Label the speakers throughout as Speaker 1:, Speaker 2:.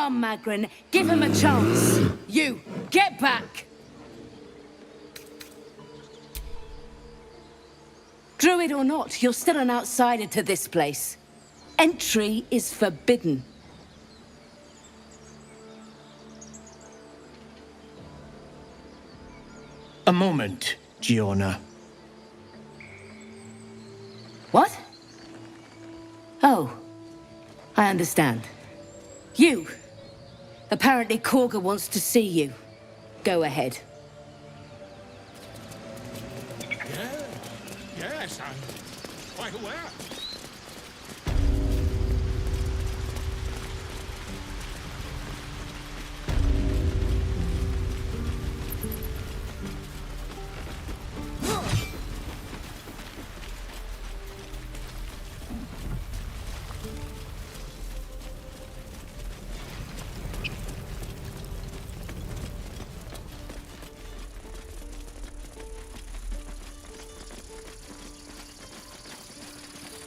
Speaker 1: on, Magrin. Give him a chance. You, get back! Druid or not, you're still an outsider to this place. Entry is forbidden.
Speaker 2: A moment, Giona.
Speaker 1: What? Oh, I understand. You! Apparently Korga wants to see you. Go ahead.
Speaker 3: Yes, I'm quite aware.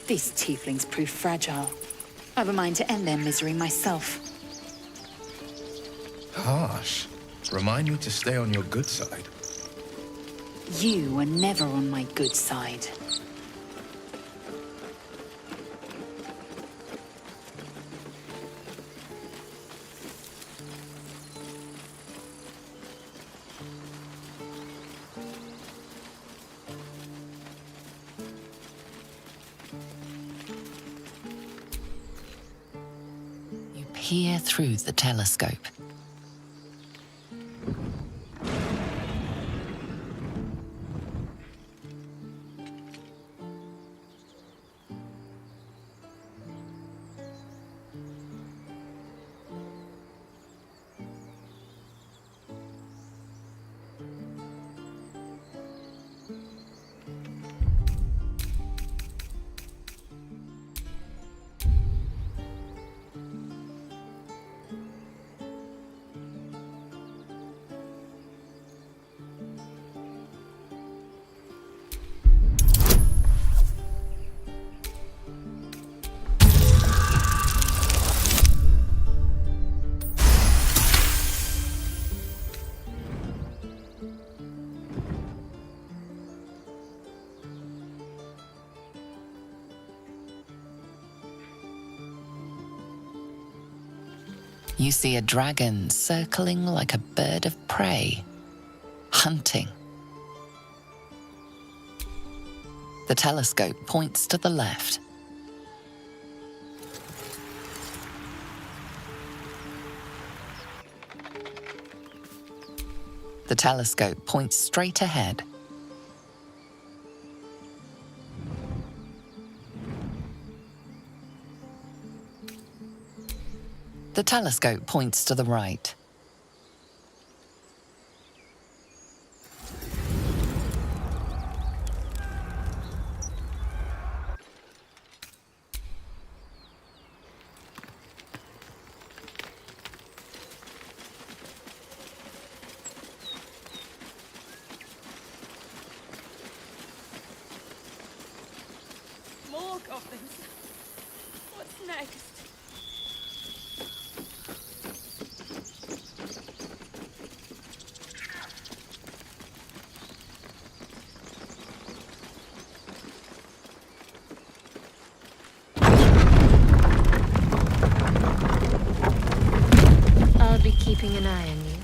Speaker 4: These tieflings prove fragile. I've a mind to end their misery myself.
Speaker 5: Harsh. Remind me to stay on your good side.
Speaker 4: You were never on my good side.
Speaker 6: Peer through the telescope. You see a dragon circling like a bird of prey, hunting. The telescope points to the left. The telescope points straight ahead. The telescope points to the right.
Speaker 1: More goblins. What's next?
Speaker 7: I'll be keeping an eye on you.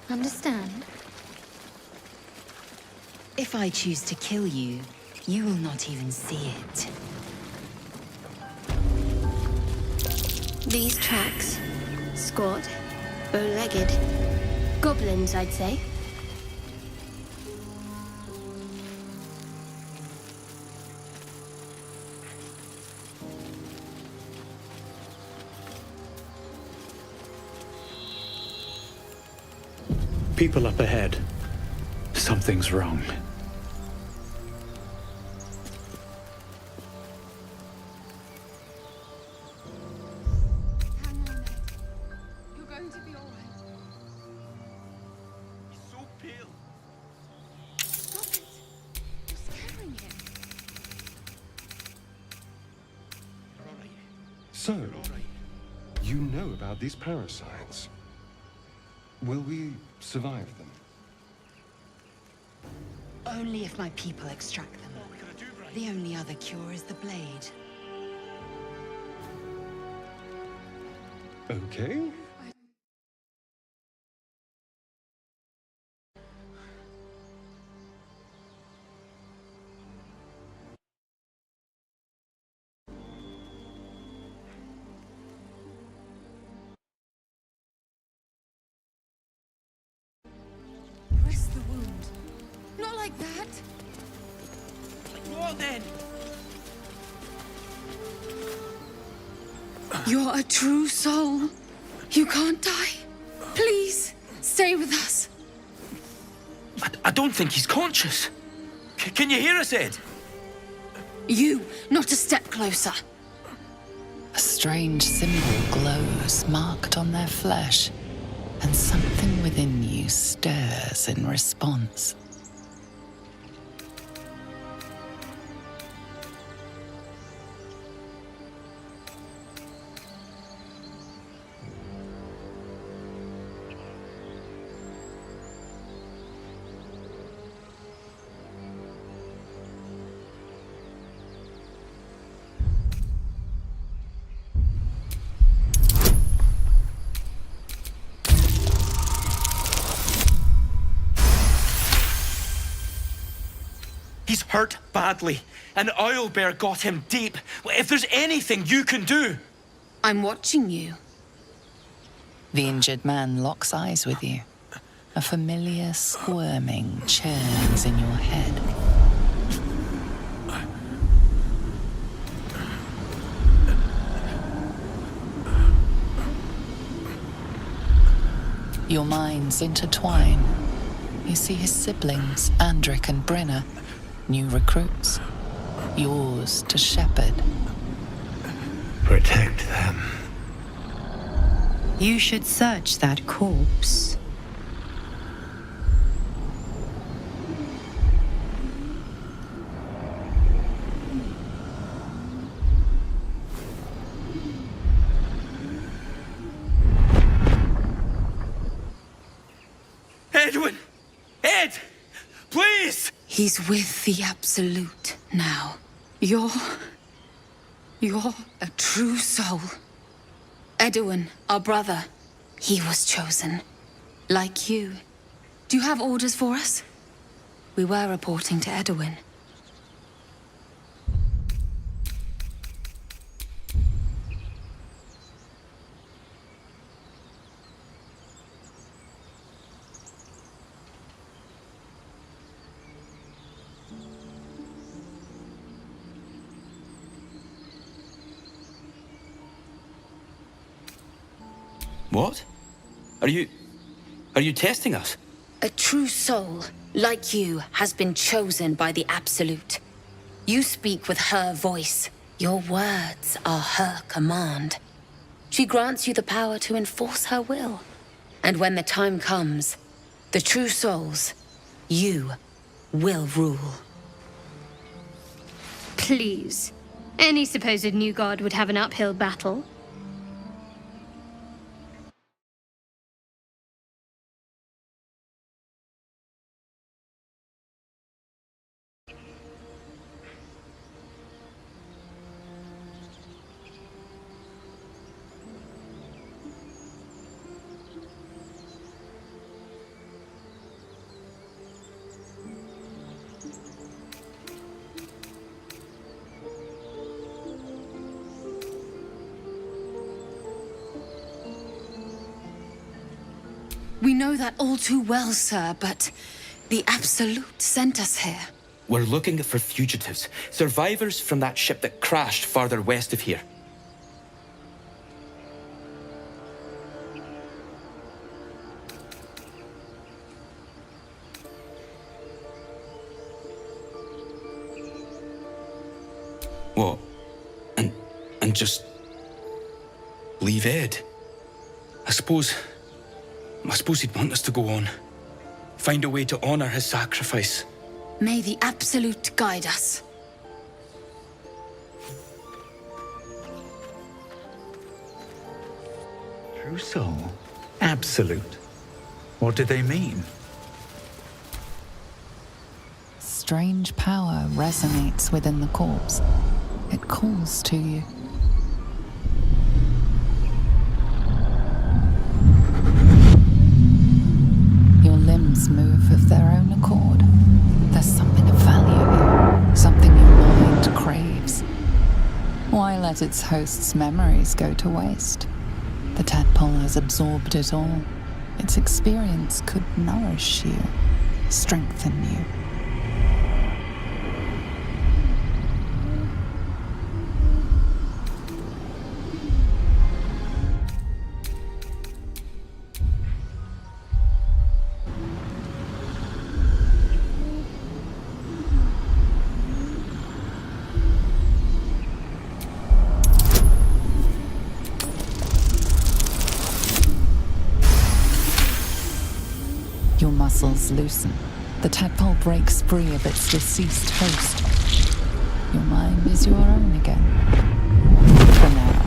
Speaker 7: Understand?
Speaker 4: If I choose to kill you, you will not even see it.
Speaker 7: These tracks. Squat. Bow-legged. Goblins, I'd say.
Speaker 8: People up ahead. Something's wrong.
Speaker 9: Hang on, Ned. You're going to be all right.
Speaker 3: He's so pale.
Speaker 9: Stop it. You're scaring him.
Speaker 3: You're all right.
Speaker 10: So,
Speaker 3: You're all right.
Speaker 10: You know about these parasites. Will we survive them?
Speaker 4: Only if my people extract them. The only other cure is the blade.
Speaker 10: Okay.
Speaker 1: Press the wound. Not like that.
Speaker 2: What then?
Speaker 1: You're a true soul. You can't die. Please, stay with us.
Speaker 2: I don't think he's conscious. Can you hear us, Ed?
Speaker 1: You, not a step closer.
Speaker 6: A strange symbol glows, marked on their flesh, and something within you stirs in response.
Speaker 2: He's hurt badly. An owlbear got him deep. If there's anything you can do...
Speaker 1: I'm watching you.
Speaker 6: The injured man locks eyes with you. A familiar squirming churns in your head. Your minds intertwine. You see his siblings, Andric and Brenna, new recruits, yours to shepherd.
Speaker 8: Protect them.
Speaker 11: You should search that corpse.
Speaker 2: Edwin! Ed! Please!
Speaker 1: He's with the Absolute now. You're a true soul. Edwin, our brother, he was chosen. Like you. Do you have orders for us? We were reporting to Edwin.
Speaker 2: What? Are you testing us?
Speaker 1: A true soul, like you, has been chosen by the Absolute. You speak with her voice. Your words are her command. She grants you the power to enforce her will. And when the time comes, the true souls, you will rule.
Speaker 7: Please. Any supposed new god would have an uphill battle.
Speaker 1: We know that all too well, sir, but the Absolute sent us here.
Speaker 2: We're looking for fugitives. Survivors from that ship that crashed farther west of here. What? And just... leave Ed? I suppose he'd want us to go on. Find a way to honor his sacrifice.
Speaker 1: May the Absolute guide us.
Speaker 8: True soul. Absolute. What do they mean?
Speaker 6: Strange power resonates within the corpse. It calls to you. Your limbs move of their own accord. There's something of value here, something your mind craves. Why let its host's memories go to waste? The tadpole has absorbed it all. Its experience could nourish you, strengthen you. Your muscles loosen. The tadpole breaks free of its deceased host. Your mind is your own again. For now.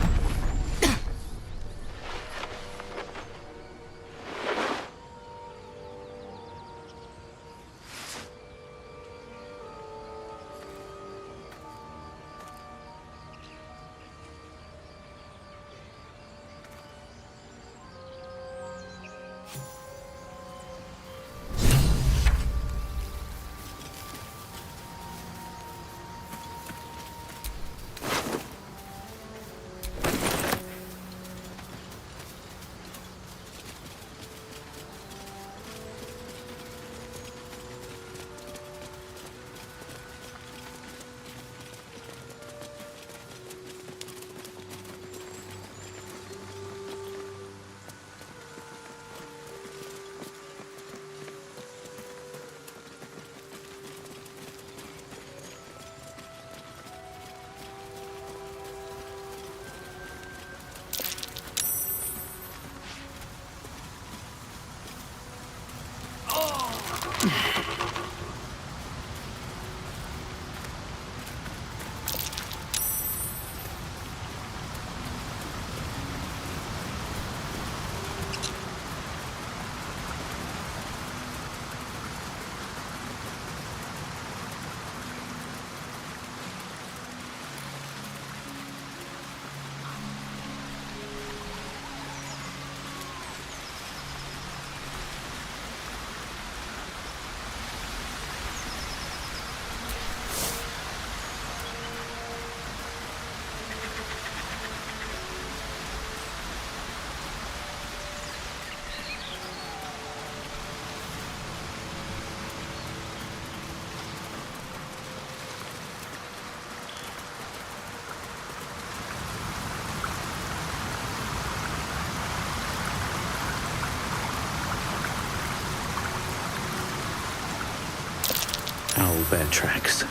Speaker 8: Owlbear tracks.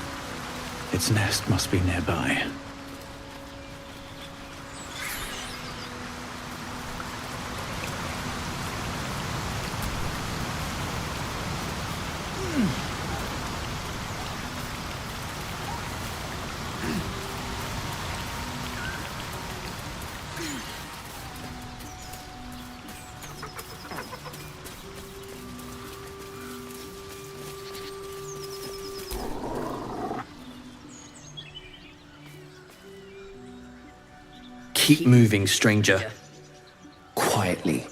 Speaker 8: Its nest must be nearby.
Speaker 12: Keep moving, stranger. Quietly.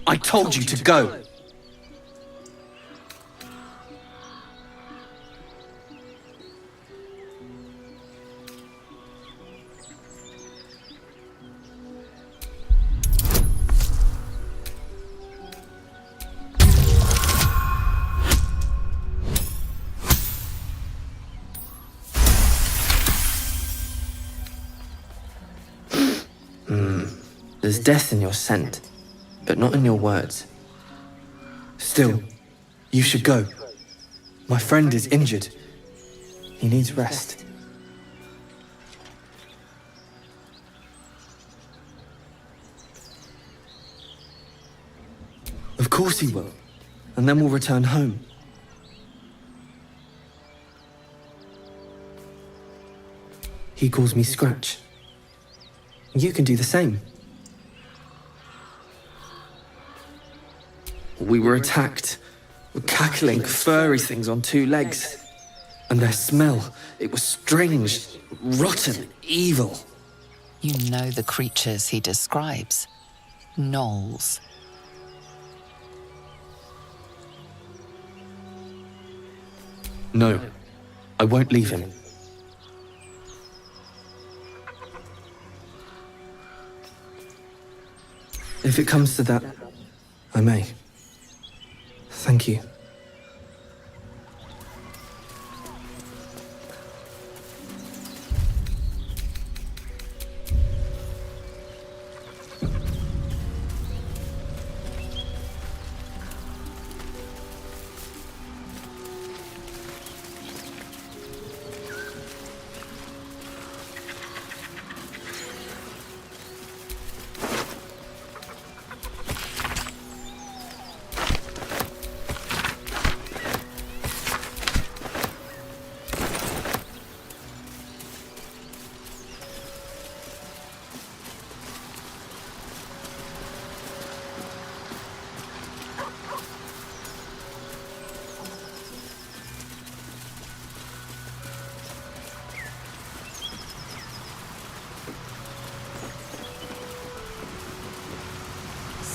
Speaker 12: I told you to go. There's death in your scent, but not in your words. Still, you should go. My friend is injured. He needs rest. Of course he will. and then we'll return home. He calls me Scratch. You can do the same. We were attacked. Cackling, furry things on 2 legs. And their smell, it was strange, rotten, evil.
Speaker 6: You know the creatures he describes. Gnolls.
Speaker 12: No, I won't leave him. If it comes to that, I may. Thank you.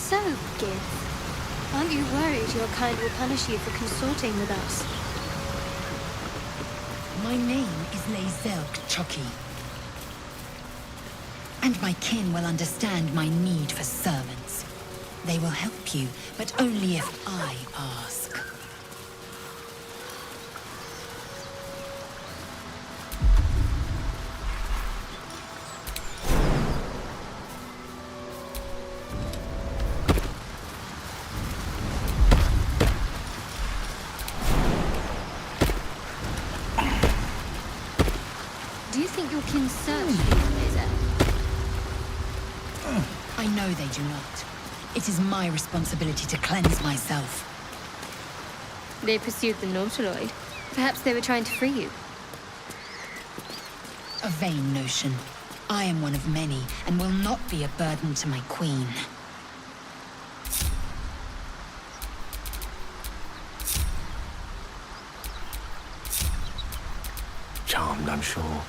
Speaker 7: So, Gith, aren't you worried your kind will punish you for consorting with us?
Speaker 13: My name is Lazelk Chucky. And my kin will understand my need for servants. They will help you, but only if I ask.
Speaker 7: Do you think your kin searched for you, Lazer?
Speaker 13: I know they do not. It is my responsibility to cleanse myself.
Speaker 7: They pursued the Nautiloid. Perhaps they were trying to free you.
Speaker 13: A vain notion. I am one of many, and will not be a burden to my queen.
Speaker 10: Charmed, I'm sure.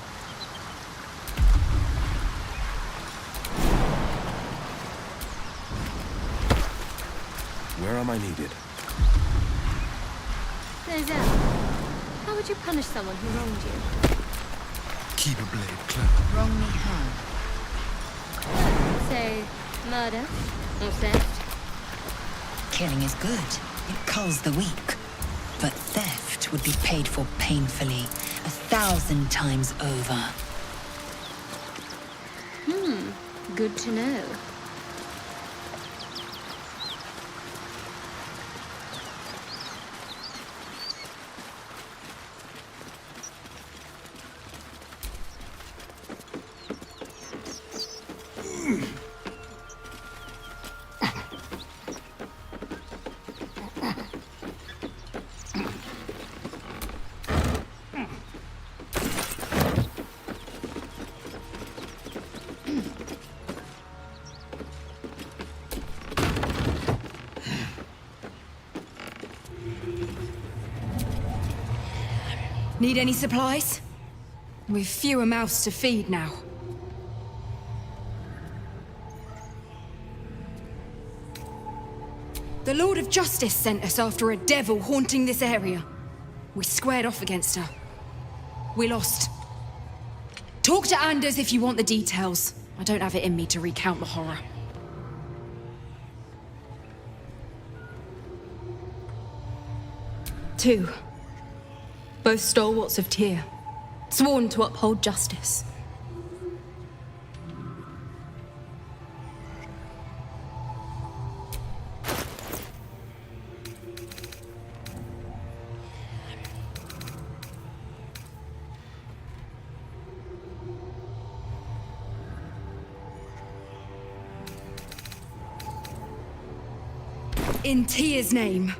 Speaker 10: Where am I needed?
Speaker 7: Lazer, how would you punish someone who wronged you?
Speaker 10: Keep a blade close.
Speaker 13: Wrong me how?
Speaker 7: Say, murder or theft?
Speaker 13: Killing is good. It culls the weak. But theft would be paid for painfully, 1,000 times over.
Speaker 7: Good to know.
Speaker 9: Need any supplies? We've fewer mouths to feed now. The Lord of Justice sent us after a devil haunting this area. We squared off against her. We lost. Talk to Anders if you want the details. I don't have it in me to recount the horror. Two. Both stalwarts of Tyr, sworn to uphold justice. In Tyr's name,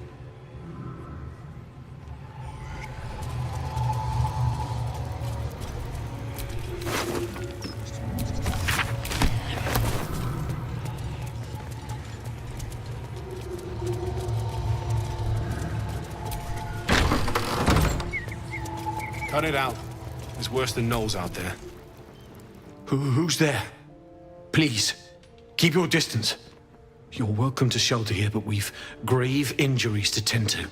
Speaker 3: Cut it out. It's worse than Knowles out there.
Speaker 14: Who's there? Please, keep your distance. You're welcome to shelter here, but we've grave injuries to tend to.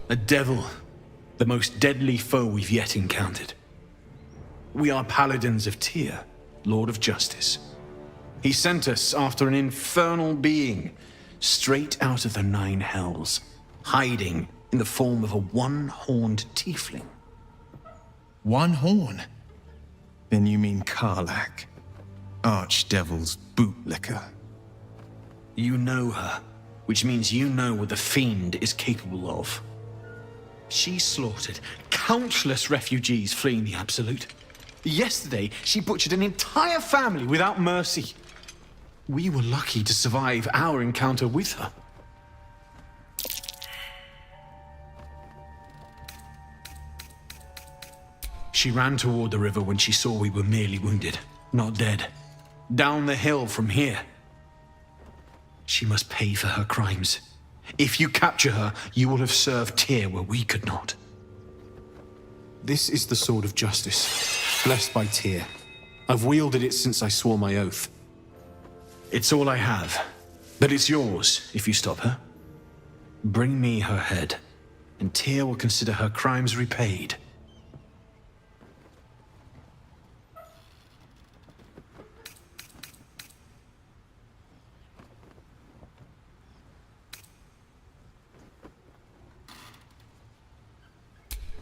Speaker 14: A devil, the most deadly foe we've yet encountered. We are paladins of Tyr, Lord of Justice. He sent us after an infernal being, straight out of the Nine Hells, hiding in the form of a one-horned tiefling.
Speaker 5: One horn? Then you mean Karlach, Archdevil's bootlicker.
Speaker 14: You know her, which means you know what the Fiend is capable of. She slaughtered countless refugees fleeing the Absolute. Yesterday, she butchered an entire family without mercy. We were lucky to survive our encounter with her. She ran toward the river when she saw we were merely wounded, not dead. Down the hill from here. She must pay for her crimes. If you capture her, you will have served Tyr where we could not. This is the sword of justice, blessed by Tyr. I've wielded it since I swore my oath. It's all I have, but it's yours if you stop her. Bring me her head, and Tyr will consider her crimes repaid.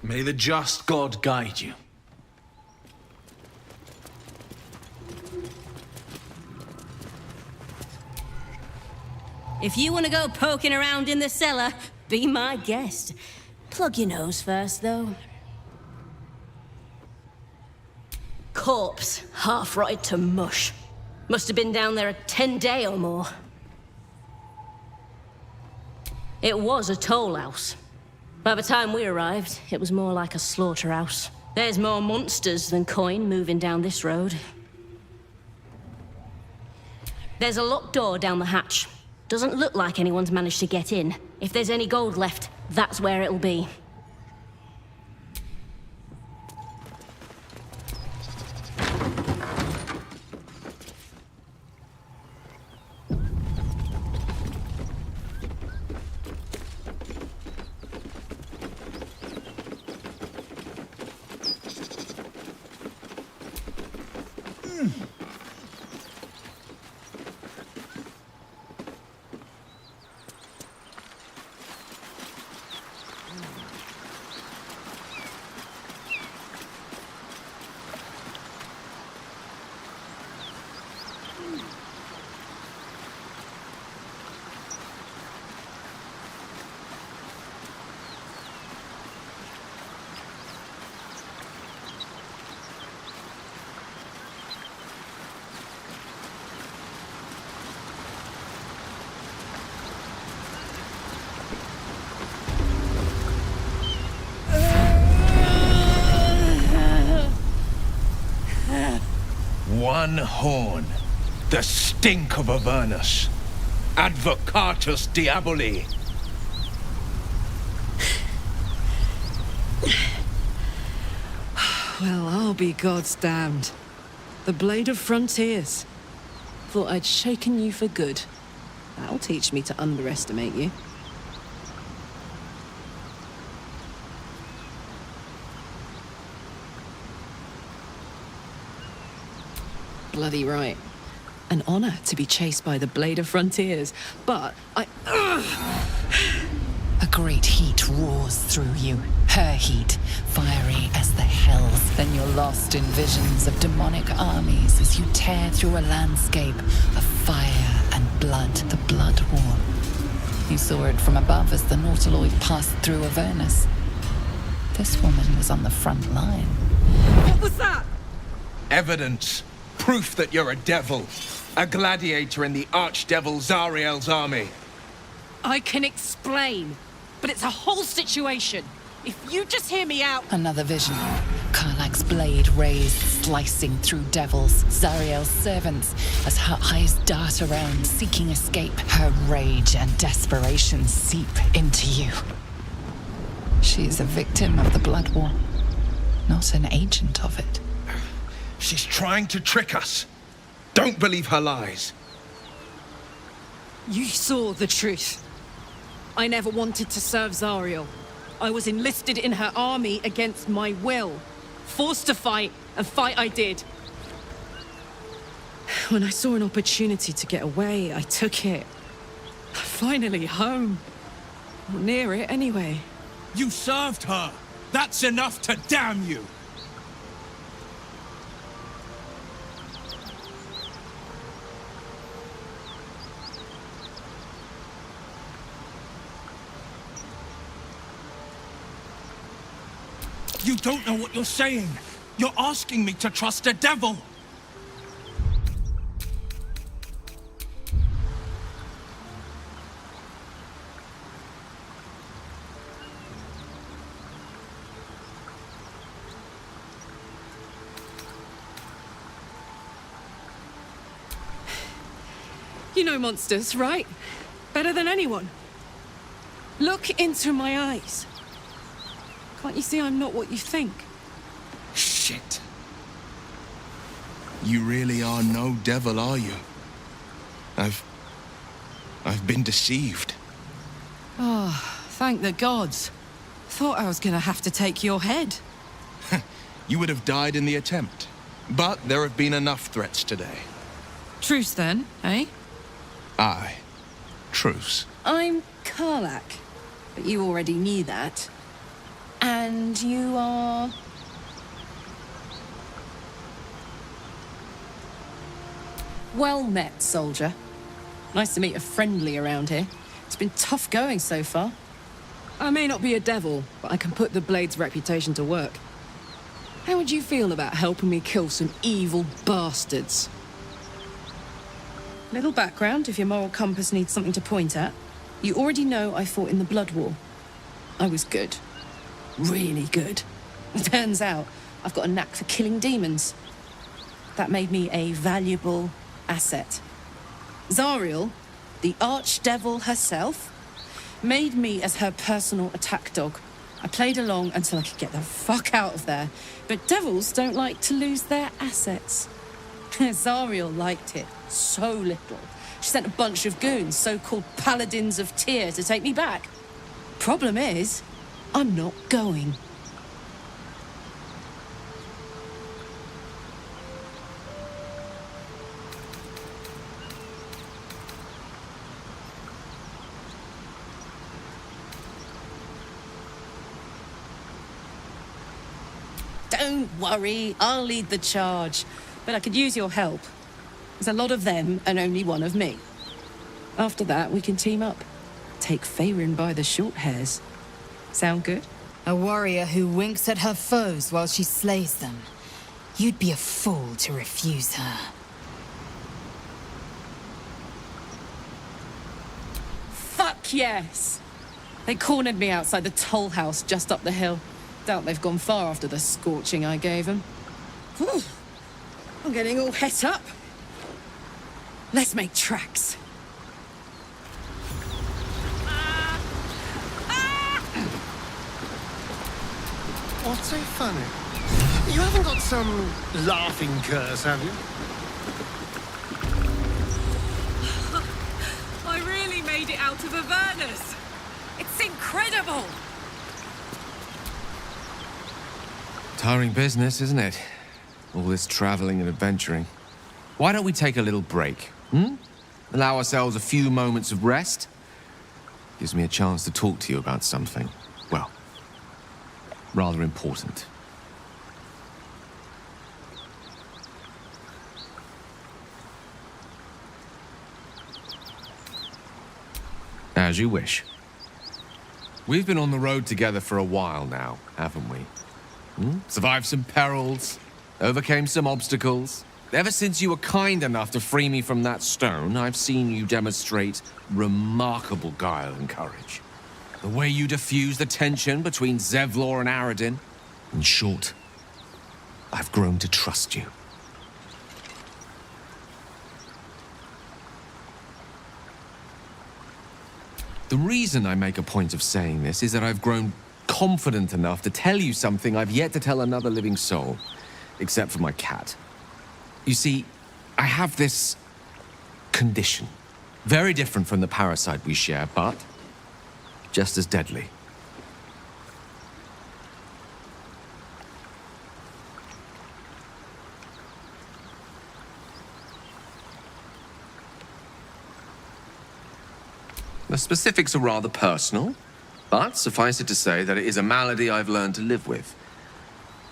Speaker 14: May the just God guide you.
Speaker 15: If you want to go poking around in the cellar, be my guest. Plug your nose first, though. Corpse, half rotted to mush. Must have been down there a 10-day or more. It was a toll house. By the time we arrived, it was more like a slaughterhouse. There's more monsters than coin moving down this road. There's a locked door down the hatch. Doesn't look like anyone's managed to get in. If there's any gold left, that's where it'll be.
Speaker 5: One horn. The stink of Avernus. Advocatus Diaboli.
Speaker 16: Well, I'll be God's damned. The Blade of Frontiers. Thought I'd shaken you for good. That'll teach me to underestimate you. Bloody right. An honor to be chased by the Blade of Frontiers, but I...
Speaker 6: A great heat roars through you. Her heat, fiery as the hells. Then you're lost in visions of demonic armies as you tear through a landscape of fire and blood, the Blood War. You saw it from above as the Nautiloid passed through Avernus. This woman was on the front line.
Speaker 16: What was that?
Speaker 5: Evidence. Proof that you're a devil. A gladiator in the Archdevil Zariel's army.
Speaker 16: I can explain, but it's a whole situation. If you just hear me out...
Speaker 6: Another vision. Karlach's blade raised, slicing through devils, Zariel's servants, as her eyes dart around, seeking escape. Her rage and desperation seep into you. She is a victim of the Blood War, not an agent of it.
Speaker 5: She's trying to trick us. Don't believe her lies.
Speaker 16: You saw the truth. I never wanted to serve Zariel. I was enlisted in her army against my will. Forced to fight, and fight I did. When I saw an opportunity to get away, I took it. Finally home. Or near it, anyway.
Speaker 5: You served her. That's enough to damn you. You don't know what you're saying. You're asking me to trust a devil.
Speaker 16: You know monsters, right? Better than anyone. Look into my eyes. Can't you see I'm not what you think?
Speaker 5: Shit. You really are no devil, are you? I've been deceived.
Speaker 16: Oh, thank the gods. Thought I was gonna have to take your head.
Speaker 5: You would have died in the attempt. But there have been enough threats today.
Speaker 16: Truce then, eh?
Speaker 5: Aye. Truce.
Speaker 16: I'm Karlak, but you already knew that. And you are... Well met, soldier. Nice to meet a friendly around here. It's been tough going so far. I may not be a devil, but I can put the Blade's reputation to work. How would you feel about helping me kill some evil bastards? Little background, if your moral compass needs something to point at. You already know I fought in the Blood War. I was good. Really good. Turns out, I've got a knack for killing demons. That made me a valuable asset. Zariel, the archdevil herself, made me as her personal attack dog. I played along until I could get the fuck out of there. But devils don't like to lose their assets. Zariel liked it so little. She sent a bunch of goons, so-called paladins of Tyr, to take me back. Problem is, I'm not going. Don't worry, I'll lead the charge. But I could use your help. There's a lot of them and only one of me. After that, we can team up. Take Faerun by the short hairs. Sound good?
Speaker 1: A warrior who winks at her foes while she slays them. You'd be a fool to refuse her.
Speaker 16: Fuck yes! They cornered me outside the toll house just up the hill. Doubt they've gone far after the scorching I gave them. Whew. I'm getting all het up. Let's make tracks.
Speaker 10: What's so funny? You haven't got some laughing curse, have you?
Speaker 16: I really made it out of Avernus. It's incredible.
Speaker 17: Tiring business, isn't it? All this traveling and adventuring. Why don't we take a little break, Allow ourselves a few moments of rest? Gives me a chance to talk to you about something, well, rather important. As you wish. We've been on the road together for a while now, haven't we? Survived some perils, overcame some obstacles. Ever since you were kind enough to free me from that stone, I've seen you demonstrate remarkable guile and courage. The way you diffuse the tension between Zevlor and Aradin. In short, I've grown to trust you. The reason I make a point of saying this is that I've grown confident enough to tell you something I've yet to tell another living soul, except for my cat. You see, I have this condition. Very different from the parasite we share, but just as deadly. The specifics are rather personal, but suffice it to say that it is a malady I've learned to live with,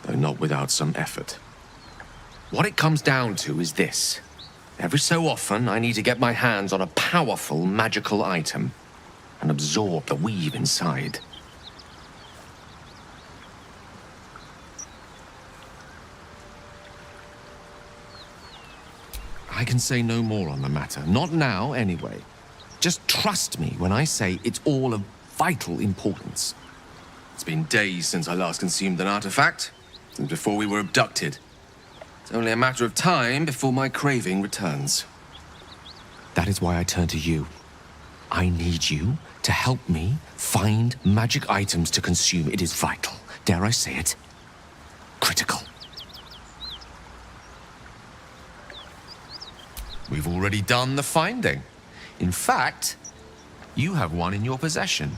Speaker 17: though not without some effort. What it comes down to is this. Every so often, I need to get my hands on a powerful magical item and absorb the weave inside. I can say no more on the matter. Not now, anyway. Just trust me when I say it's all of vital importance. It's been days since I last consumed an artifact, since before we were abducted. It's only a matter of time before my craving returns. That is why I turn to you. I need you to help me find magic items to consume. It is vital. Dare I say it? Critical. We've already done the finding. In fact, you have one in your possession.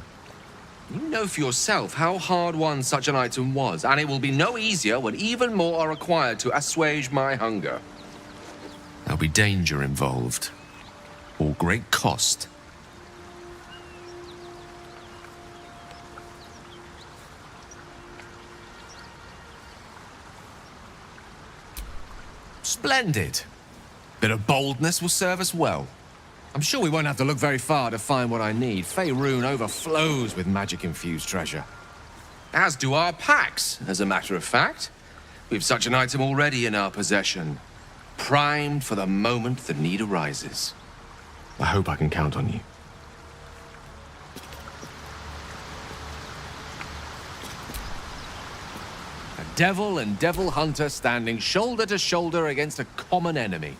Speaker 17: You know for yourself how hard-won such an item was, and it will be no easier when even more are required to assuage my hunger. There'll be danger involved, or great cost. Splendid. Bit of boldness will serve us well. I'm sure we won't have to look very far to find what I need. Faerun overflows with magic-infused treasure. As do our packs, as a matter of fact. We've such an item already in our possession, primed for the moment the need arises. I hope I can count on you. A devil and devil hunter standing shoulder to shoulder against a common enemy.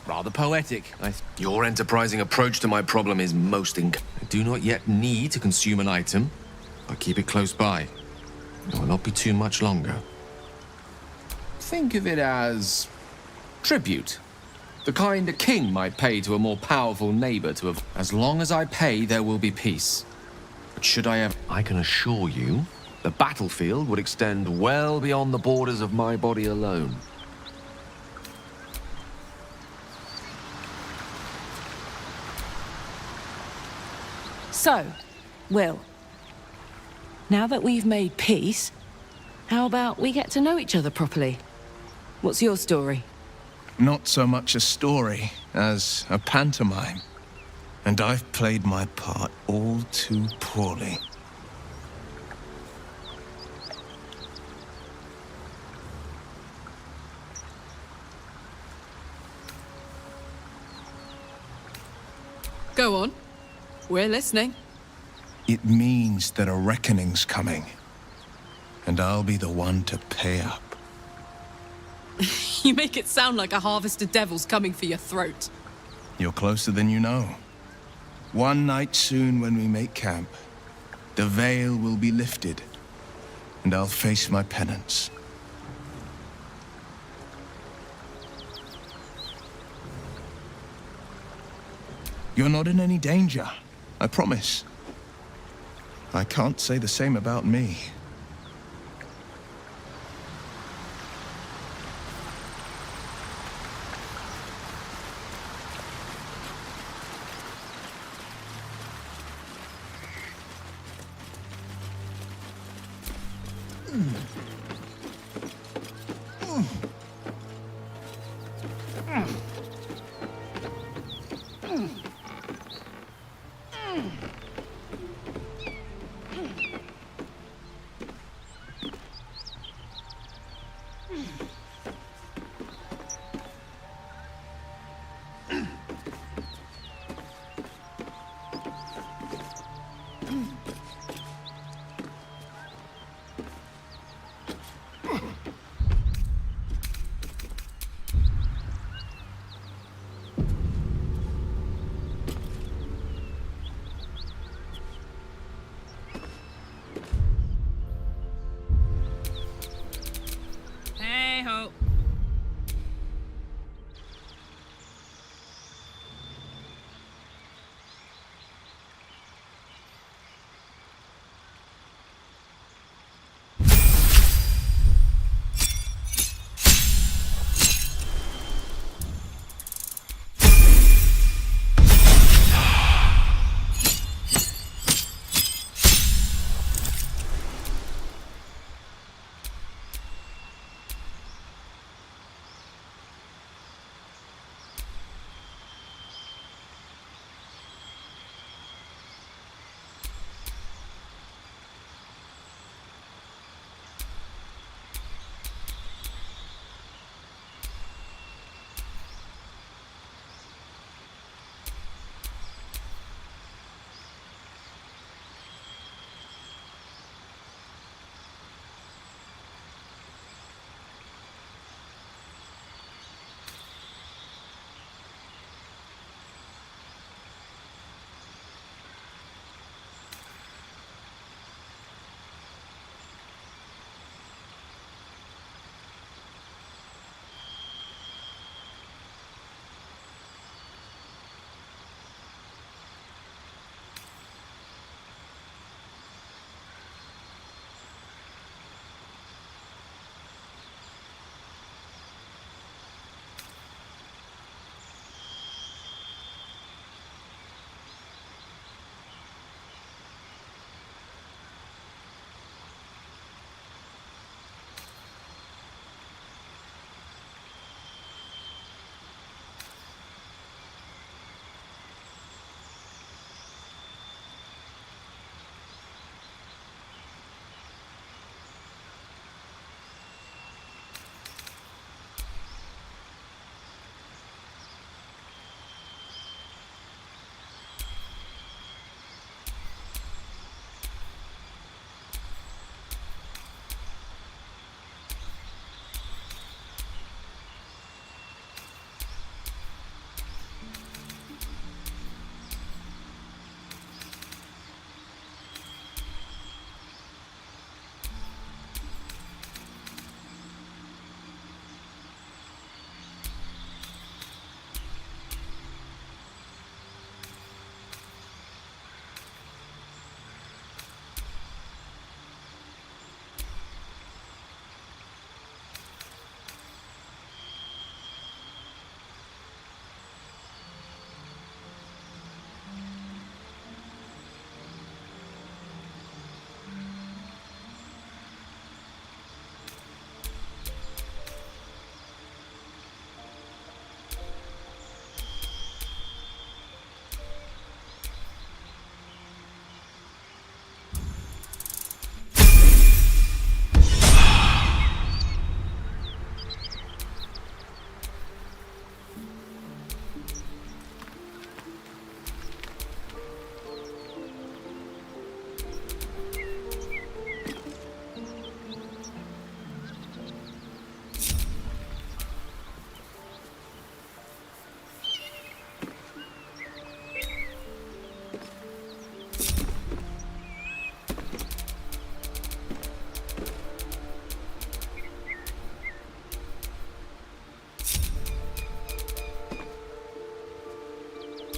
Speaker 17: Rather poetic. Your enterprising approach to my problem is most I do not yet need to consume an item, but keep it close by. It will not be too much longer. Think of it as tribute. The kind a king might pay to a more powerful neighbor to have. As long as I pay, there will be peace. But should I have... I can assure you, the battlefield would extend well beyond the borders of my body alone.
Speaker 16: So, Will, now that we've made peace, how about we get to know each other properly? What's your story?
Speaker 5: Not so much a story as a pantomime. And I've played my part all too poorly.
Speaker 16: Go on. We're listening.
Speaker 5: It means that a reckoning's coming. And I'll be the one to pay up.
Speaker 16: You make it sound like a harvest of devils coming for your throat.
Speaker 5: You're closer than you know. One night soon when we make camp, the veil will be lifted, and I'll face my penance. You're not in any danger, I promise. I can't say the same about me.
Speaker 18: Hey-ho.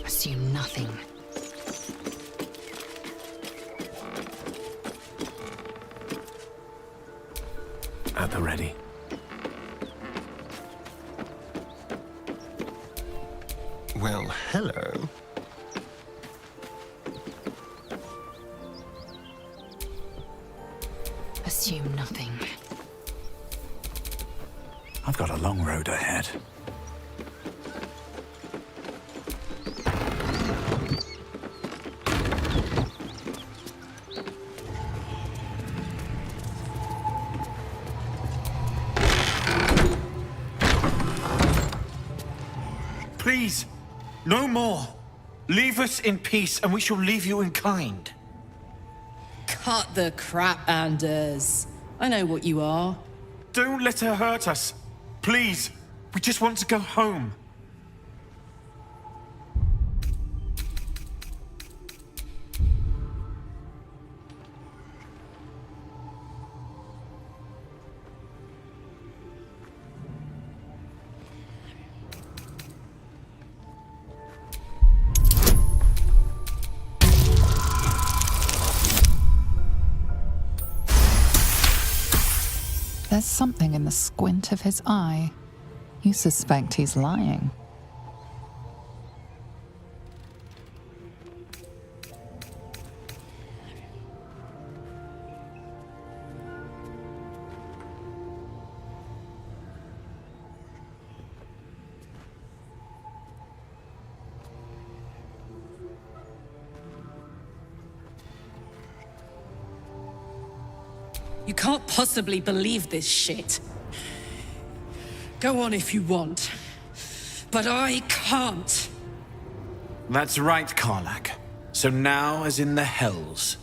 Speaker 13: Assume nothing.
Speaker 8: At the ready.
Speaker 10: Well, hello.
Speaker 13: Assume nothing.
Speaker 8: I've got a long road ahead.
Speaker 14: Please, no more. Leave us in peace and we shall leave you in kind.
Speaker 16: Cut the crap, Anders. I know what you are.
Speaker 14: Don't let her hurt us. Please, we just want to go home.
Speaker 6: There's something in the squint of his eye. You suspect he's lying.
Speaker 16: You can't possibly believe this shit. Go on if you want. But I can't.
Speaker 14: That's right, Karlak. So now, as in the Hells,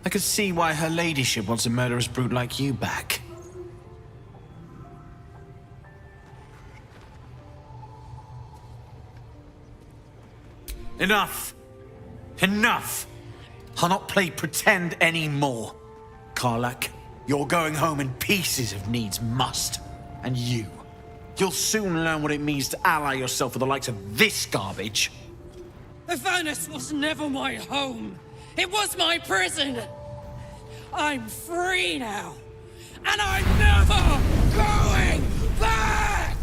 Speaker 14: I could see why her ladyship wants a murderous brute like you back. Enough! Enough! I'll not play pretend anymore. Karlak, you're going home in pieces if needs must. And you'll soon learn what it means to ally yourself with the likes of this garbage.
Speaker 16: Avernus was never my home. It was my prison. I'm free now. And I'm never going back!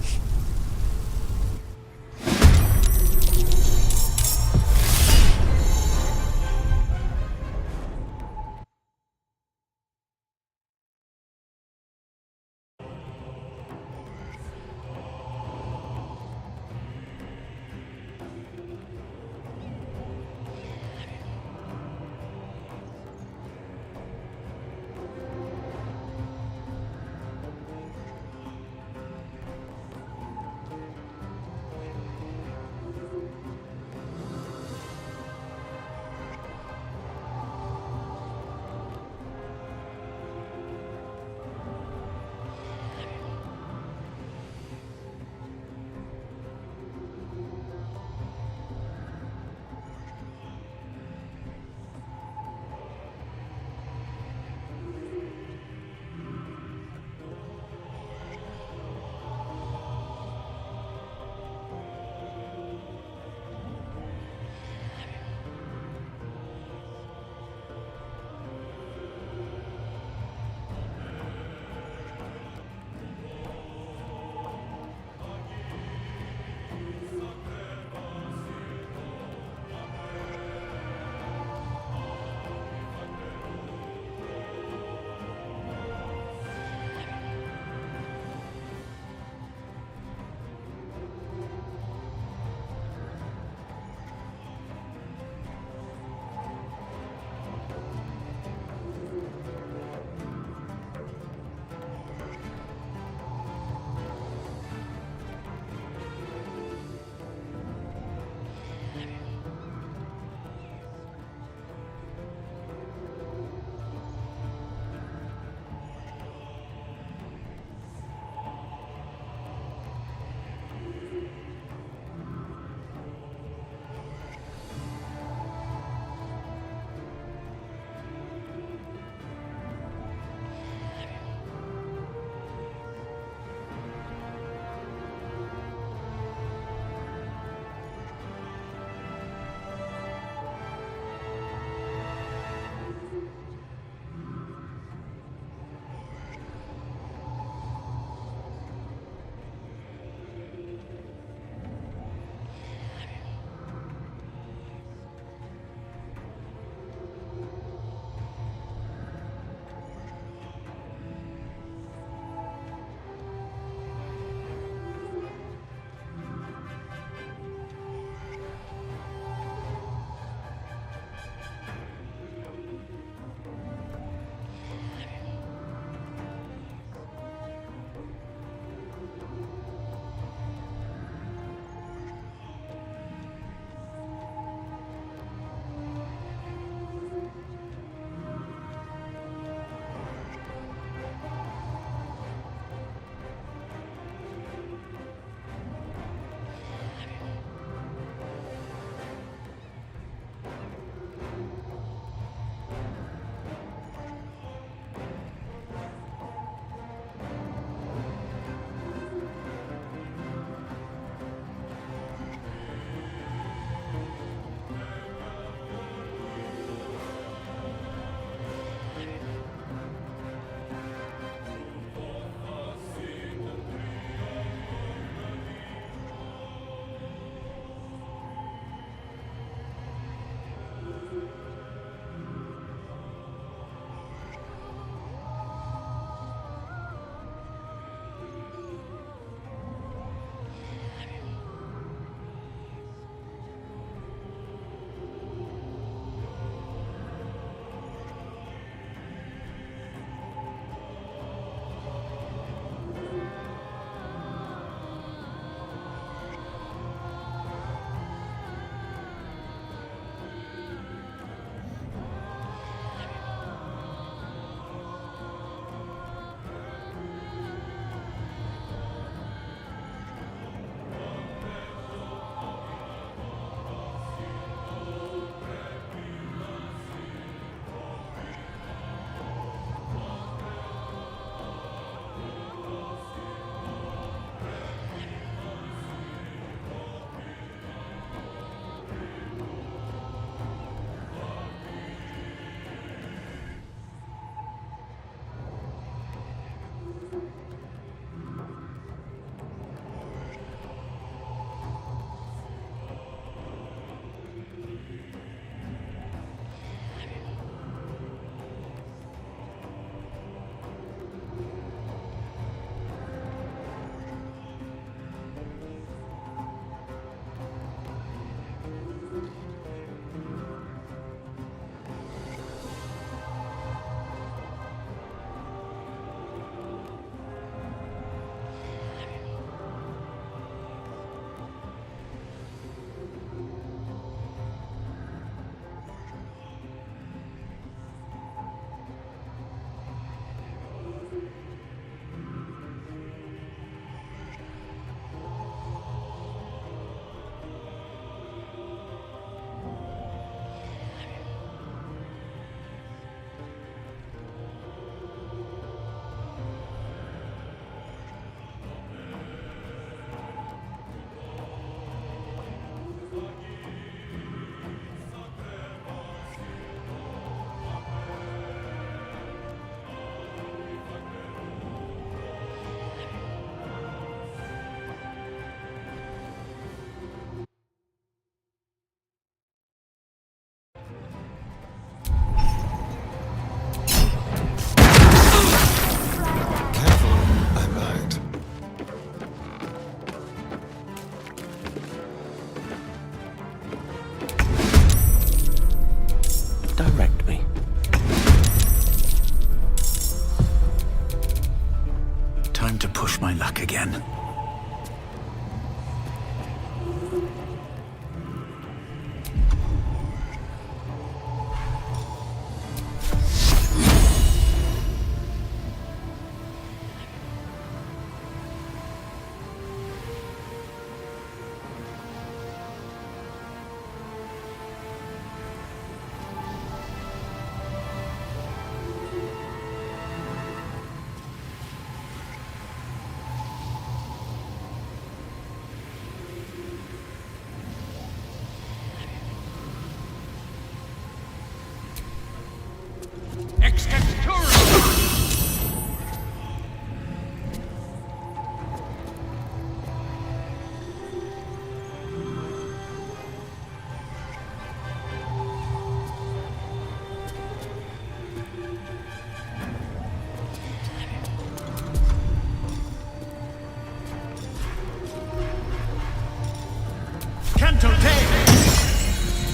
Speaker 8: to push my luck again.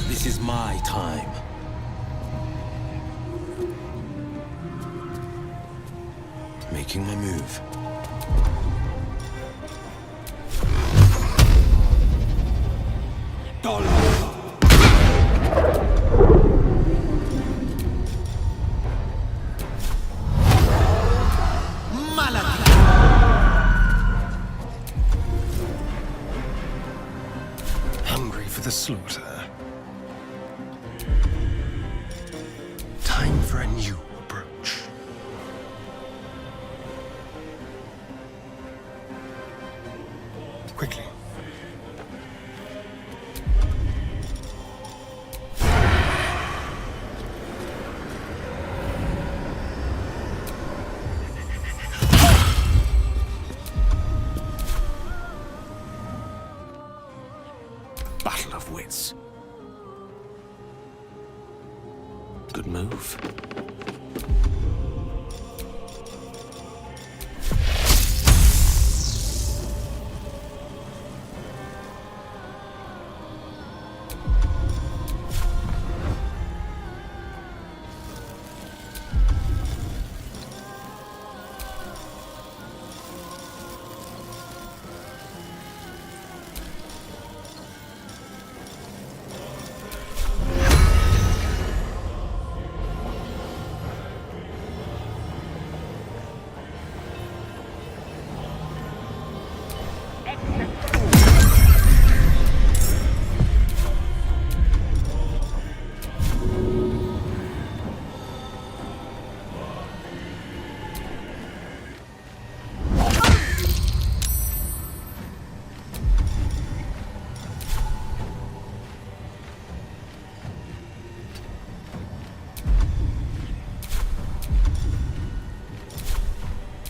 Speaker 18: This is my time. Making my move.
Speaker 10: Hungry for the slaughter. Time for a new approach. Quickly.
Speaker 18: Battle of wits. Good move.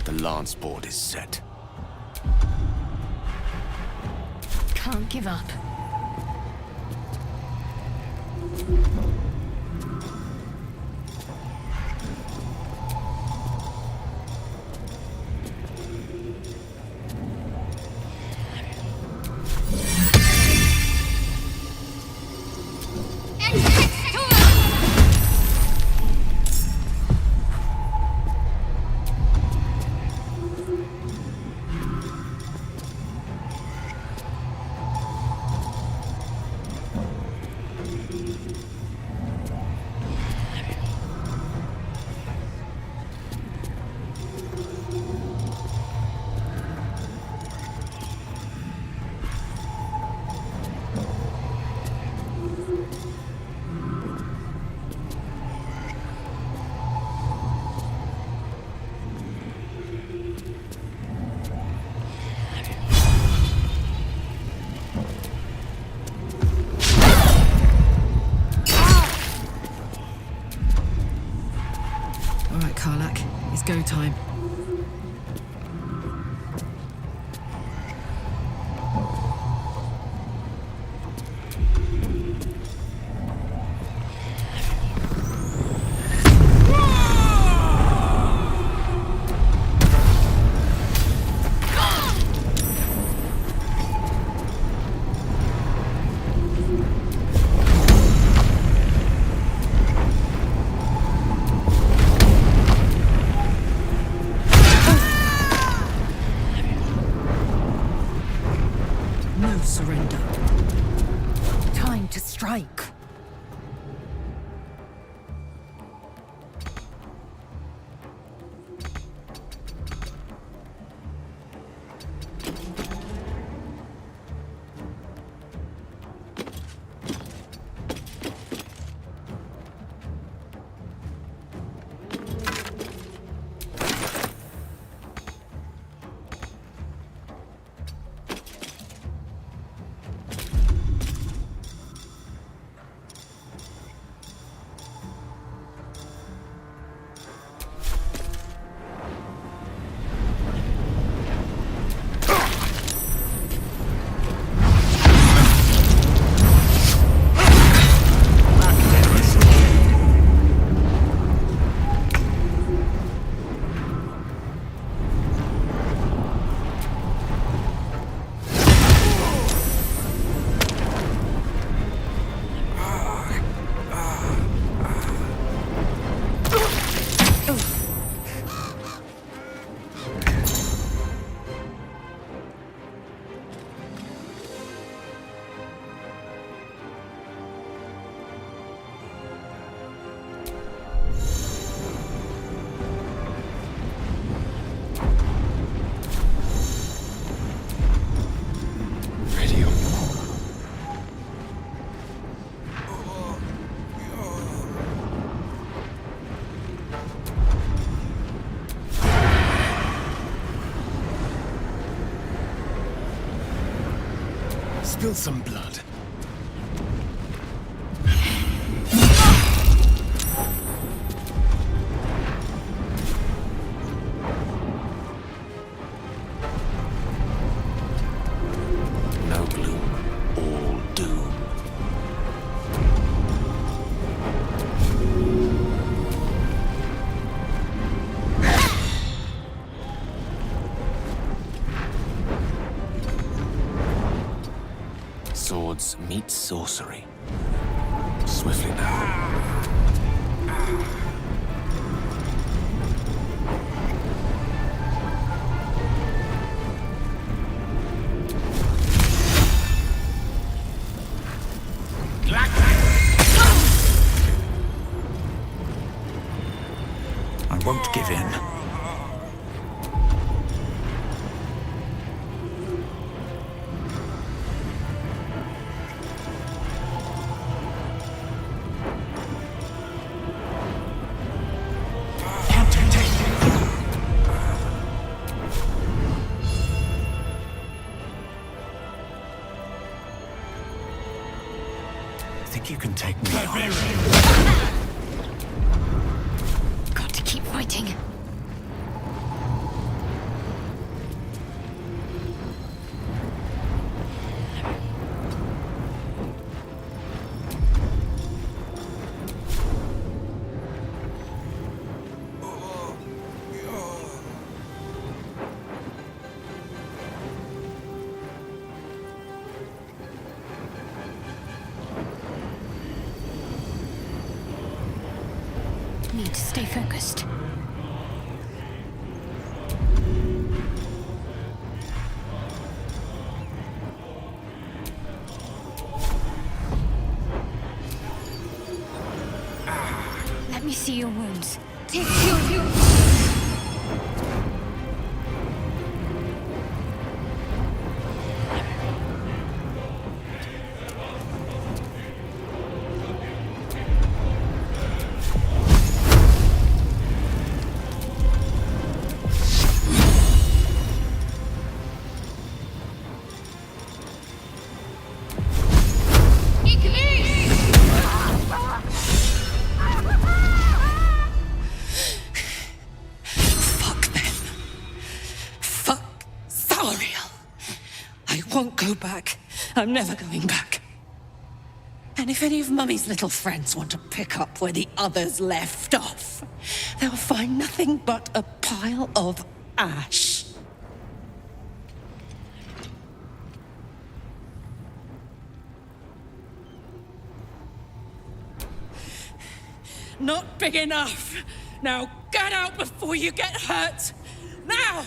Speaker 18: The lance board is set.
Speaker 1: Can't give up.
Speaker 16: Go time.
Speaker 10: Spill some blood.
Speaker 18: No gloom, all doom. Swords meet sorcery. Swiftly now.
Speaker 8: I won't give in. Think you can take me on?
Speaker 1: Got to keep fighting. Need to stay focused. Let me see your wounds. Take your
Speaker 16: won't go back. I'm never going back. And if any of Mummy's little friends want to pick up where the others left off, they'll find nothing but a pile of ash. Not big enough. Now get out before you get hurt. Now!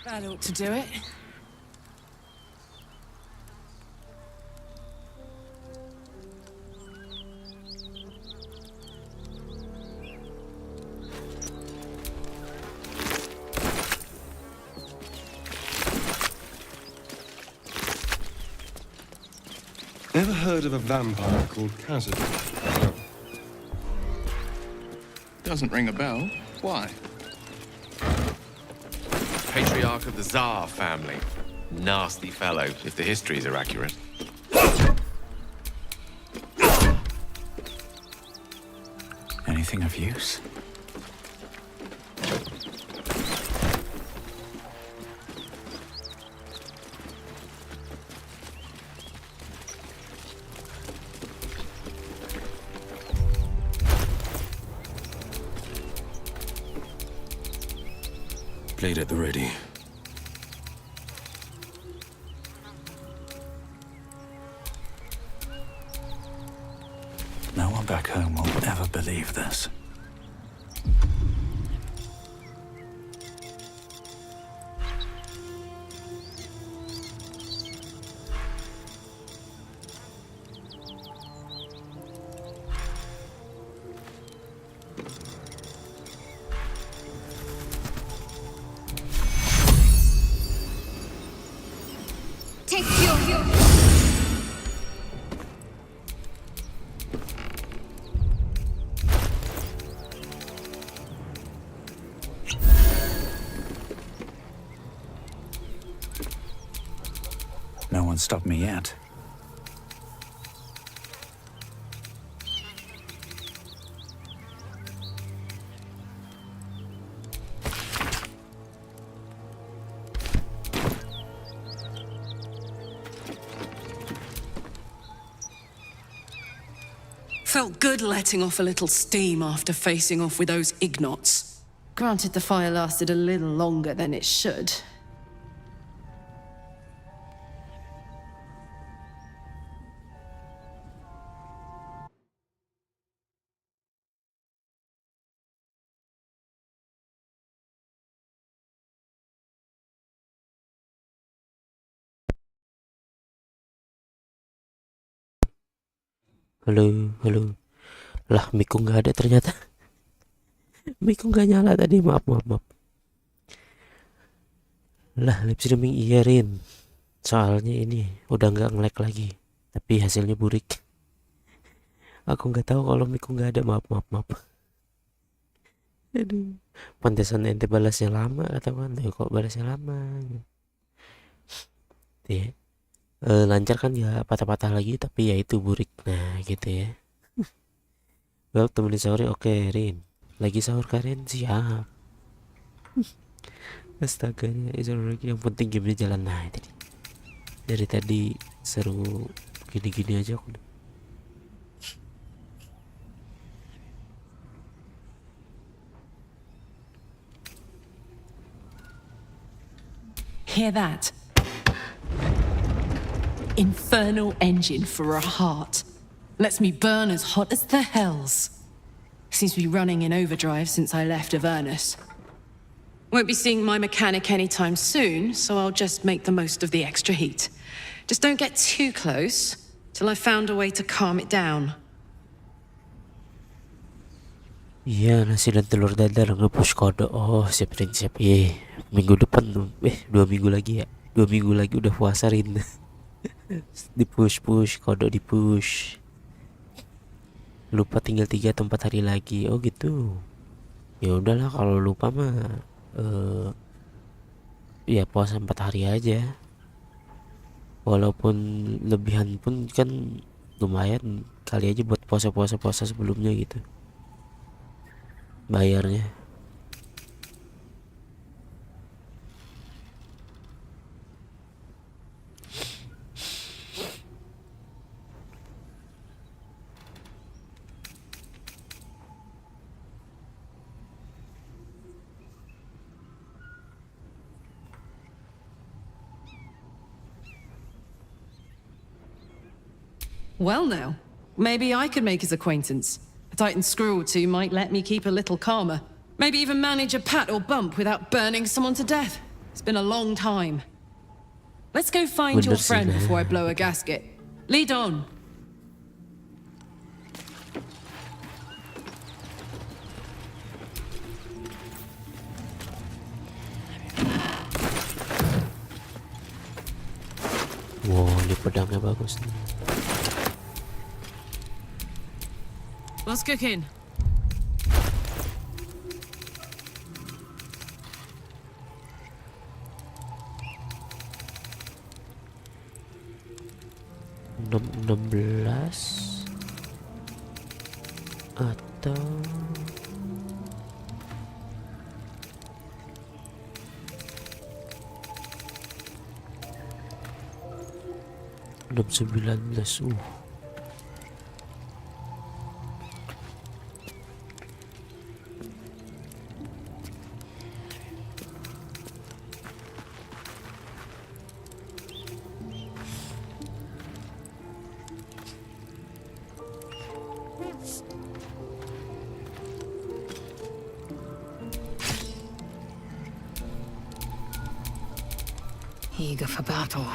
Speaker 16: That ought to do it.
Speaker 3: Ever heard of a vampire called Khazad? No.
Speaker 5: Doesn't ring a bell. Why?
Speaker 17: Patriarch of the Tsar family. Nasty fellow, if the histories are accurate.
Speaker 8: Anything anything of use?
Speaker 18: Blade at the ready.
Speaker 8: No one back home will ever believe this.
Speaker 9: Take your...
Speaker 8: No one stopped me yet.
Speaker 16: Felt good letting off a little steam after facing off with those ignots. Granted, the fire lasted a little longer than it should.
Speaker 19: Halo, halo. Lah, mic-ku nggak ada ternyata. Mic-ku nggak nyala tadi, maaf. Lah, live streaming iya, Rin. Soalnya ini udah nggak nge-lag lagi. Tapi hasilnya burik. Aku nggak tahu kalau mic-ku nggak ada, maaf. Aduh. Pantesan ente balasnya lama atau kan? Kok balasnya lama? Iya. Lancar kan ya, patah-patah lagi tapi ya itu burik. Nah gitu ya. Well, temenin sahur. Oke, Rin. Lagi sahur Karin? Siap. Astaga, yang penting gamenya jalan. Nah tadi dari tadi seru gini-gini aja aku.
Speaker 16: Hear that? Infernal engine for a heart. Lets me burn as hot as the hells. Seems to be running in overdrive since I left Avernus. Won't be seeing my mechanic anytime soon, so I'll just make the most of the extra heat. Just don't get too close till I've found a way to calm it down.
Speaker 19: Iya, nasi dan telur dadar nge-push kode. Oh, siap. Iya, minggu depan tuh. 2 minggu lagi ya. 2 minggu lagi udah puasa, Rin. Di push kode, di push. Lupa tinggal 3 atau 4 hari lagi. Oh gitu. Ya udahlah, kalau lupa mah ya puasa 4 hari aja. Walaupun lebihan pun kan lumayan, kali aja buat puasa sebelumnya gitu bayarnya.
Speaker 16: Well now, maybe I could make his acquaintance. A Titan screw or two might let me keep a little calmer. Maybe even manage a pat or bump without burning someone to death. It's been a long time. Let's go find your friend before I blow a gasket. Lead on.
Speaker 19: Wow, ini pedangnya bagus nih.
Speaker 16: What's cooking?
Speaker 19: $16 atau 619.
Speaker 13: Eager for battle.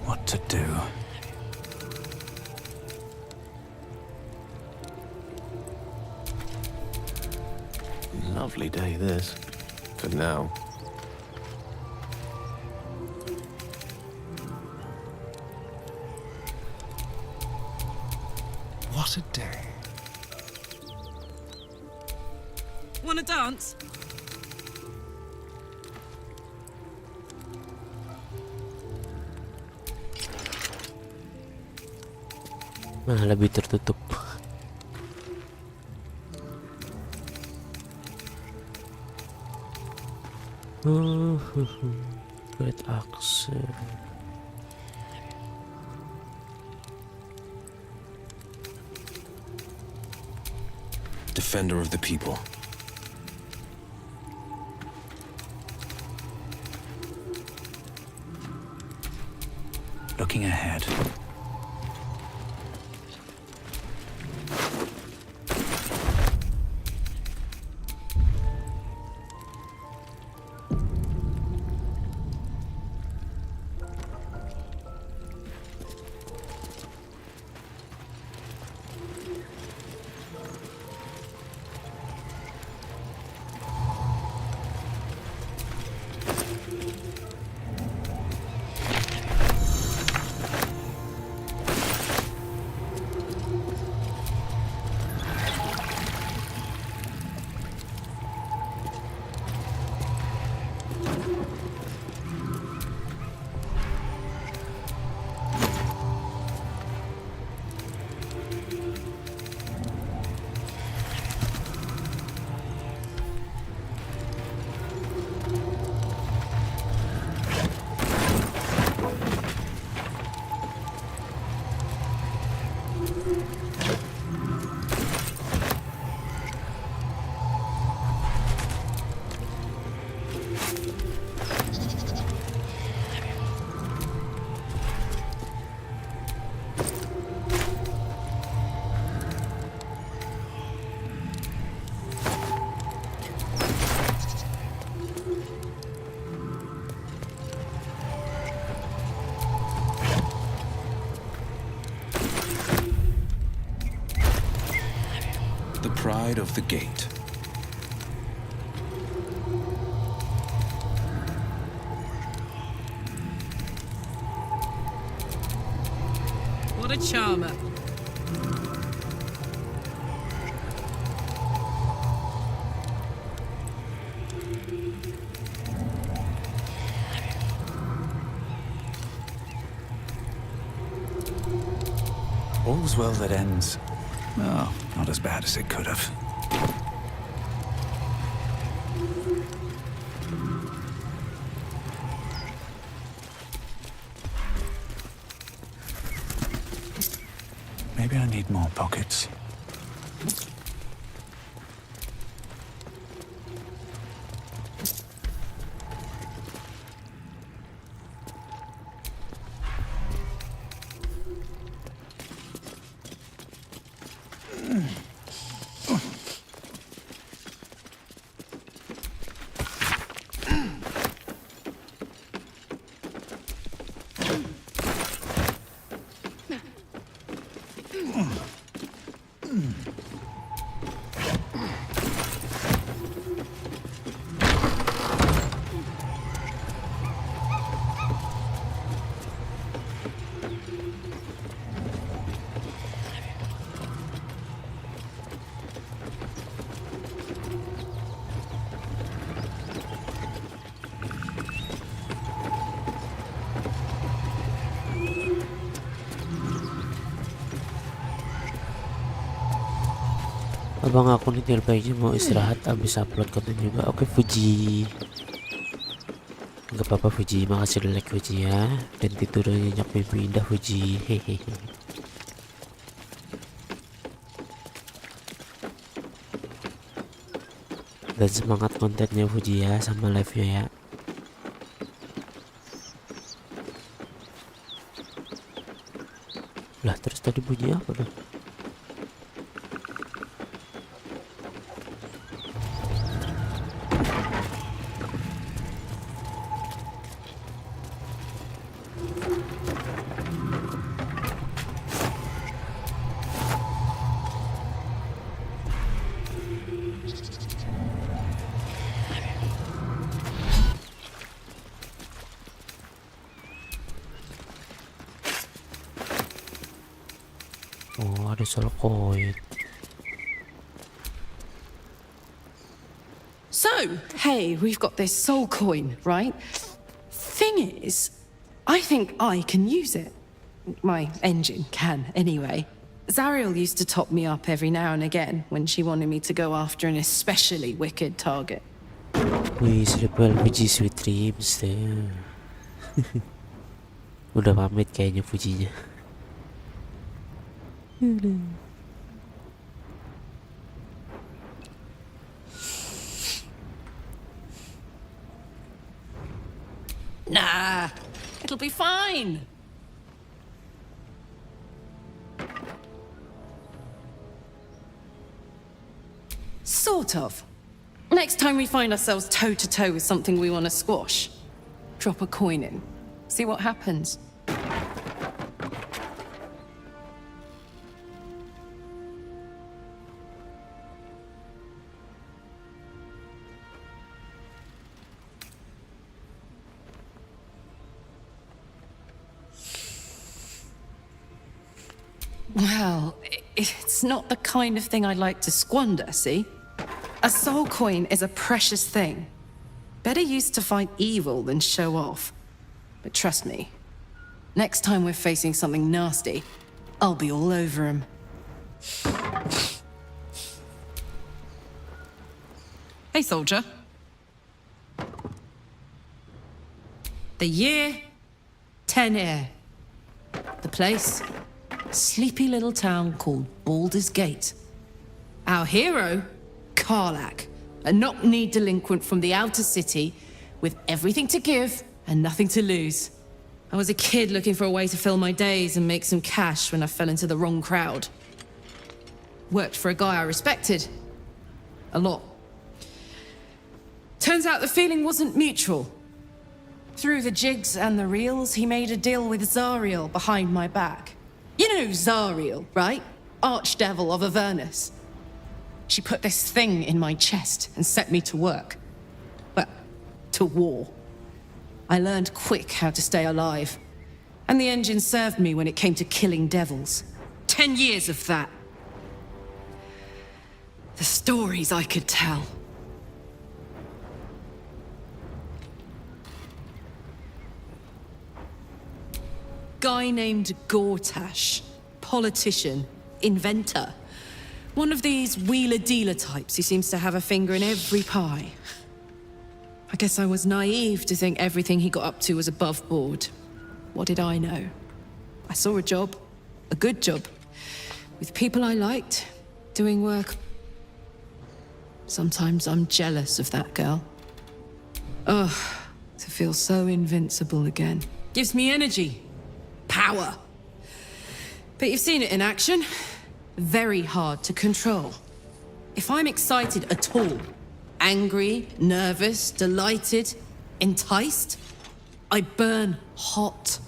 Speaker 8: What to do?
Speaker 18: Lovely day, this. For now.
Speaker 8: What a day.
Speaker 16: Wanna dance?
Speaker 19: Nah, lebih tertutup. Great access.
Speaker 18: Defender of the people.
Speaker 8: Looking ahead.
Speaker 18: Pride of the gate.
Speaker 16: What a charmer.
Speaker 8: All's well that ends. Oh, not as bad as it could have. Maybe I need more pockets.
Speaker 19: Abang aku nih terbaiknya mau istirahat abis upload konten juga. Oke Fuji, nggak apa-apa Fuji, makasih udah like Fuji ya. Dan tidur nyenyak mimpi indah Fuji. Hehehe. Dan semangat kontennya Fuji ya, sama live nya ya. Lah terus tadi bunyi apa dong? Oh, ada soul coin.
Speaker 16: So, hey, we've got this soul coin, right? Thing is, I think I can use it. My engine can, anyway. Zariel used to top me up every now and again when she wanted me to go after an especially wicked target.
Speaker 19: Wih, Triple Fuji Sweet Dreams deh. Udah pamit kayaknya Fujinya.
Speaker 16: Nah, it'll be fine. Sort of. Next time we find ourselves toe-to-toe with something we want to squash, drop a coin in. See what happens. Well, it's not the kind of thing I'd like to squander, see? A soul coin is a precious thing. Better used to fight evil than show off. But trust me, next time we're facing something nasty, I'll be all over him. Hey, soldier. The year, 10 air. The place, sleepy little town called Baldur's Gate. Our hero, Karlach, a knock-kneed delinquent from the outer city with everything to give and nothing to lose. I was a kid looking for a way to fill my days and make some cash when I fell into the wrong crowd. Worked for a guy I respected. A lot. Turns out the feeling wasn't mutual. Through the jigs and the reels, he made a deal with Zariel behind my back. You know Zariel, right? Archdevil of Avernus. She put this thing in my chest and set me to work. Well, to war. I learned quick how to stay alive. And the engine served me when it came to killing devils. 10 years of that. The stories I could tell. Guy named Gortash. Politician. Inventor. One of these wheeler-dealer types who seems to have a finger in every pie. I guess I was naive to think everything he got up to was above board. What did I know? I saw a job. A good job. With people I liked. Doing work. Sometimes I'm jealous of that girl. Ugh. To feel so invincible again. Gives me energy. Power. But you've seen it in action. Very hard to control. If I'm excited at all, angry, nervous, delighted, enticed, I burn hot.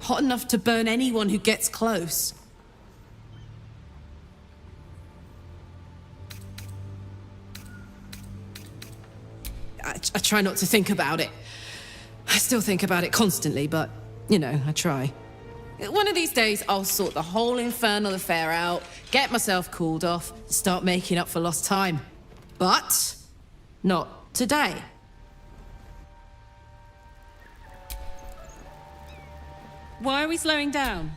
Speaker 16: Hot enough to burn anyone who gets close. I try not to think about it. I still think about it constantly, but, you know, I try. One of these days, I'll sort the whole infernal affair out, get myself cooled off, start making up for lost time. But not today. Why are we slowing down?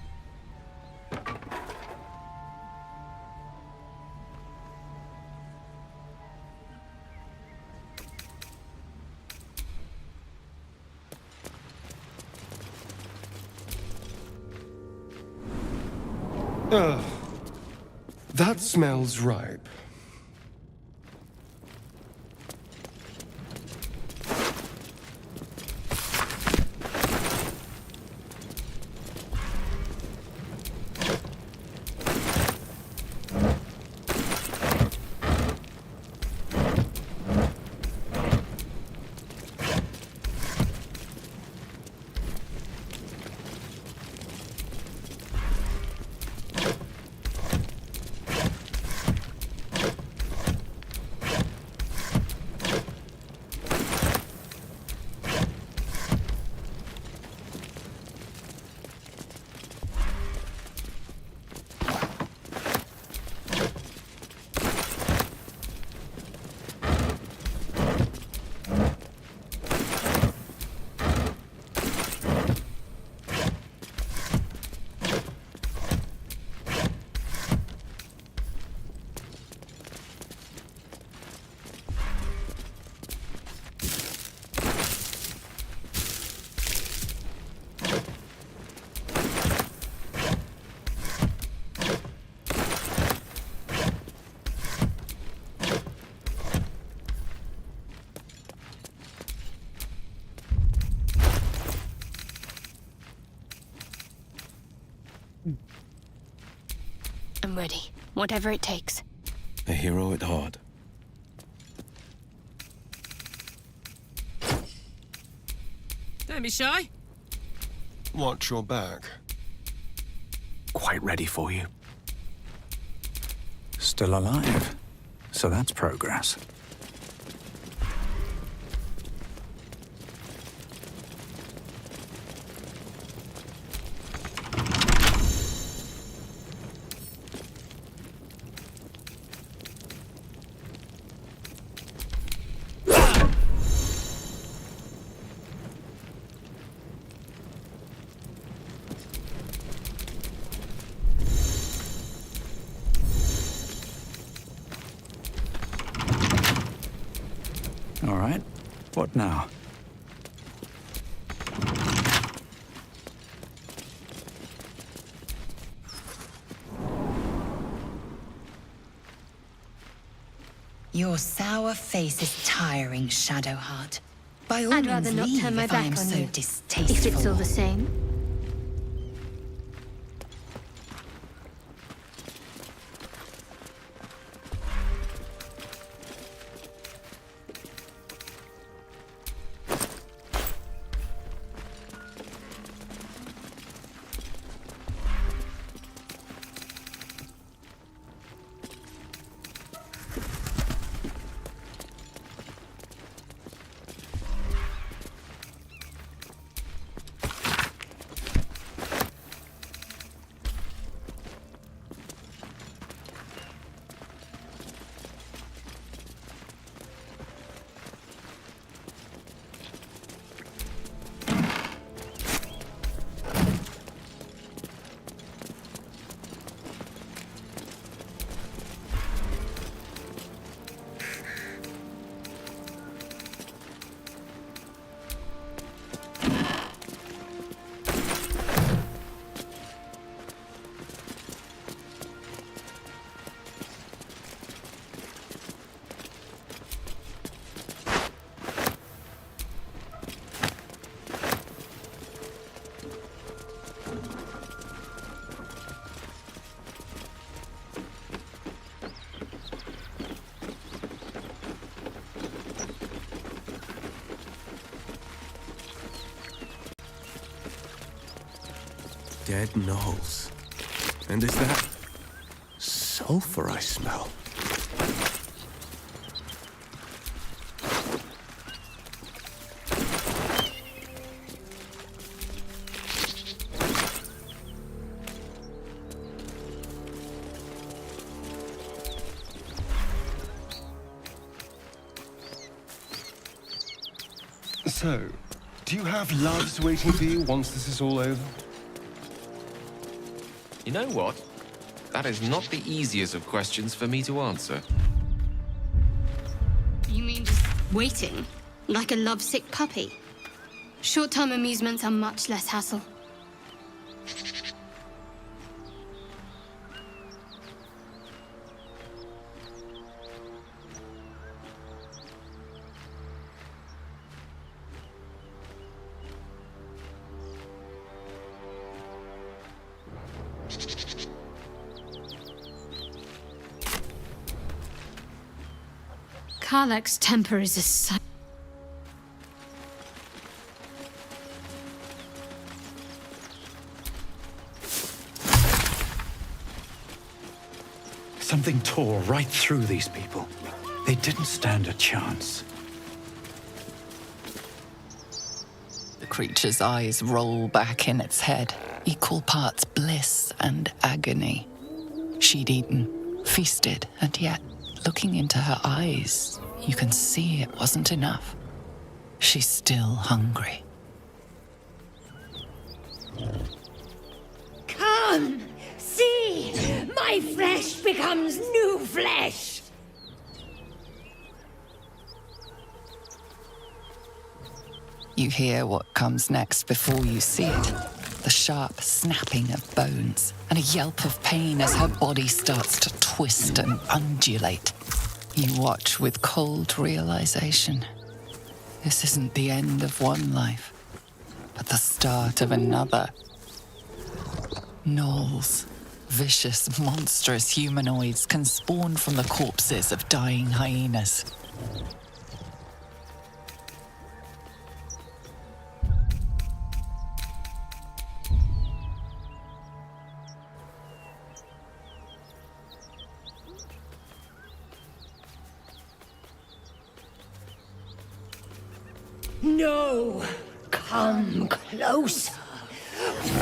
Speaker 3: Oh, that smells ripe.
Speaker 7: I'm ready. Whatever it takes.
Speaker 18: A hero at heart.
Speaker 16: Don't be shy.
Speaker 3: Watch your back.
Speaker 8: Quite ready for you. Still alive. So that's progress. All right. What now?
Speaker 13: Your sour face is tiring, Shadowheart. By all
Speaker 7: I'd
Speaker 13: means
Speaker 7: rather not
Speaker 13: leave
Speaker 7: turn my
Speaker 13: if I am
Speaker 7: back on
Speaker 13: so
Speaker 7: you.
Speaker 13: distasteful.
Speaker 7: If it's all the same.
Speaker 3: Dead gnolls. And is that sulfur I smell? So, do you have loves waiting for you once this is all over?
Speaker 17: You know what? That is not the easiest of questions for me to answer.
Speaker 7: You mean just waiting? Like a lovesick puppy? Short-term amusements are much less hassle. Karlach's temper is a sight.
Speaker 8: Something tore right through these people. They didn't stand a chance.
Speaker 6: The creature's eyes roll back in its head, equal parts bliss and agony. She'd eaten, feasted, and yet, looking into her eyes, you can see it wasn't enough. She's still hungry.
Speaker 20: Come! See! My flesh becomes new flesh!
Speaker 6: You hear what comes next before you see it. The sharp snapping of bones and a yelp of pain as her body starts to twist and undulate. You watch with cold realization. This isn't the end of one life, but the start of another. Gnolls, vicious, monstrous humanoids can spawn from the corpses of dying hyenas.
Speaker 20: No! Come closer!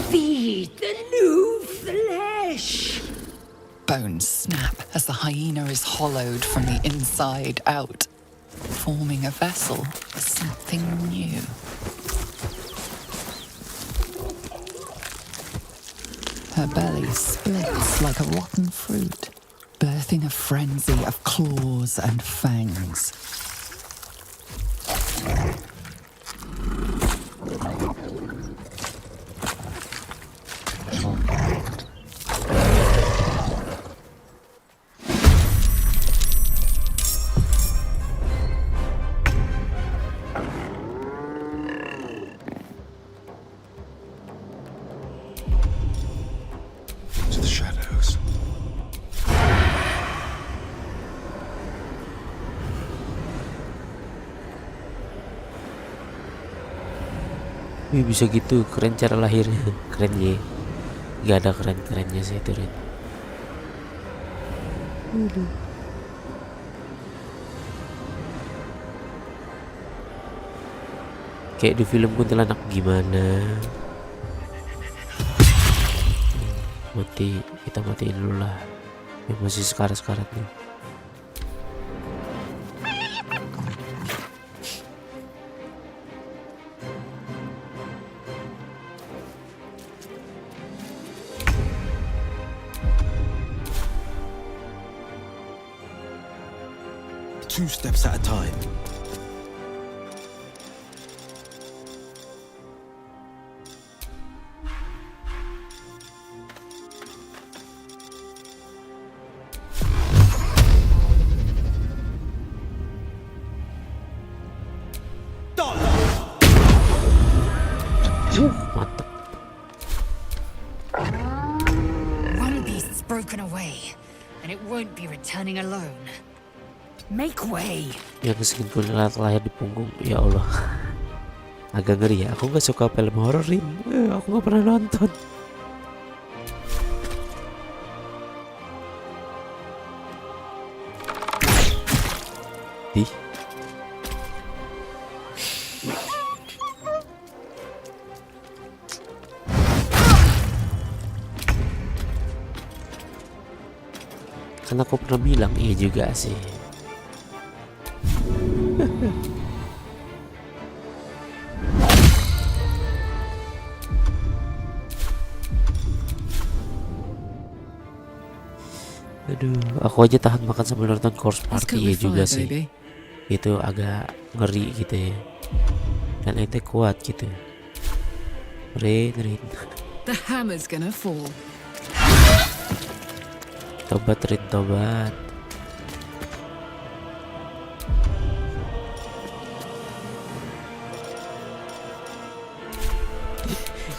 Speaker 20: Feed the new flesh!
Speaker 6: Bones snap as the hyena is hollowed from the inside out, forming a vessel for something new. Her belly splits like a rotten fruit, birthing a frenzy of claws and fangs.
Speaker 3: To the shadows.
Speaker 19: Wih, bisa gitu, keren cara lahirnya. Keren ya. Gak ada keren-kerennya sih itu, Ren. Kayak di film kuntilanak gimana. Mati, kita matiin dulu lah. Ya, masih sekarat-sekarat nih.
Speaker 18: Two steps at a time.
Speaker 19: Mantap.
Speaker 13: One beast is broken away, and it won't be returning alone. Make way.
Speaker 19: Yang skin kuntilanak lahir di punggung, ya Allah. Agak ngeri ya. Aku nggak suka film horor, Rin. Aku nggak pernah nonton. Ih. Kan aku pernah bilang iya juga sih. Aduh, aku aja tahan makan sambil nonton Corpse Party ya juga sih. Itu agak ngeri gitu ya. Dan itu kuat gitu. Rin.
Speaker 16: The hammer's gonna fall.
Speaker 19: Tobat, Rin, tobat.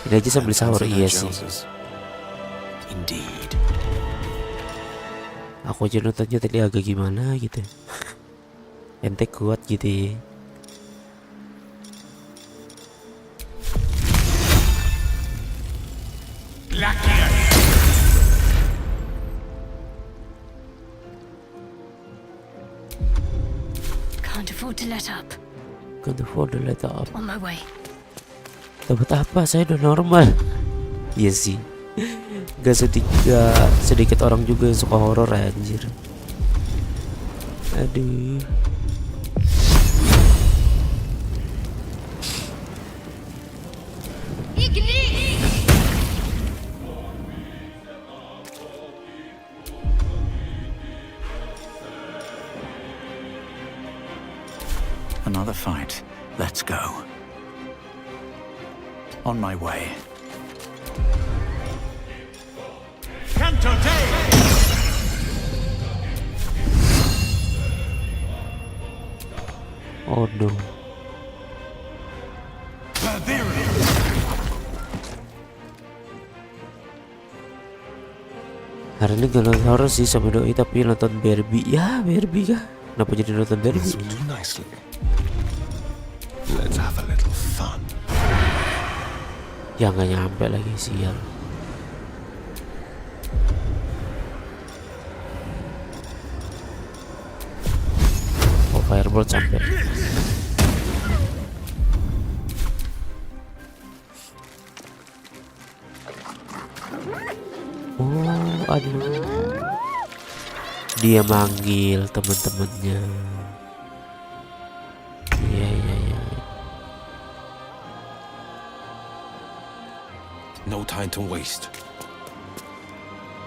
Speaker 19: Ini aja sambil sahur, iya sih.
Speaker 18: Indeed.
Speaker 19: Aku aja nontonnya tadi agak gimana gitu. ente kuat gitu ya.
Speaker 7: Can't afford to let up.
Speaker 19: Can't afford to let up.
Speaker 7: On my way.
Speaker 19: Dapat apa? Saya udah normal. Iya sih. Gak sedikit orang juga yang suka horor anjir. Aduh.
Speaker 8: Another fight. Let's go. On my way. Canto
Speaker 19: Oh no. Hari ini gak nonton horor sih sama doi, tapi nonton Barbie. Ya Barbie kah? Kenapa jadi nonton Barbie?
Speaker 3: Let's have a little fun.
Speaker 19: Ya nggak nyampe lagi sial. Oh fireball sampai. Oh aduh. Dia manggil teman-temannya. Iya.
Speaker 18: No time to waste.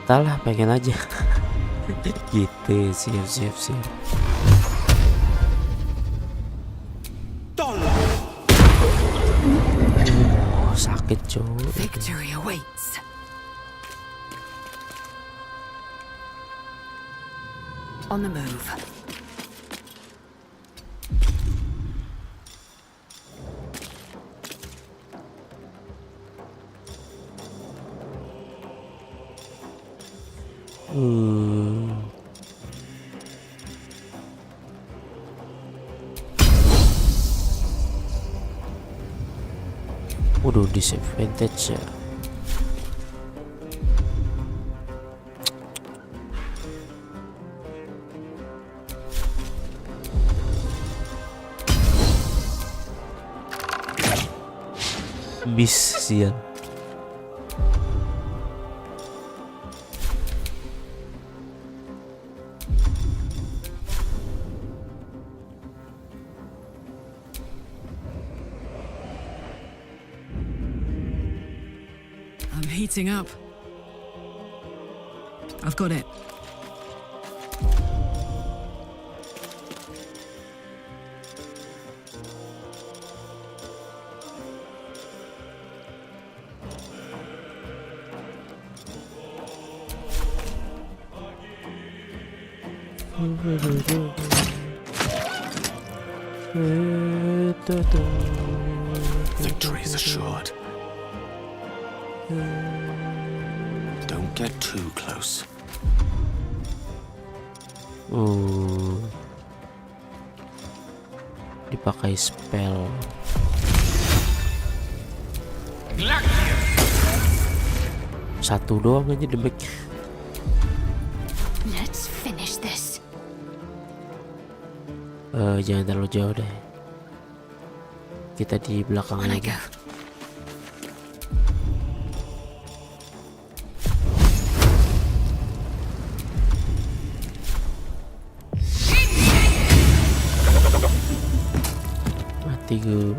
Speaker 19: Entahlah, pengen aja. Gitu, siap. Oh, sakit cuy.
Speaker 13: Victory awaits. On the move.
Speaker 19: Waduh, disadvantage ya. Miss sial.
Speaker 21: I'm heating up. I've got it.
Speaker 18: Victory is assured. Don't get too close.
Speaker 19: Dipakai spell. Satu doang aja damage.
Speaker 7: Let's finish this.
Speaker 19: Jangan terlalu jauh deh. Kita di belakang aja. Mati gue.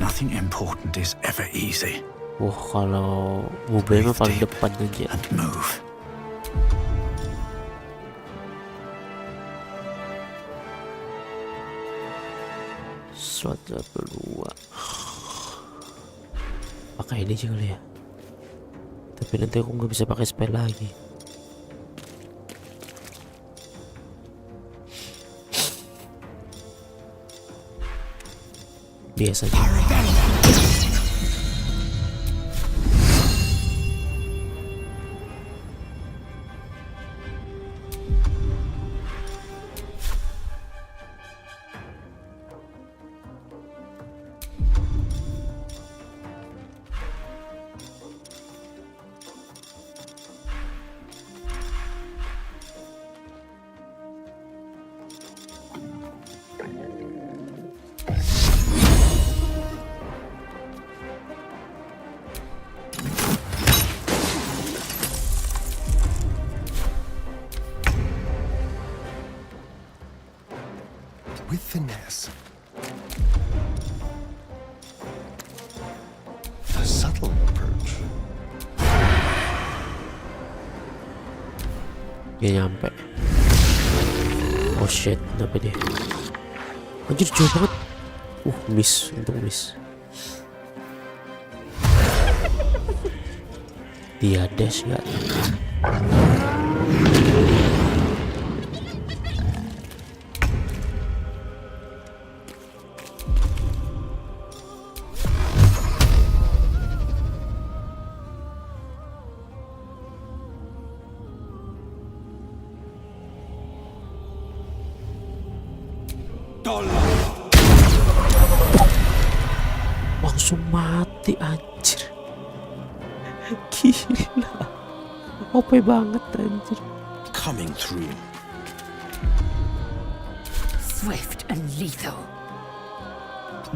Speaker 8: Nothing important is ever easy.
Speaker 19: Wah, kalau Mube mah paling depan aja.
Speaker 8: And move.
Speaker 19: Slot 2. Pakai ini aja kali ya. Tapi nanti aku nggak bisa pakai spell lagi. Biasanya.
Speaker 3: with finesse. A subtle approach.
Speaker 19: Dia nyampe. Oh shit, kenapa dia? Anjir jauh banget. Miss, untuk miss. Dia dash gak? Langsung mati anjir. Gila. OP banget anjir.
Speaker 18: Coming through.
Speaker 20: Swift and lethal.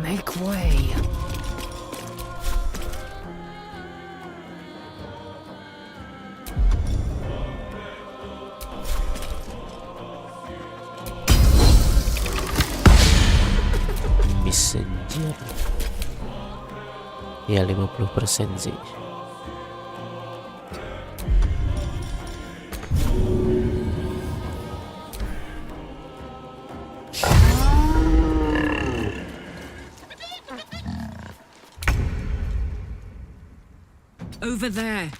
Speaker 20: Make way.
Speaker 19: Miss anjir. Ya 50% sih.
Speaker 9: Over there.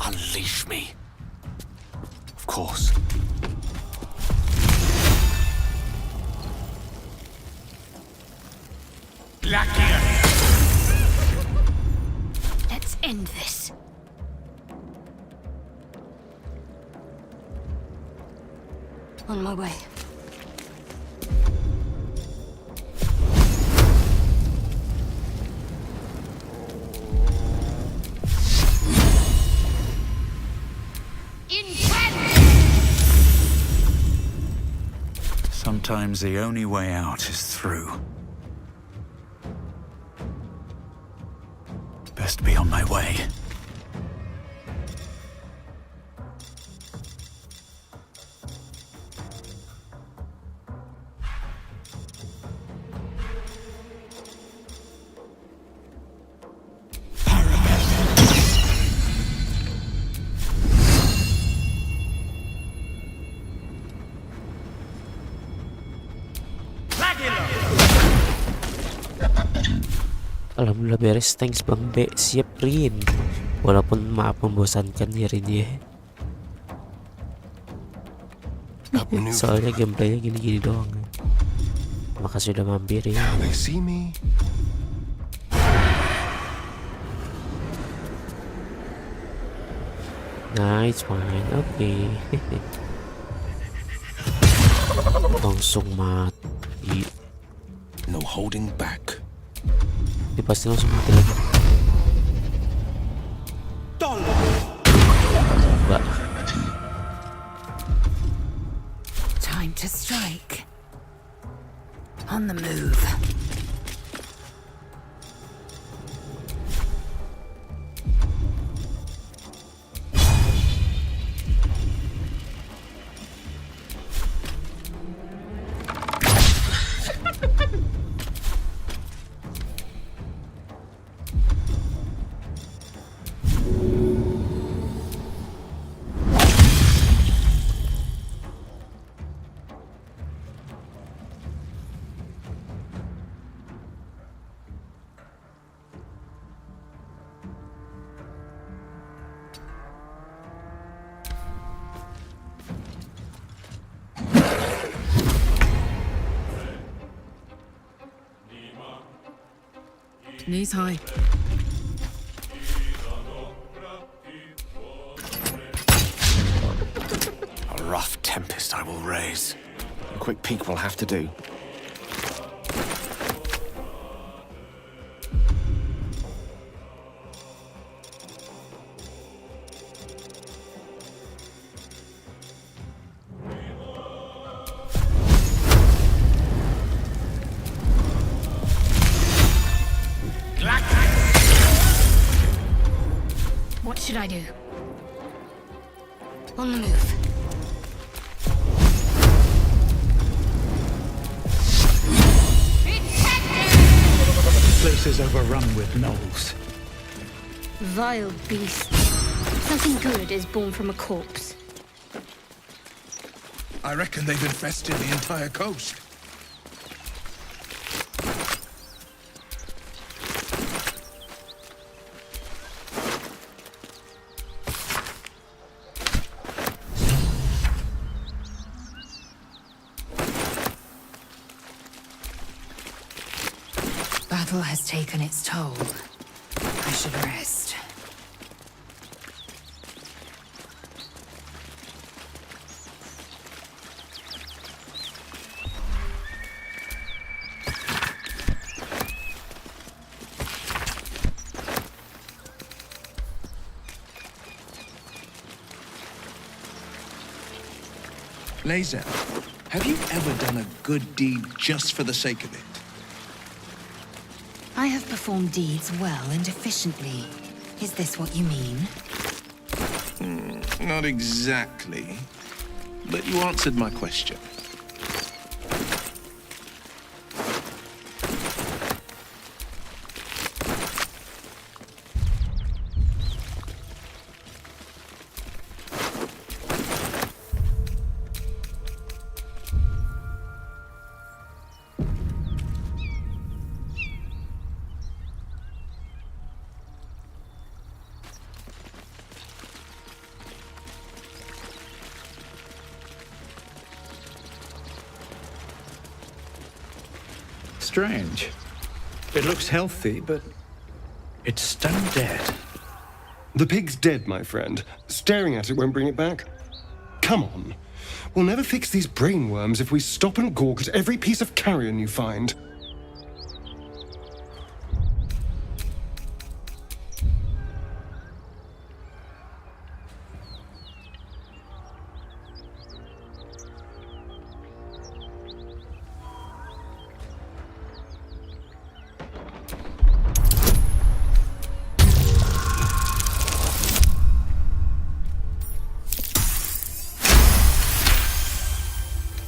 Speaker 18: Unleash me. Of course.
Speaker 20: Let's end this. On my way.
Speaker 8: Sometimes the only way out is through. Best be on my way.
Speaker 19: Alhamdulillah beres, thanks Bang B. Siap Rin. Walaupun maaf membosankan hari ini ya. Soalnya gameplaynya gini-gini doang. Makasih udah mampir ya. Nice fine, oke. Langsung mati.
Speaker 18: No holding back.
Speaker 19: Dia pasti langsung mati lagi. Mbak.
Speaker 13: Time to strike. On the move.
Speaker 9: Knees high.
Speaker 18: A rough tempest I will raise. A quick peek will have to do.
Speaker 20: should I do? On the move.
Speaker 8: The place is overrun with gnolls.
Speaker 7: Vile beast. Something good is born from a corpse.
Speaker 5: I reckon they've infested the entire coast.
Speaker 13: Battle has taken its toll. I should rest.
Speaker 5: Lae'zel, have you ever done a good deed just for the sake of it?
Speaker 13: I have performed deeds well and efficiently. Is this what you mean?
Speaker 5: Not exactly. But you answered my question.
Speaker 8: Strange. It looks healthy, but it's stone dead.
Speaker 3: The pig's dead, my friend. Staring at it won't bring it back. Come on. We'll never fix these brainworms if we stop and gawk at every piece of carrion you find.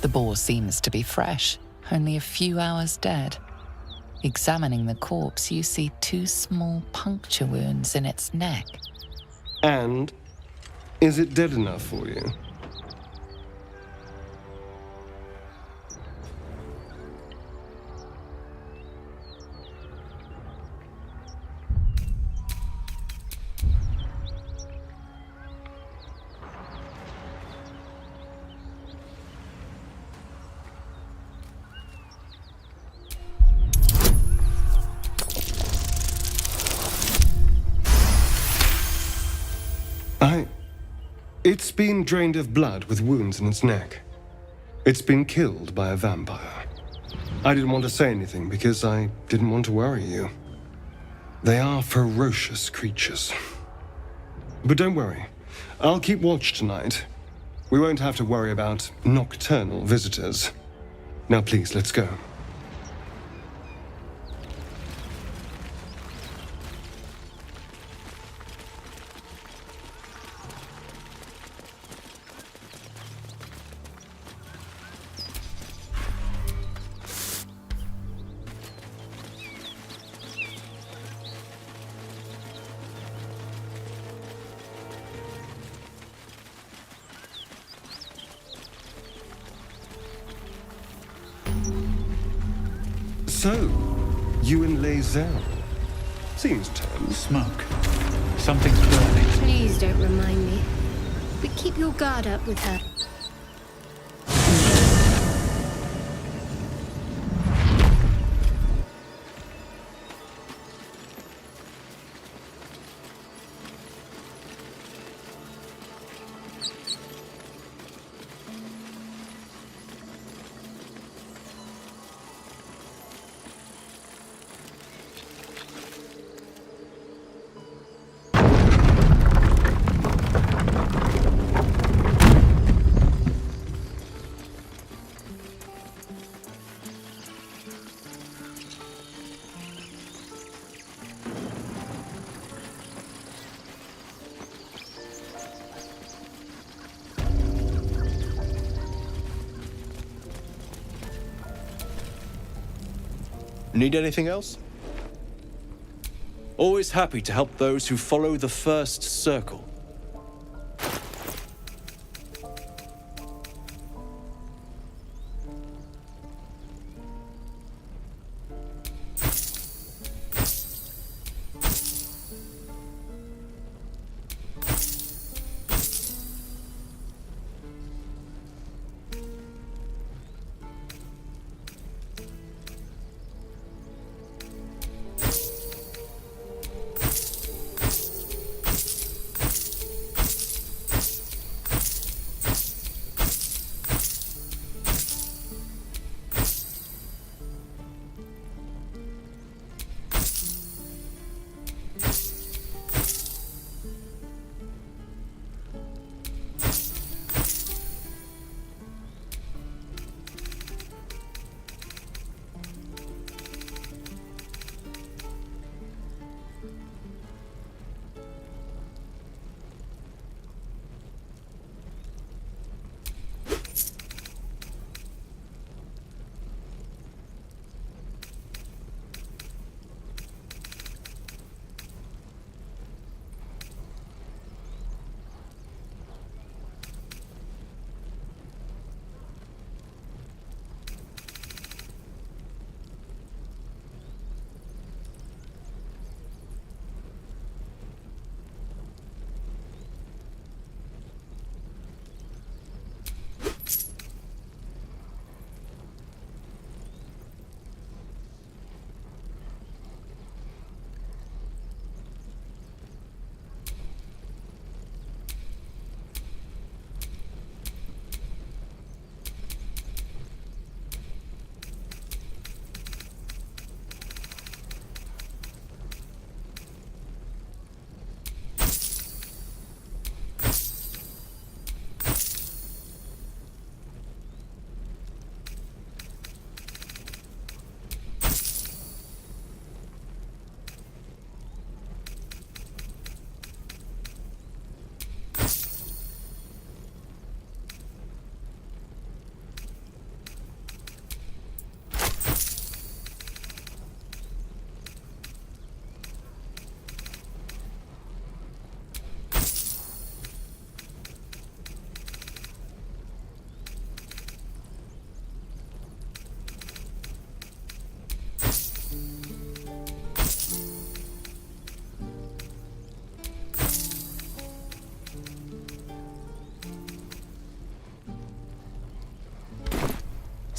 Speaker 6: The boar seems to be fresh, only a few hours dead. Examining the corpse, you see 2 small puncture wounds in its neck.
Speaker 3: And is it dead enough for you? It's been drained of blood with wounds in its neck. It's been killed by a vampire. I didn't want to say anything because I didn't want to worry you. They are ferocious creatures. But don't worry. I'll keep watch tonight. We won't have to worry about nocturnal visitors. Now please, let's go. So, you and Lae'zel. Seems tense.
Speaker 8: Smoke. Something's burning.
Speaker 7: Please don't remind me. But keep your guard up with her.
Speaker 21: Need anything else? Always happy to help those who follow the first circle.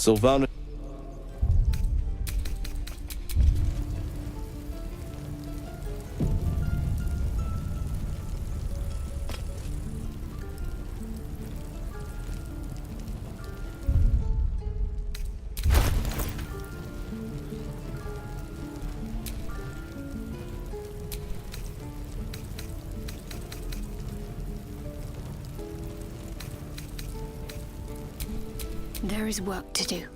Speaker 21: Sylvana.
Speaker 20: There is work to do.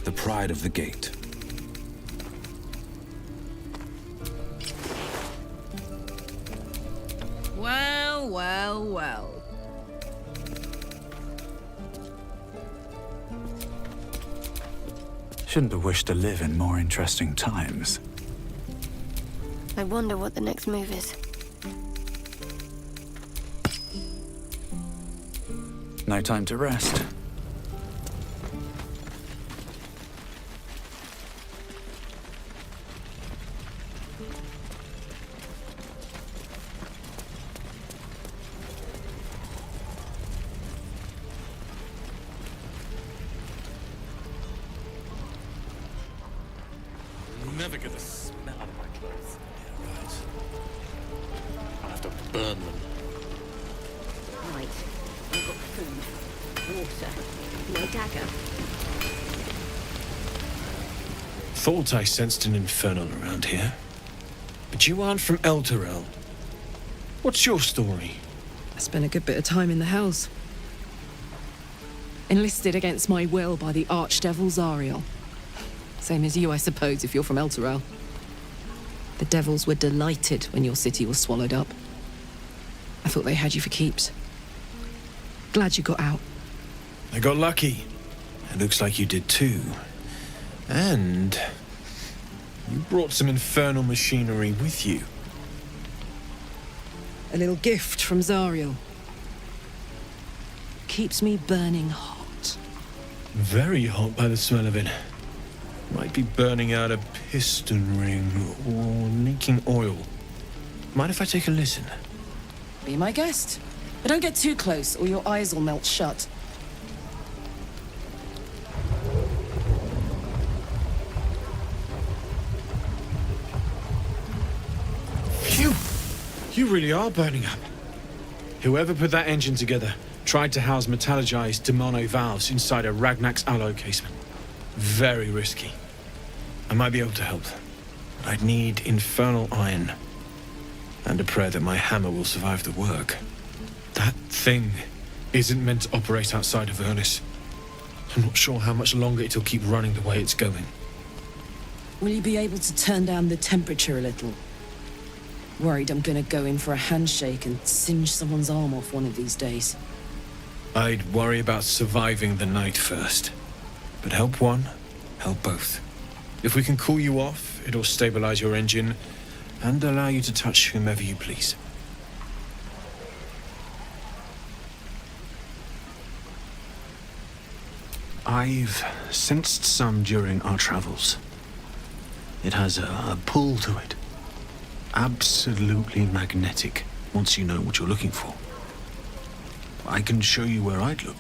Speaker 2: The pride of the gate.
Speaker 9: Well, well, well.
Speaker 8: Shouldn't have wished to live in more interesting times.
Speaker 20: I wonder what the next move is.
Speaker 8: No time to rest.
Speaker 10: You'll never get the smell out of my clothes. Yeah, right. I'll have to burn them.
Speaker 15: Right. I've got food, water, no dagger.
Speaker 22: Thought I sensed an infernal around here. But you aren't from Elturel. What's your story?
Speaker 16: I spent a good bit of time in the Hells. Enlisted against my will by the Archdevil Zariel. Same as you, I suppose, if you're from Elturel. The devils were delighted when your city was swallowed up. I thought they had you for keeps. Glad you got out.
Speaker 22: I got lucky. It looks like you did too. And you brought some infernal machinery with you.
Speaker 16: A little gift from Zariel. Keeps me burning hot.
Speaker 22: Very hot by the smell of it. Might be burning out a piston ring or leaking oil. Mind if I take a listen?
Speaker 16: Be my guest. But don't get too close or your eyes will melt shut.
Speaker 22: Phew! You really are burning up. Whoever put that engine together tried to house metallogized Demono valves inside a Ragnak's alloy casement. Very risky. I might be able to help. I'd need infernal iron. And a prayer that my hammer will survive the work. That thing isn't meant to operate outside of Ernest. I'm not sure how much longer it'll keep running the way it's going.
Speaker 16: Will you be able to turn down the temperature a little? Worried I'm gonna go in for a handshake and singe someone's arm off one of these days.
Speaker 22: I'd worry about surviving the night first. But help one, help both. If we can cool you off, it'll stabilize your engine and allow you to touch whomever you please.
Speaker 14: I've sensed some during our travels. It has a pull to it. Absolutely magnetic, once you know what you're looking for. I can show you where I'd look.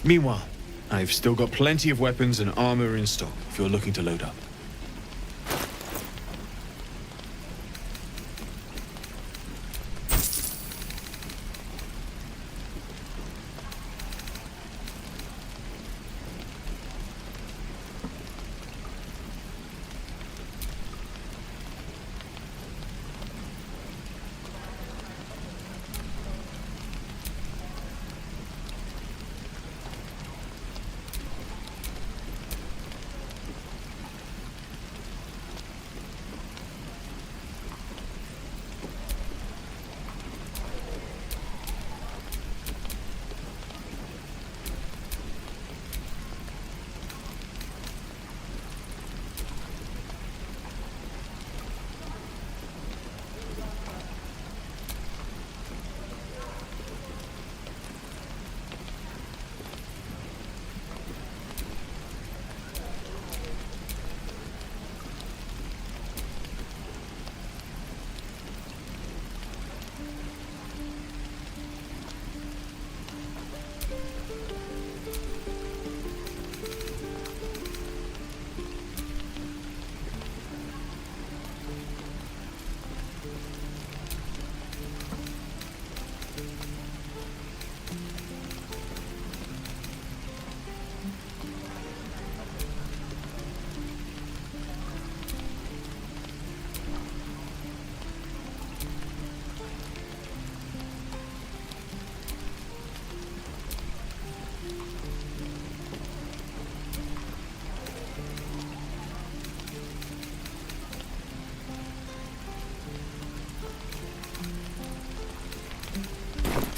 Speaker 22: Meanwhile, I've still got plenty of weapons and armor in stock if you're looking to load up.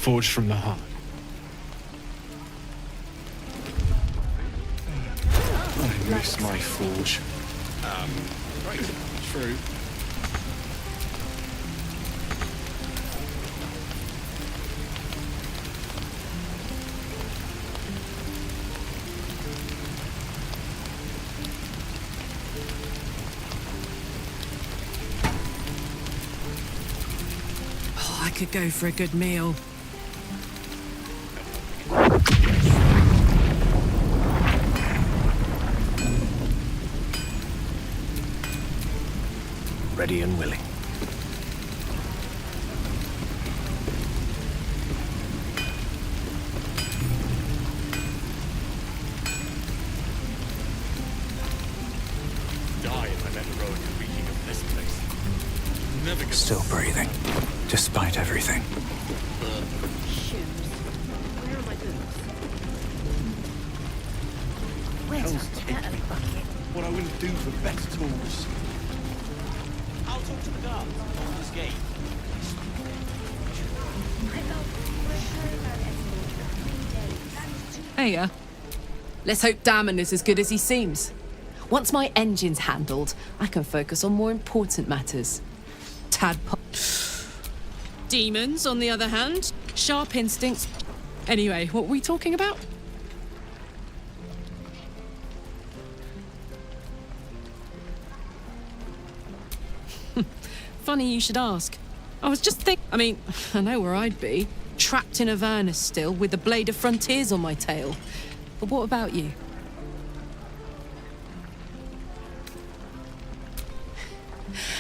Speaker 22: Forged from the heart. I miss my forge.
Speaker 17: Right. True.
Speaker 16: Oh, I could go for a good meal.
Speaker 18: Ready and willing.
Speaker 17: Die if I met a road reeking of this place. Never get
Speaker 8: Still breathing, despite everything.
Speaker 15: Where are my boots?
Speaker 17: Hell's take me. What I wouldn't do for better tools. I'll talk to the guy.
Speaker 16: Hey, let's hope Damon is as good as he seems. Once my engine's handled, I can focus on more important matters. Tadpole. Demons, on the other hand, sharp instincts. Anyway, what were we talking about? Funny you should ask. I was just I know where I'd be. Trapped in Avernus still, with the Blade of Frontiers on my tail. But what about you?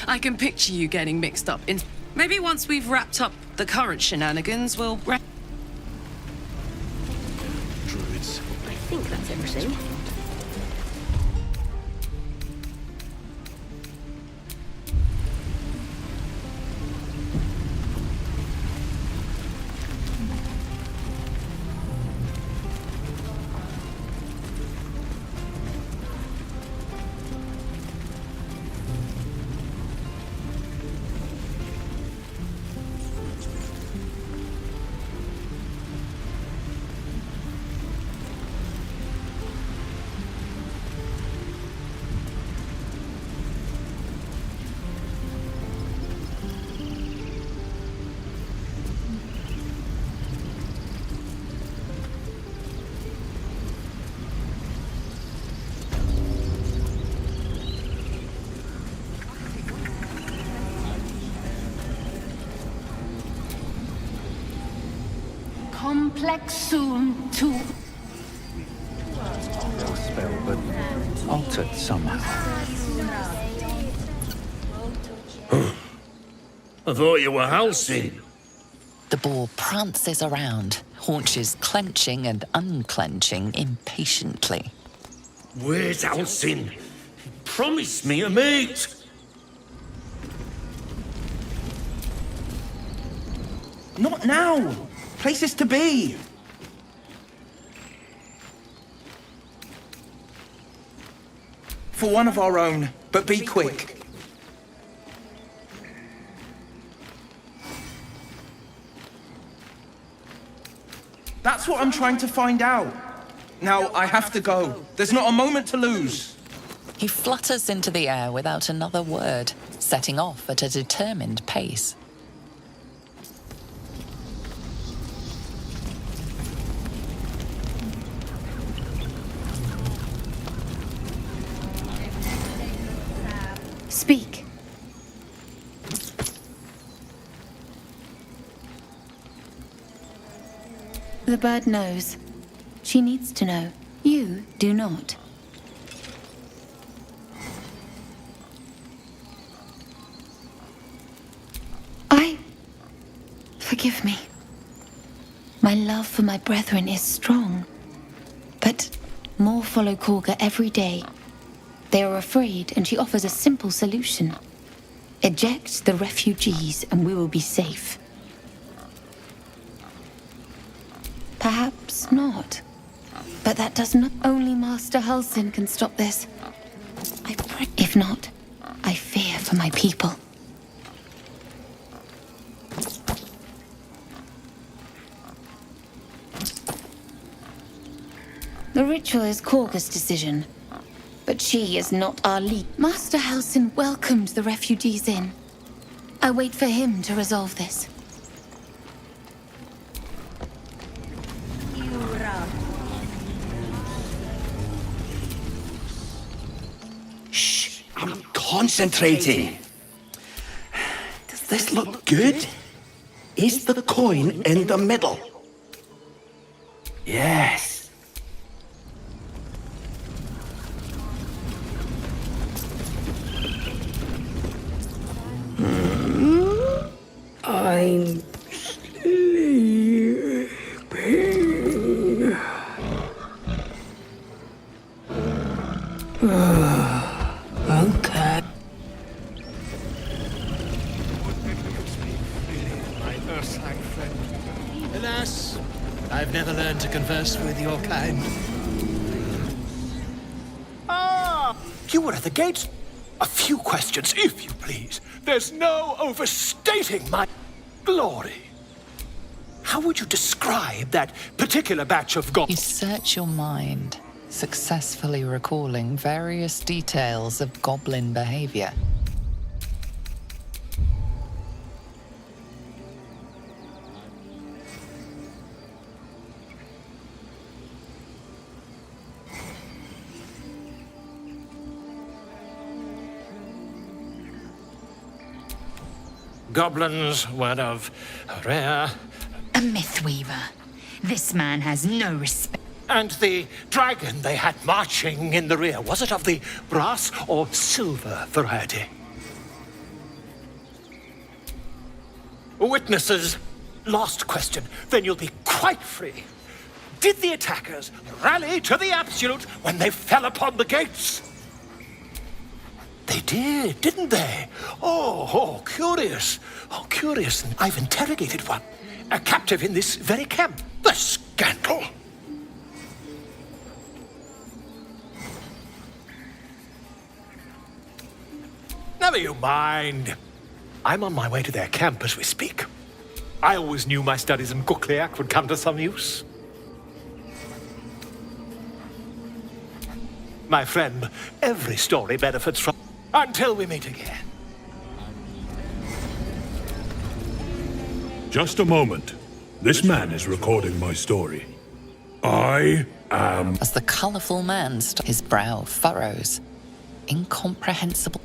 Speaker 16: I can picture you getting mixed up in... Maybe once we've wrapped up the current shenanigans, we'll...
Speaker 15: Druids. I think that's everything.
Speaker 4: Complexum to...
Speaker 8: No spell, but altered somehow.
Speaker 11: I thought you were Halcyon.
Speaker 6: The boar prances around, haunches clenching and unclenching impatiently.
Speaker 11: Where's Halcyon? Promise me a mate.
Speaker 23: Not now! Places to be! For one of our own, but be quick. That's what I'm trying to find out. Now, I have to go. There's not a moment to lose.
Speaker 6: He flutters into the air without another word, setting off at a determined pace.
Speaker 1: Speak. The bird knows. She needs to know. You do not. Forgive me. My love for my brethren is strong. But more follow Korga every day. They are afraid, and she offers a simple solution. Eject the refugees, and we will be safe. Perhaps not. But that does not... Only Master Halcyon can stop this. I pray... If not, I fear for my people. The ritual is Korga's decision. But she is not our lead. Master Halcyon welcomed the refugees in. I wait for him to resolve this.
Speaker 11: Shh, I'm concentrating. Does this look good? Is the coin in the middle? Yes. I'm sleeping. Okay.
Speaker 10: My Ursang friend. Alas, I've never learned to converse with your kind.
Speaker 18: Ah! You were at the gates? A few questions, if you please.
Speaker 12: There's no overstating my glory. How would you describe that particular batch of
Speaker 6: You search your mind, successfully recalling various details of goblin behavior.
Speaker 12: goblins were of rare...
Speaker 13: A mythweaver. This man has no respect.
Speaker 12: And the dragon they had marching in the rear, was it of the brass or silver variety? Witnesses, last question, then you'll be quite free. Did the attackers rally to the absolute when they fell upon the gates? They did, didn't they? Oh, curious. Oh, curious. I've interrogated one. A captive in this very camp. The scandal! Never you mind. I'm on my way to their camp as we speak. I always knew my studies in Gukliak would come to some use. My friend, every story benefits from... Until we meet again.
Speaker 19: Just a moment. This man is recording my story. I am...
Speaker 6: As the colourful man his brow furrows. Incomprehensible.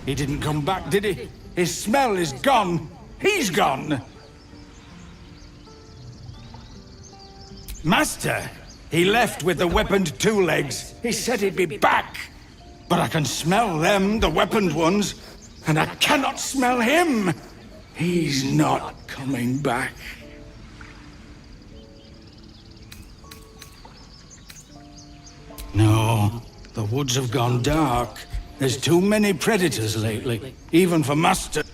Speaker 11: He didn't come back, did he? His smell is gone. He's gone. Master, he left with the weaponed two legs. He said he'd be back. But I can smell them, the weaponed ones, and I cannot smell him. He's not coming back. No, the woods have gone dark. There's too many predators lately, even for Master.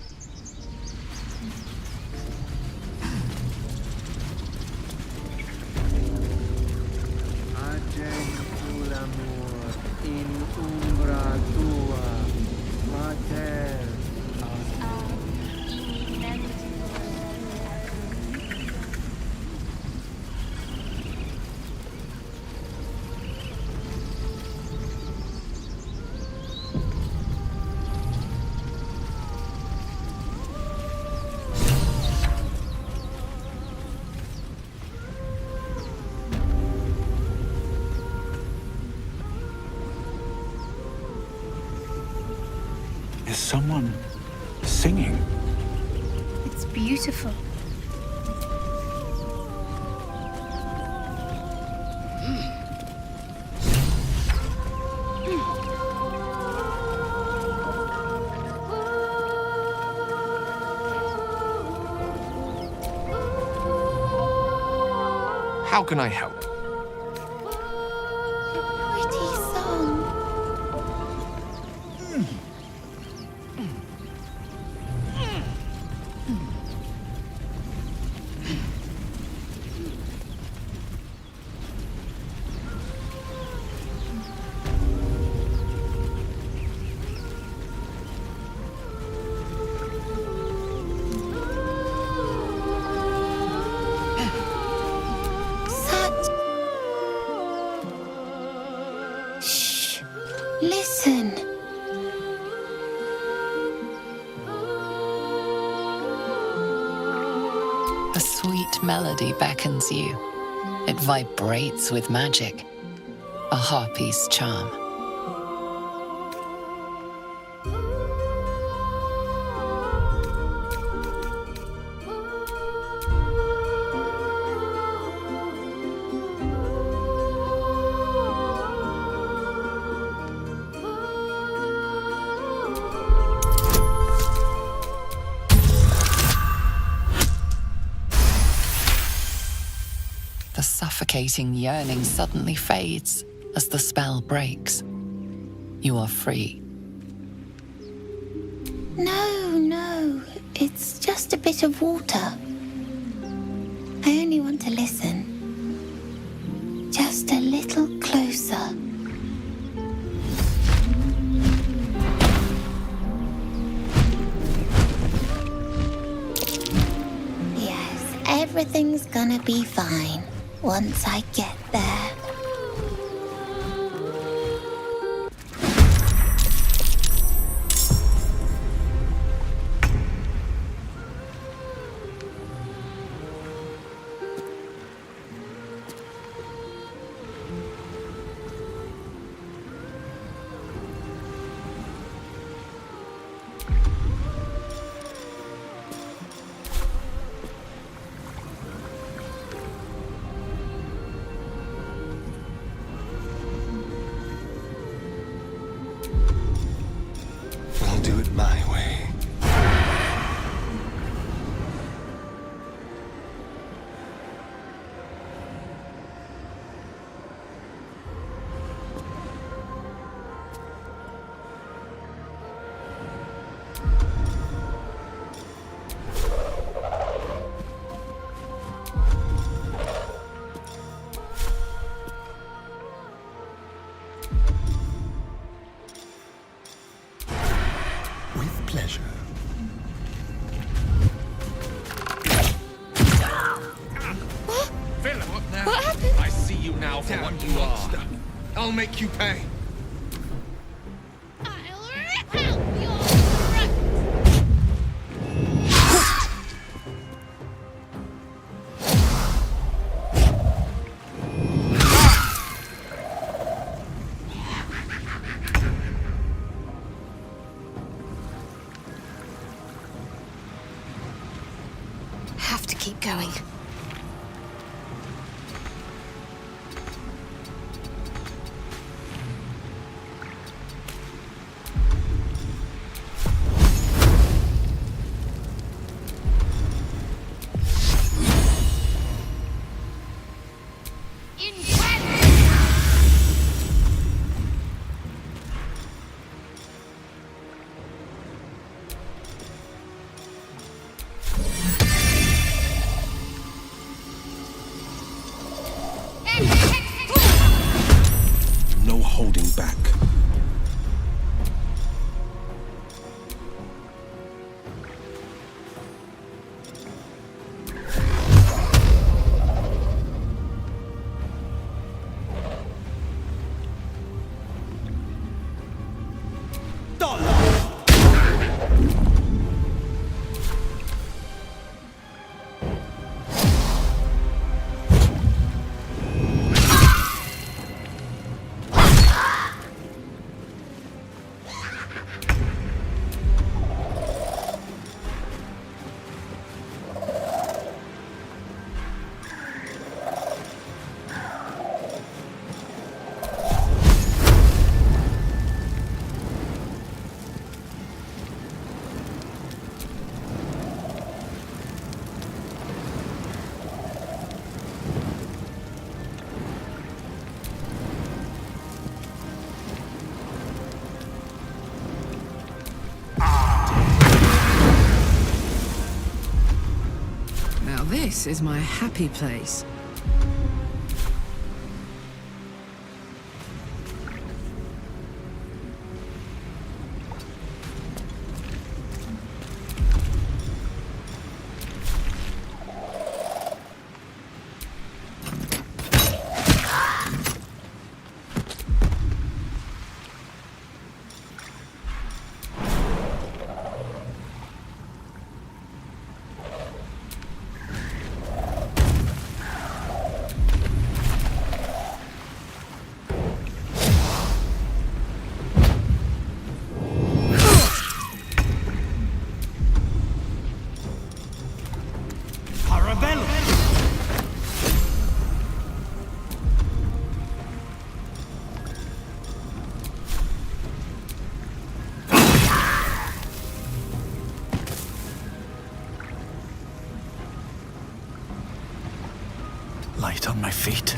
Speaker 12: Is someone singing?
Speaker 7: It's beautiful.
Speaker 17: How can I help?
Speaker 7: Pretty song.
Speaker 13: Listen.
Speaker 6: A sweet melody beckons you. It vibrates with magic. A harpy's charm. The suffocating yearning suddenly fades as the spell breaks. You are free.
Speaker 1: No. It's just a bit of water. I only want to listen. Just a little closer. Yes, everything's gonna be fine once I get there.
Speaker 10: I'll do it my way. With pleasure.
Speaker 17: Philip, what now?
Speaker 1: What happened?
Speaker 17: I see you now for what you are. I'll make you pay.
Speaker 1: Have to keep going.
Speaker 10: No holding back.
Speaker 16: Now this is my happy place.
Speaker 8: Light on my feet.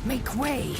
Speaker 4: Make way.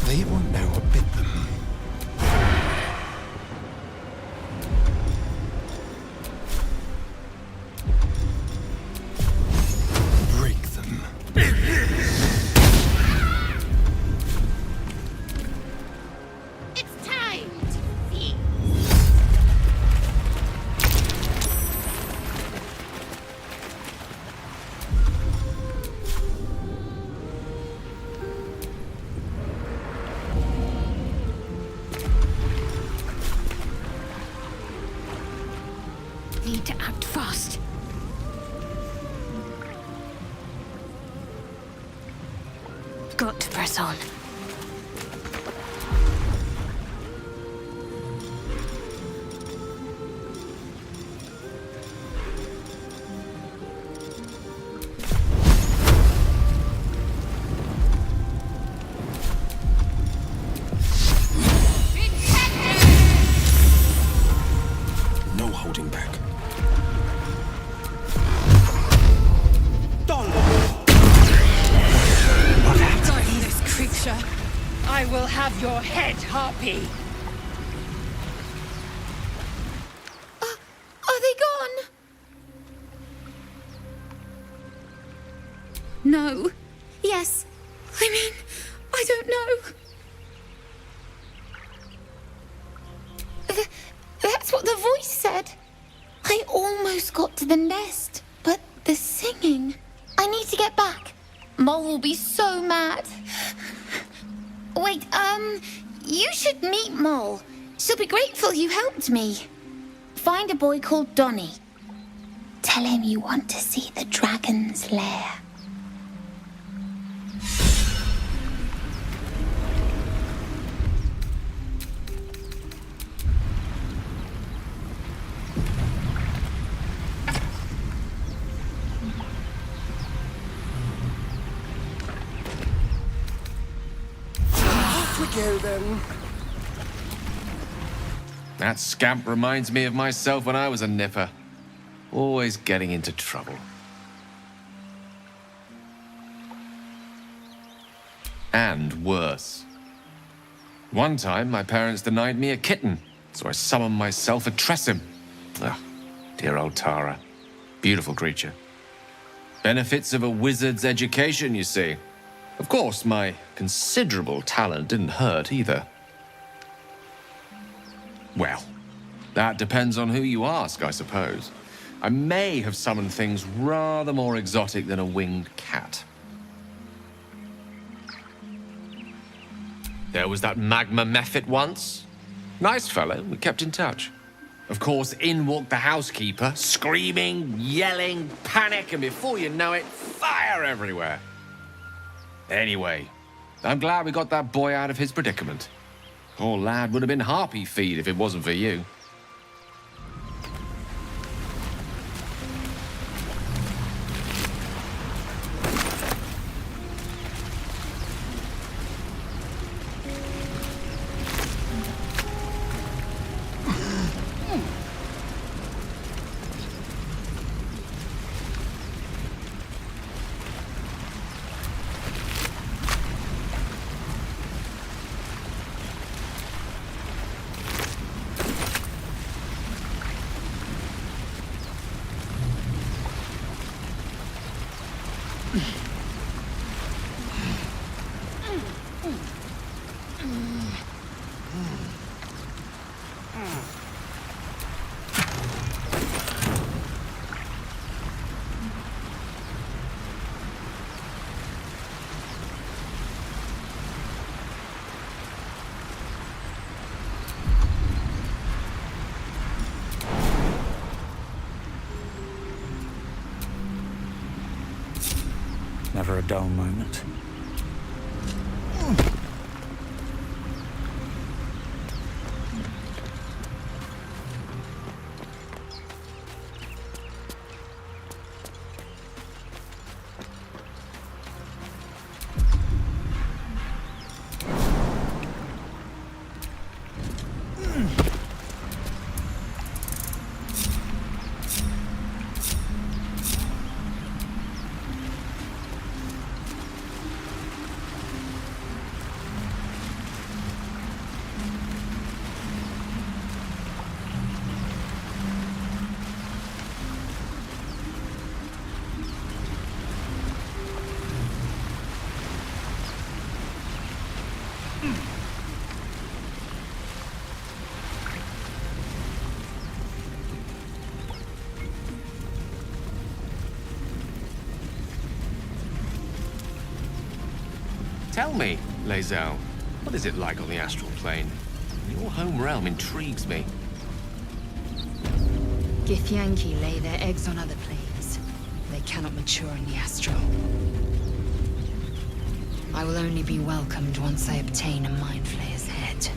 Speaker 10: They won't know what bit them. Break them.
Speaker 4: It's time to feast. Need to act fast.
Speaker 20: Got to press on.
Speaker 18: No holding back.
Speaker 4: Darken this creature. I will have your head, Harpy.
Speaker 1: Are they gone? No. Yes. I mean, I don't know. That's what the voice said. I almost got to the nest, but the singing. I need to get back. Mole will be so mad. Wait, you should meet Mole. She'll be grateful you helped me. Find a boy called Donny. Tell him you want to see the dragon's lair.
Speaker 10: Off we go then.
Speaker 17: That scamp reminds me of myself when I was a nipper. Always getting into trouble. And worse. One time, my parents denied me a kitten, so I summoned myself a Tressim. Ah, dear old Tara. Beautiful creature. Benefits of a wizard's education, you see. Of course, my considerable talent didn't hurt either. Well, that depends on who you ask, I suppose. I may have summoned things rather more exotic than a winged cat. There was that magma mephit once. Nice fellow, we kept in touch. Of course, in walked the housekeeper, screaming, yelling, panic, and before you know it, fire everywhere. Anyway, I'm glad we got that boy out of his predicament. Poor lad would have been harpy feed if it wasn't for you.
Speaker 8: Never a dull moment.
Speaker 17: Tell me, Lae'zel, what is it like on the astral plane? Your home realm intrigues me.
Speaker 9: Githyanki lay their eggs on other planes. They cannot mature in the astral. I will only be welcomed once I obtain a Mind Flayer's head.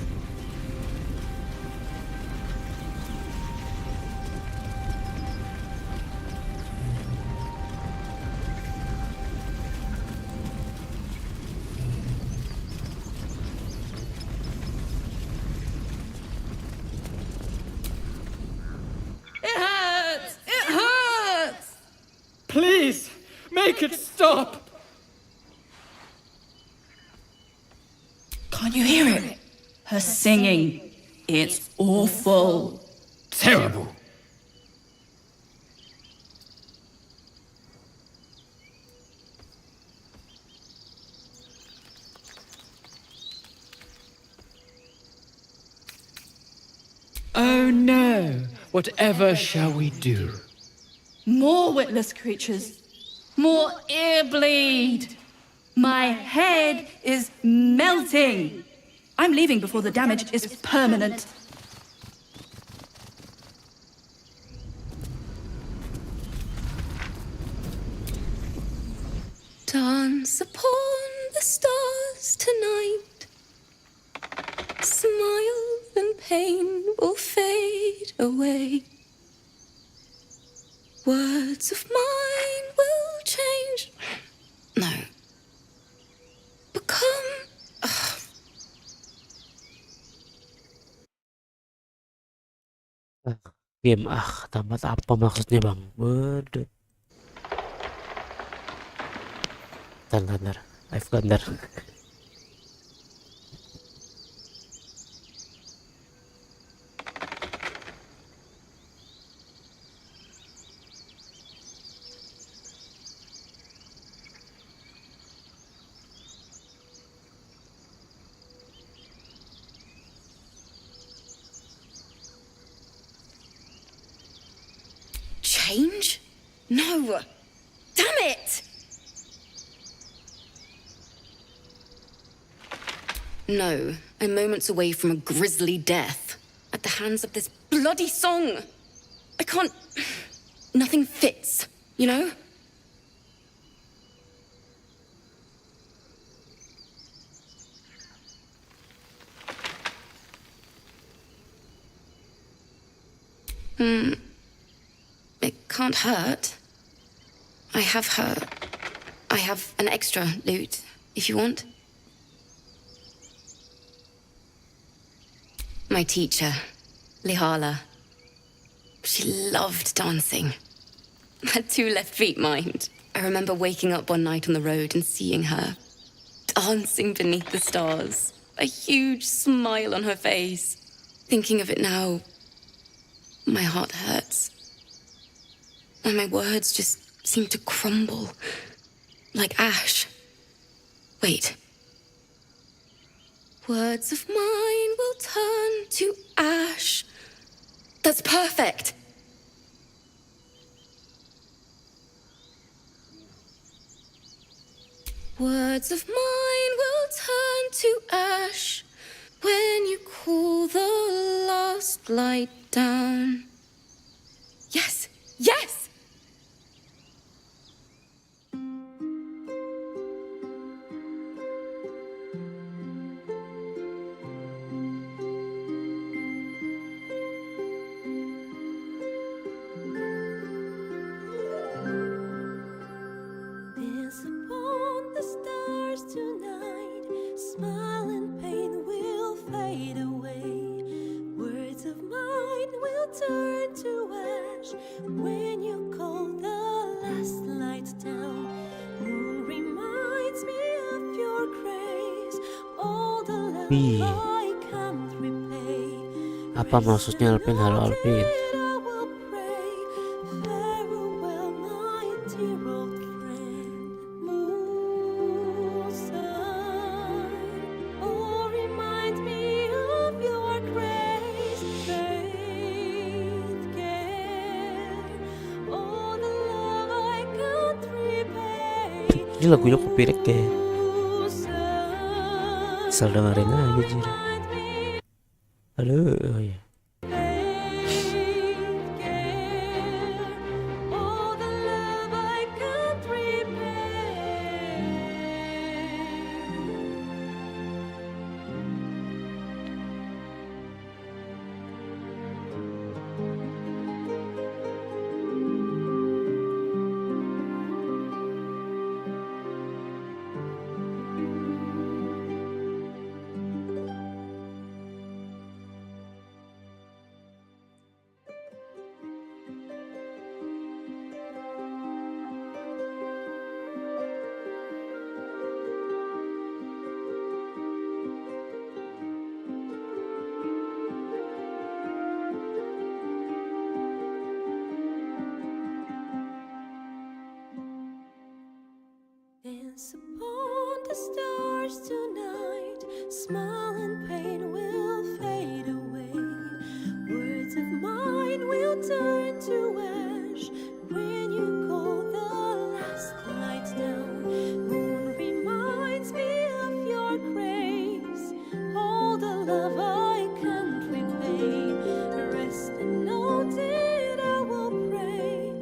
Speaker 3: Please, make it stop!
Speaker 4: Can't you hear it? Her singing. It's awful.
Speaker 3: Terrible. Oh no! Whatever shall we do?
Speaker 4: More witless creatures. More ear bleed. My head is melting. I'm leaving before the damage is permanent.
Speaker 1: Dance upon the stars tonight. Smile and pain will fade away. Words of mine will change. No. Become.
Speaker 5: Game tamat apa maksudnya bang? Waduh. Bentar. I've got that.
Speaker 1: Change? No! Damn it! No, I'm moments away from a grisly death at the hands of this bloody song. I can't. Nothing fits, you know? It can't hurt. I have an extra loot, if you want. My teacher, Lihala. She loved dancing. Had 2 left feet, mind. I remember waking up one night on the road and seeing her dancing beneath the stars, a huge smile on her face. Thinking of it now, my heart hurts. And my words just seem to crumble, like ash. Wait. Words of mine will turn to ash. That's perfect. Words of mine will turn to ash when you cool the last light down. Yes, yes!
Speaker 5: Apa maksudnya Alvin? Halo Alvin. lagunya copyright kayak. Asal dengerin aja jir. Aduh, oh ya.
Speaker 2: Dance upon the stars tonight, smile and pain will fade away. Words of mine will turn to ash when you call the last light down. Moon reminds me of your grace, all the love I can't repay. Rest and know that I will pray.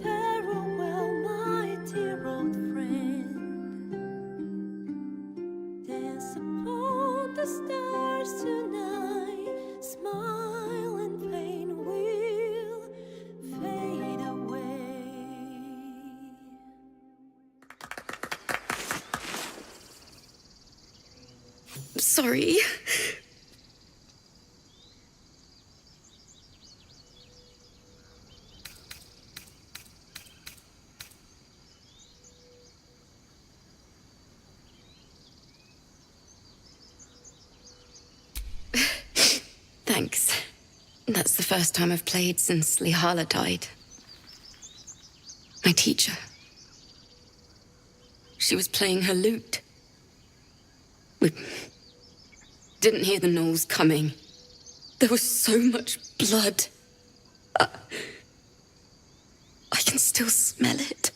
Speaker 2: Farewell, my dear old friend. Dance upon the stars tonight, smile and pain will fade away.
Speaker 1: Sorry. Thanks. That's the first time I've played since Lihala died. My teacher. She was playing her lute. We didn't hear the gnolls coming. There was so much blood. I can still smell it.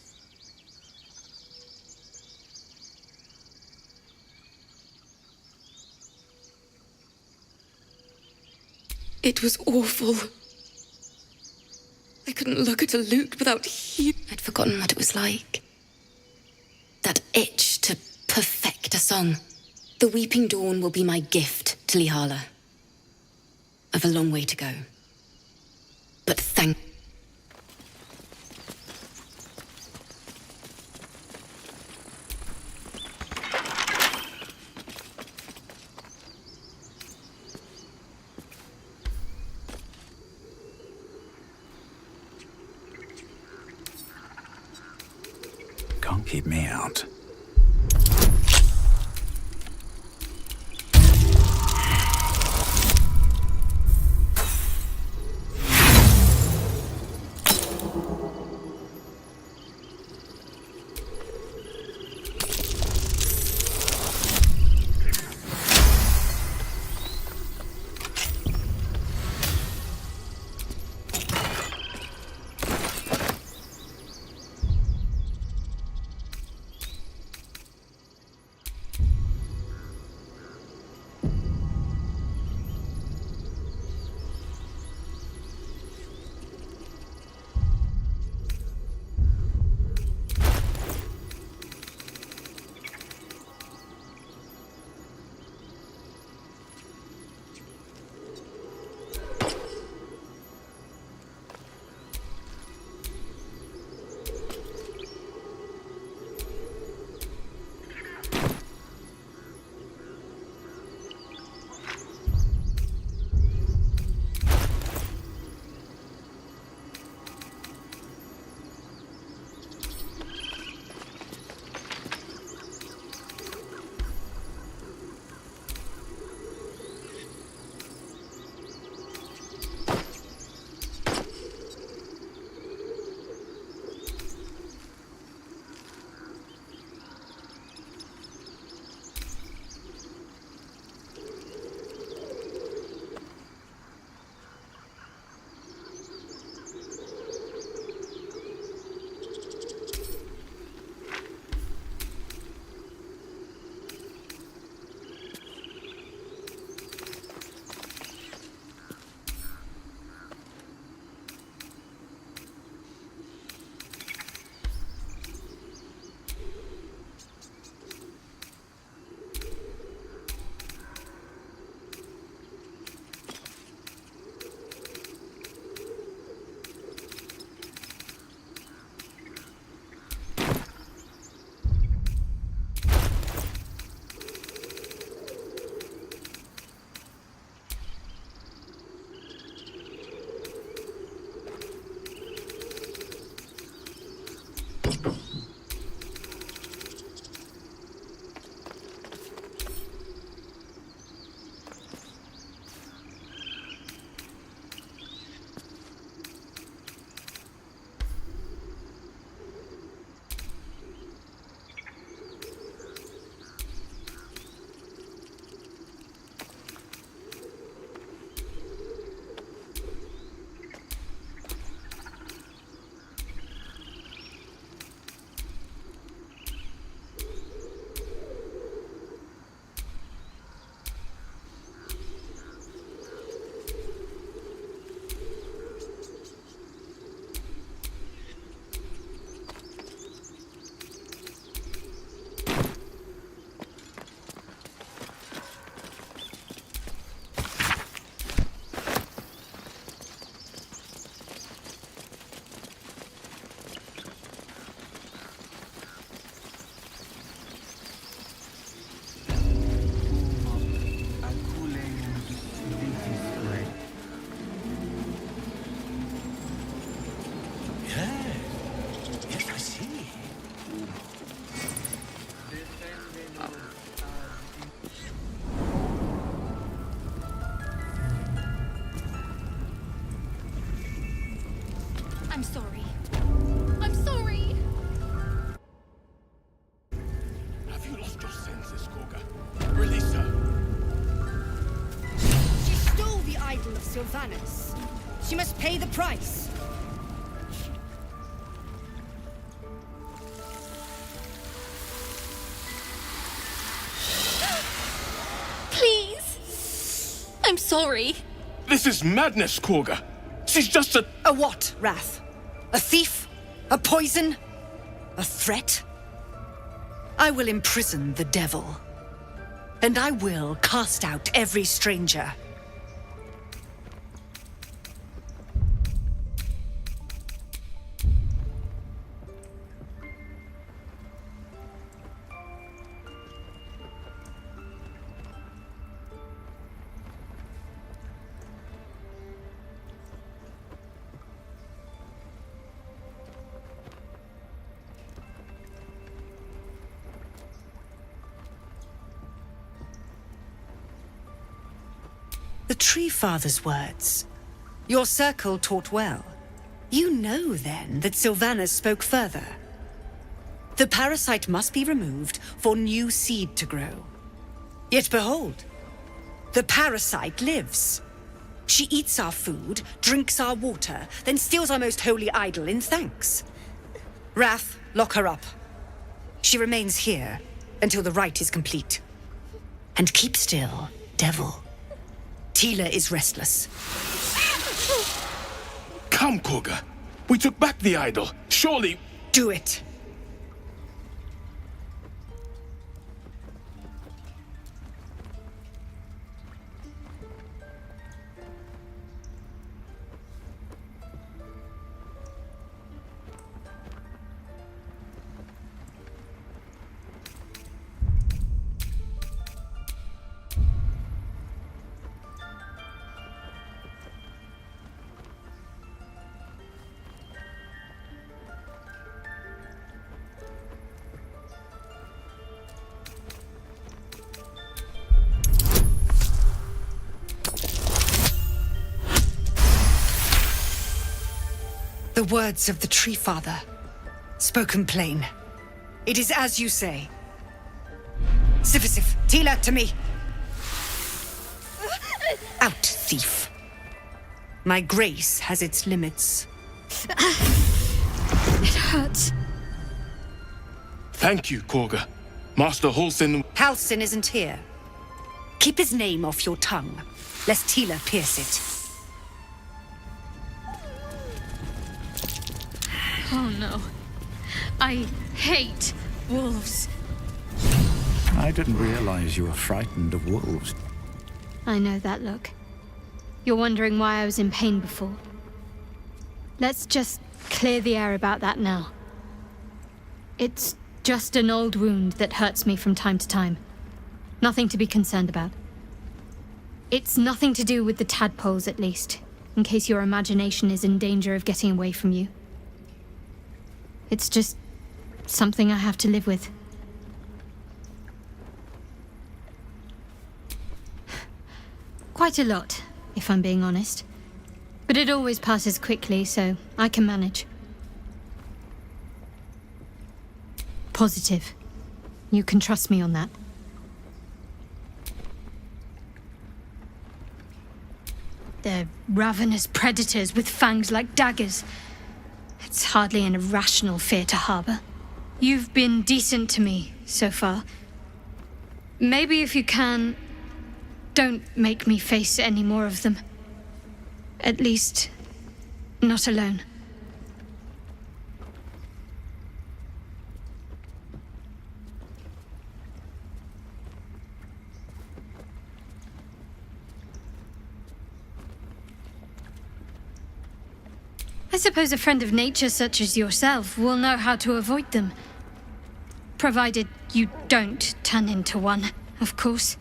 Speaker 1: It was awful. I couldn't look at a lute without heat. I'd forgotten what it was like. That itch to perfect a song. The Weeping Dawn will be my gift to Lihala. I've a long way to go. But thank...
Speaker 8: Can't keep me out.
Speaker 9: I'm sorry. I'm sorry.
Speaker 11: Have you lost your senses, Koga? Release her.
Speaker 14: She stole the idol of Sylvanus. She must pay the price.
Speaker 9: Please. I'm sorry.
Speaker 11: This is madness, Koga. She's just a...
Speaker 14: A what, Wrath? A thief? A poison? A threat? I will imprison the devil. And I will cast out every stranger. The Tree Father's words. Your circle taught well. You know, then, that Sylvanus spoke further. The parasite must be removed for new seed to grow. Yet behold, the parasite lives. She eats our food, drinks our water, then steals our most holy idol in thanks. Wrath, lock her up. She remains here until the rite is complete. And keep still, devil. Tila is restless.
Speaker 11: Come, Koga. We took back the idol. Surely...
Speaker 14: Do it. The words of the Tree Father, spoken plain. It is as you say. Sifisif, Tila, to me. Out, thief. My grace has its limits.
Speaker 9: It hurts.
Speaker 11: Thank you, Koga. Master Halsin...
Speaker 14: Halsin isn't here. Keep his name off your tongue, lest Tila pierce it.
Speaker 9: Oh no. I hate wolves.
Speaker 8: I didn't realize you were frightened of wolves.
Speaker 7: I know that look. You're wondering why I was in pain before. Let's just clear the air about that now. It's just an old wound that hurts me from time to time. Nothing to be concerned about. It's nothing to do with the tadpoles, at least, in case your imagination is in danger of getting away from you. It's just something I have to live with. Quite a lot, if I'm being honest. But it always passes quickly, so I can manage. Positive. You can trust me on that. They're ravenous predators with fangs like daggers. It's hardly an irrational fear to harbor. You've been decent to me so far. Maybe if you can, don't make me face any more of them. At least, not alone. I suppose a friend of nature such as yourself will know how to avoid them. Provided you don't turn into one, of course.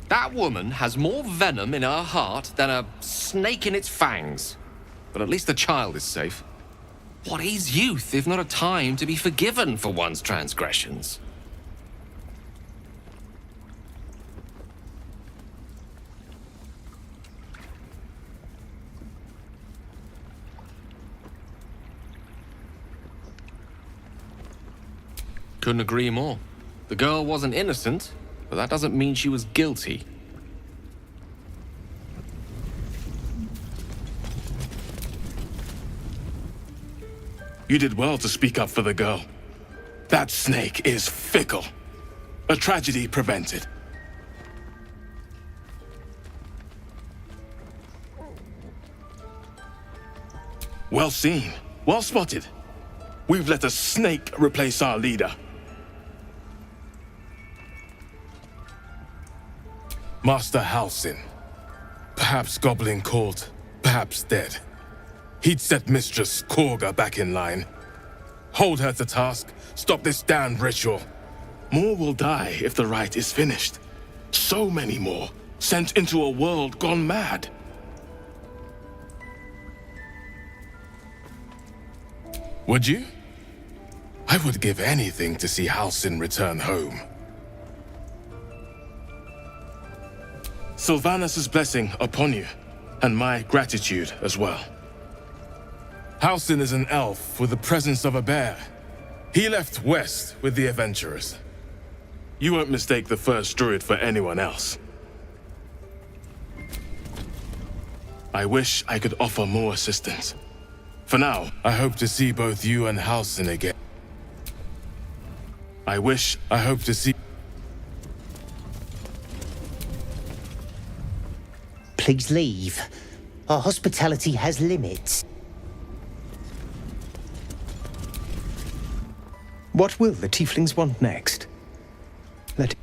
Speaker 17: That woman has more venom in her heart than a snake in its fangs. But at least the child is safe. What is youth if not a time to be forgiven for one's transgressions? Couldn't agree more. The girl wasn't innocent, but that doesn't mean she was guilty.
Speaker 15: You did well to speak up for the girl. That snake is fickle. A tragedy prevented. Well seen. Well spotted. We've let a snake replace our leader. Master Halsin. Perhaps gobbling cold, perhaps dead. He'd set Mistress Korga back in line. Hold her to task, stop this damned ritual. More will die if the rite is finished. So many more, sent into a world gone mad. Would you? I would give anything to see Halsin return home. Sylvanus' blessing upon you, and my gratitude as well. Halsin is an elf with the presence of a bear. He left west with the adventurers. You won't mistake the first druid for anyone else. I wish I could offer more assistance. For now, I hope to see both you and Halsin again. I hope to see...
Speaker 21: Please leave. Our hospitality has limits.
Speaker 22: What will the tieflings want next? Let...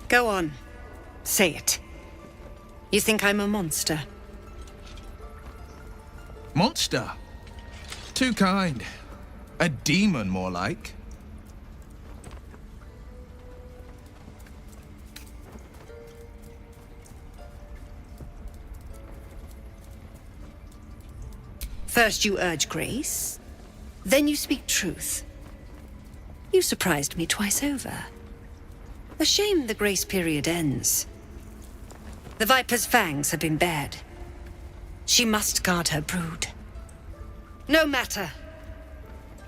Speaker 14: Go on. Say it. You think I'm a monster?
Speaker 23: Monster? Too kind. A demon, more like.
Speaker 14: First you urge grace, then you speak truth. You surprised me twice over. A shame the grace period ends. The Viper's fangs have been bared. She must guard her brood. No matter.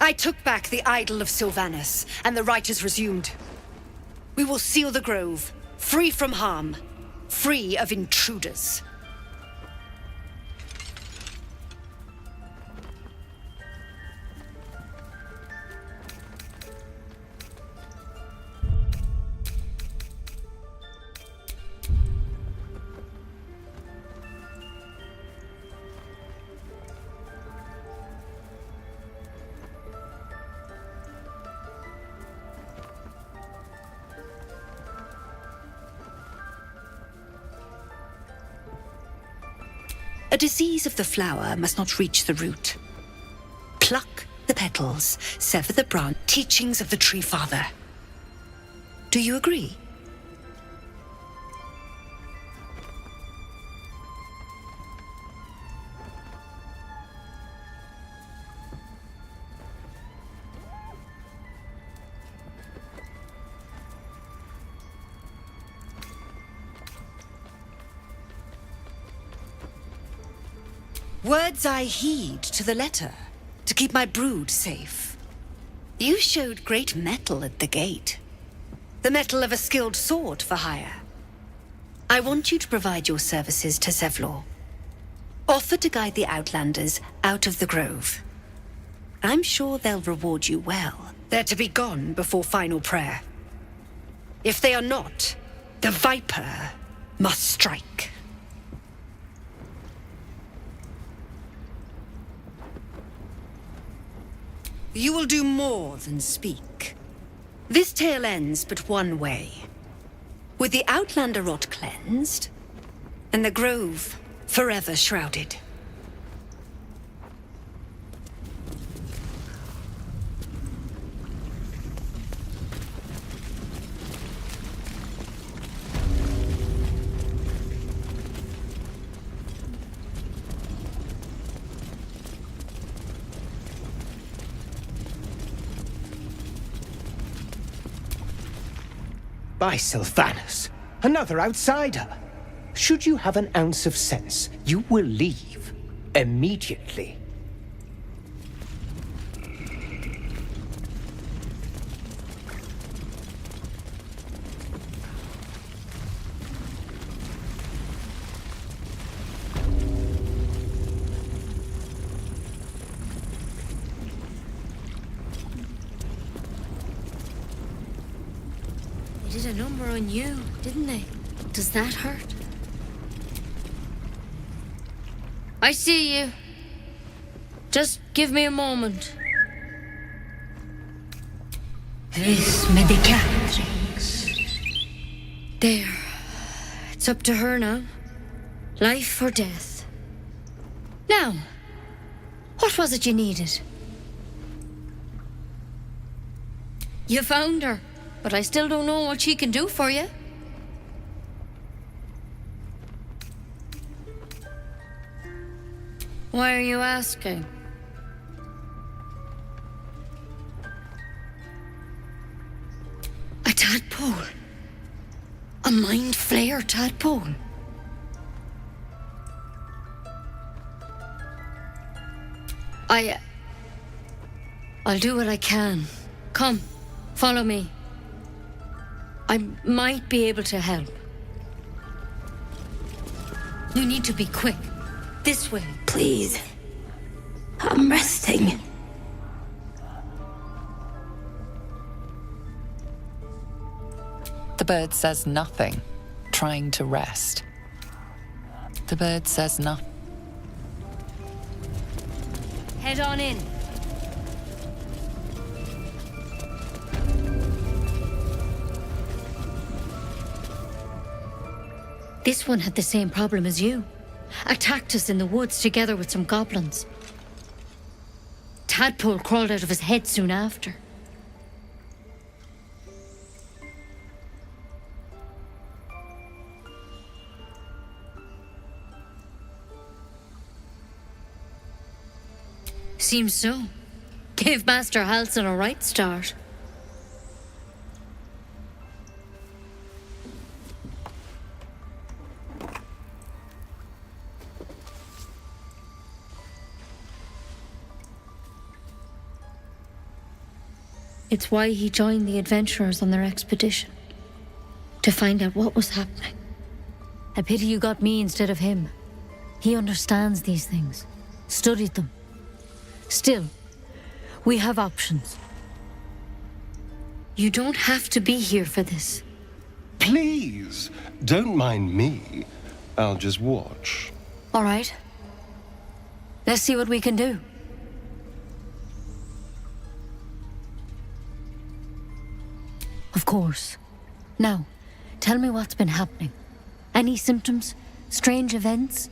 Speaker 14: I took back the idol of Sylvanus, and the rite is resumed. We will seal the grove, free from harm, free of intruders. A disease of the flower must not reach the root. Pluck the petals, sever the branch, teachings of the Tree Father. Do you agree? Words I heed to the letter, to keep my brood safe. You showed great mettle at the gate. The mettle of a skilled sword for hire. I want you to provide your services to Zevlor. Offer to guide the Outlanders out of the grove. I'm sure they'll reward you well. They're to be gone before final prayer. If they are not, the Viper must strike. You will do more than speak. This tale ends but one way. With the Outlander rot cleansed, and the grove forever shrouded.
Speaker 22: By Sylvanus, another outsider.
Speaker 21: Should you have an ounce of sense, you will leave immediately.
Speaker 1: They did a number on you, didn't they? Does that hurt? I see you. Just give me a moment. This medicatrix. There. It's up to her now. Life or death. Now, what was it you needed? You found her, but I still don't know what she can do for you. Why are you asking? A tadpole? A mind flayer tadpole? I'll do what I can. Come, follow me. I might be able to help. You need to be quick. This way.
Speaker 20: Please. I'm resting.
Speaker 6: The bird says nothing, trying to rest. The bird says nothing.
Speaker 1: Head on in. This one had the same problem as you. Attacked us in the woods together with some goblins. Tadpole crawled out of his head soon after. Seems so. Gave Master Halsin a right start. It's why he joined the adventurers on their expedition. To find out what was happening. A pity you got me instead of him. He understands these things. Studied them. Still, we have options. You don't have to be here for this.
Speaker 10: Please, don't mind me. I'll just watch.
Speaker 1: All right. Let's see what we can do. Of course. Now, tell me what's been happening. Any symptoms? Strange events?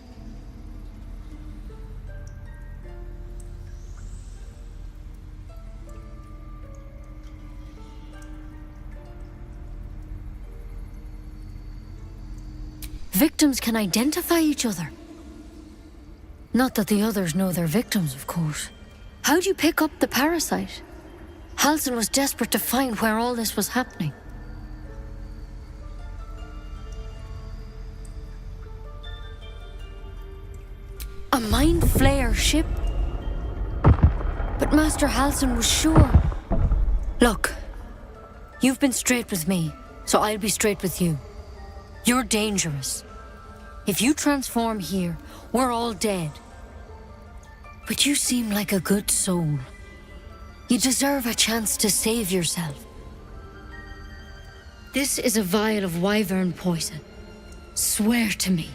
Speaker 1: Victims can identify each other. Not that the others know they're victims, of course. How'd you pick up the parasite? Halsin was desperate to find where all this was happening. A mind flayer ship? But Master Halsin was sure. Look, you've been straight with me, so I'll be straight with you. You're dangerous. If you transform here, we're all dead. But you seem like a good soul. You deserve a chance to save yourself. This is a vial of wyvern poison. Swear to me,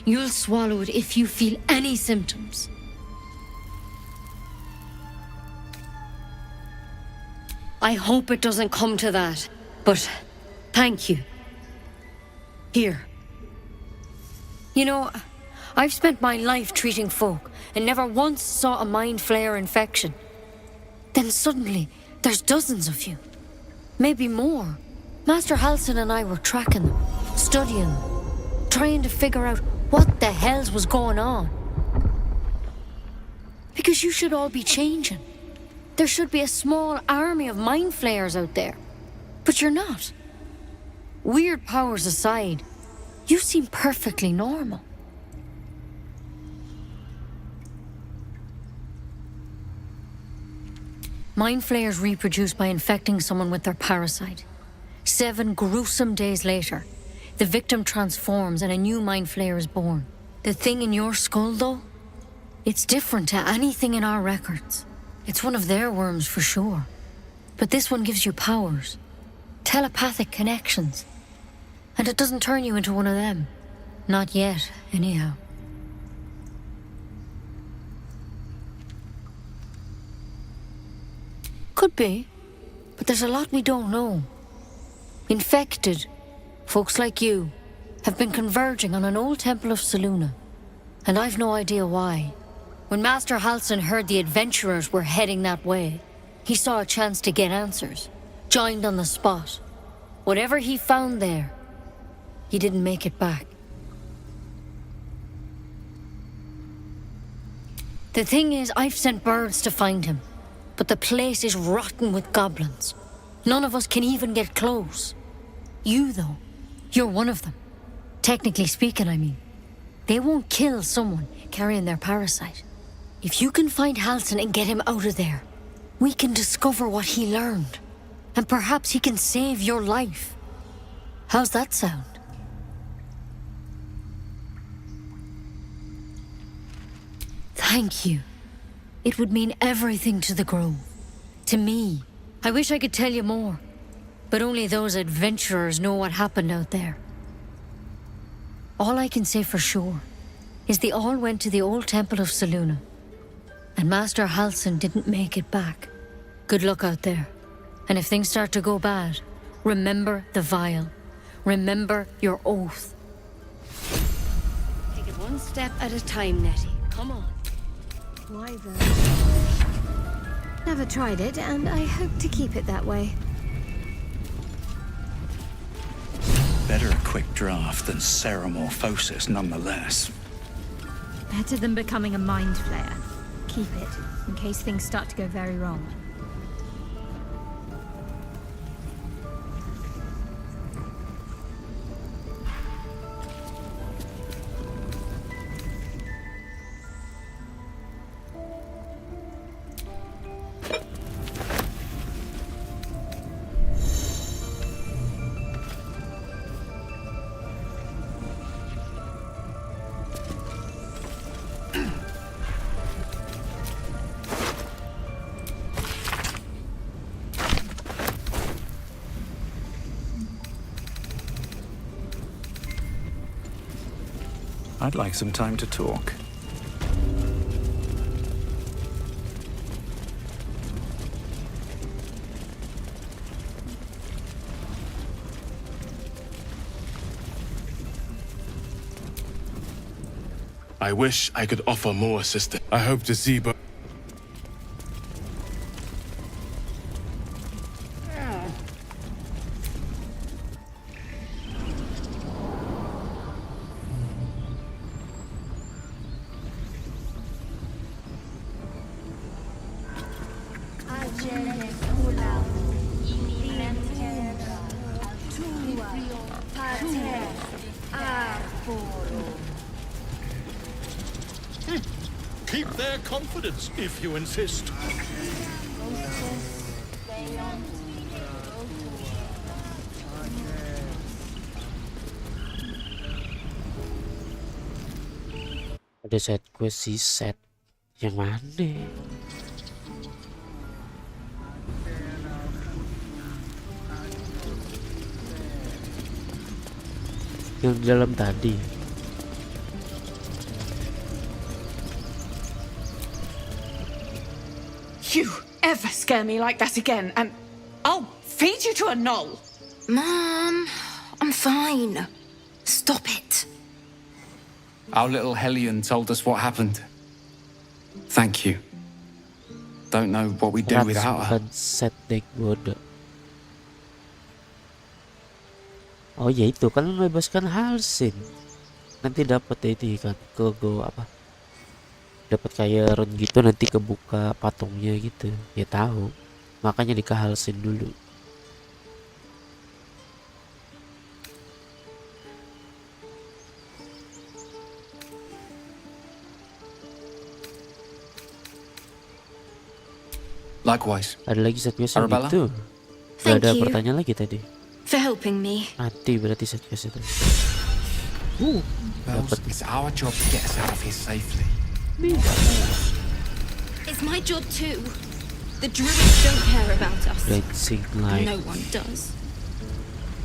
Speaker 1: you'll swallow it if you feel any symptoms. I hope it doesn't come to that, but thank you. Here. You know, I've spent my life treating folk and never once saw a mind flayer infection. Then suddenly, there's dozens of you. Maybe more. Master Halsin and I were tracking them, studying them, trying to figure out what the hells was going on. Because you should all be changing. There should be a small army of mind flayers out there. But you're not. Weird powers aside,
Speaker 12: You seem perfectly normal. Mind flayers reproduce by infecting someone with their parasite. 7 gruesome days later, the victim transforms and a new mind flayer is born. The thing in your skull, though, it's different to anything in our records. It's one of their worms for sure. But this one gives you powers, telepathic connections. And it doesn't turn you into one of them. Not yet, anyhow. Could be, but there's a lot we don't know. Infected, folks like you, have been converging on an old temple of Selûne, and I've no idea why. When Master Halsin heard the adventurers were heading that way, he saw a chance to get answers, joined on the spot. Whatever he found there, he didn't make it back. The thing is, I've sent birds to find him, but the place is rotten with goblins. None of us can even get close. You, though, you're one of them. Technically speaking, I mean. They won't kill someone carrying their parasite. If you can find Halsin and get him out of there, we can discover what he learned. And perhaps he can save your life. How's that sound? Thank you. It would mean everything to the Grove. To me. I wish I could tell you more. But only those adventurers know what happened out there. All I can say for sure is they all went to the old temple of Selûne. And Master Halsin didn't make it back. Good luck out there. And if things start to go bad, remember the vial. Remember your oath.
Speaker 20: Take it one step at a time, Nettie. Come on.
Speaker 7: Why then? Never tried it, and I hope to keep it that way.
Speaker 8: Better a quick draft than ceremorphosis, nonetheless.
Speaker 7: Better than becoming a mind flayer. Keep it, in case things start to go very wrong.
Speaker 8: I'd like some time to talk.
Speaker 15: I wish I could offer more assistance. I hope to see but
Speaker 10: Keep their confidence, if you insist.
Speaker 5: Ada set quest si set yang mana? Yang di dalam tadi.
Speaker 4: You ever scare me like that again, and I'll feed you to a knoll.
Speaker 9: Mom, I'm fine. Stop it.
Speaker 13: Our little Hellion told us what happened. Thank you. Don't know what we'd do without her.
Speaker 5: Set deck bodoh. Oh ya itu kan membebaskan Halsin. Nanti dapat itu kan ke go apa? Dapat kayak run gitu nanti kebuka patungnya gitu. Ya tahu. Makanya dikah Halsin dulu.
Speaker 13: Likewise.
Speaker 5: Ada lagi set quest yang
Speaker 13: Arabella?
Speaker 5: gitu. Gak
Speaker 20: Thank
Speaker 5: ada
Speaker 20: you.
Speaker 5: pertanyaan lagi tadi.
Speaker 20: For helping me.
Speaker 5: Mati berarti set quest itu.
Speaker 13: Bells,
Speaker 5: Dapat.
Speaker 13: it's our job to get us out of here safely.
Speaker 20: It's my job too. The druids don't care about us.
Speaker 5: Dancing like.
Speaker 20: No one does.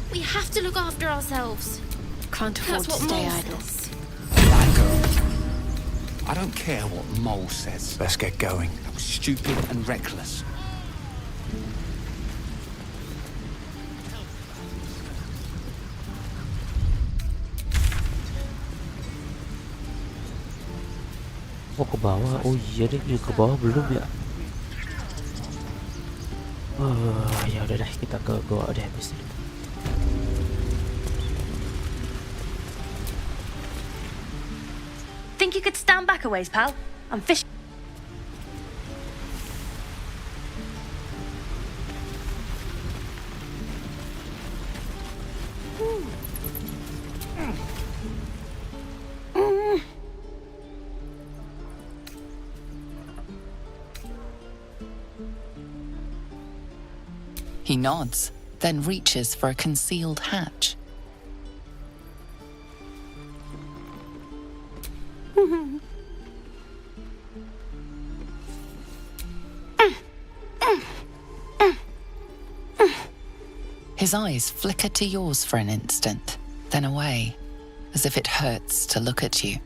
Speaker 2: We have to look after ourselves.
Speaker 20: Can't afford
Speaker 2: That's
Speaker 20: to
Speaker 2: what
Speaker 20: stay
Speaker 2: Mole
Speaker 20: idle.
Speaker 2: says.
Speaker 13: Right, girl. I don't care what Mole says.
Speaker 8: Let's get going.
Speaker 13: That was stupid and reckless.
Speaker 5: Oh ke bawah, oh iya deh, yang ke bawah belum ya. Ya udah deh, kita ke goa deh habis ini.
Speaker 2: Think you could stand back a ways, pal? I'm fishing.
Speaker 6: He nods, then reaches for a concealed hatch. His eyes flicker to yours for an instant, then away, as if it hurts to look at you.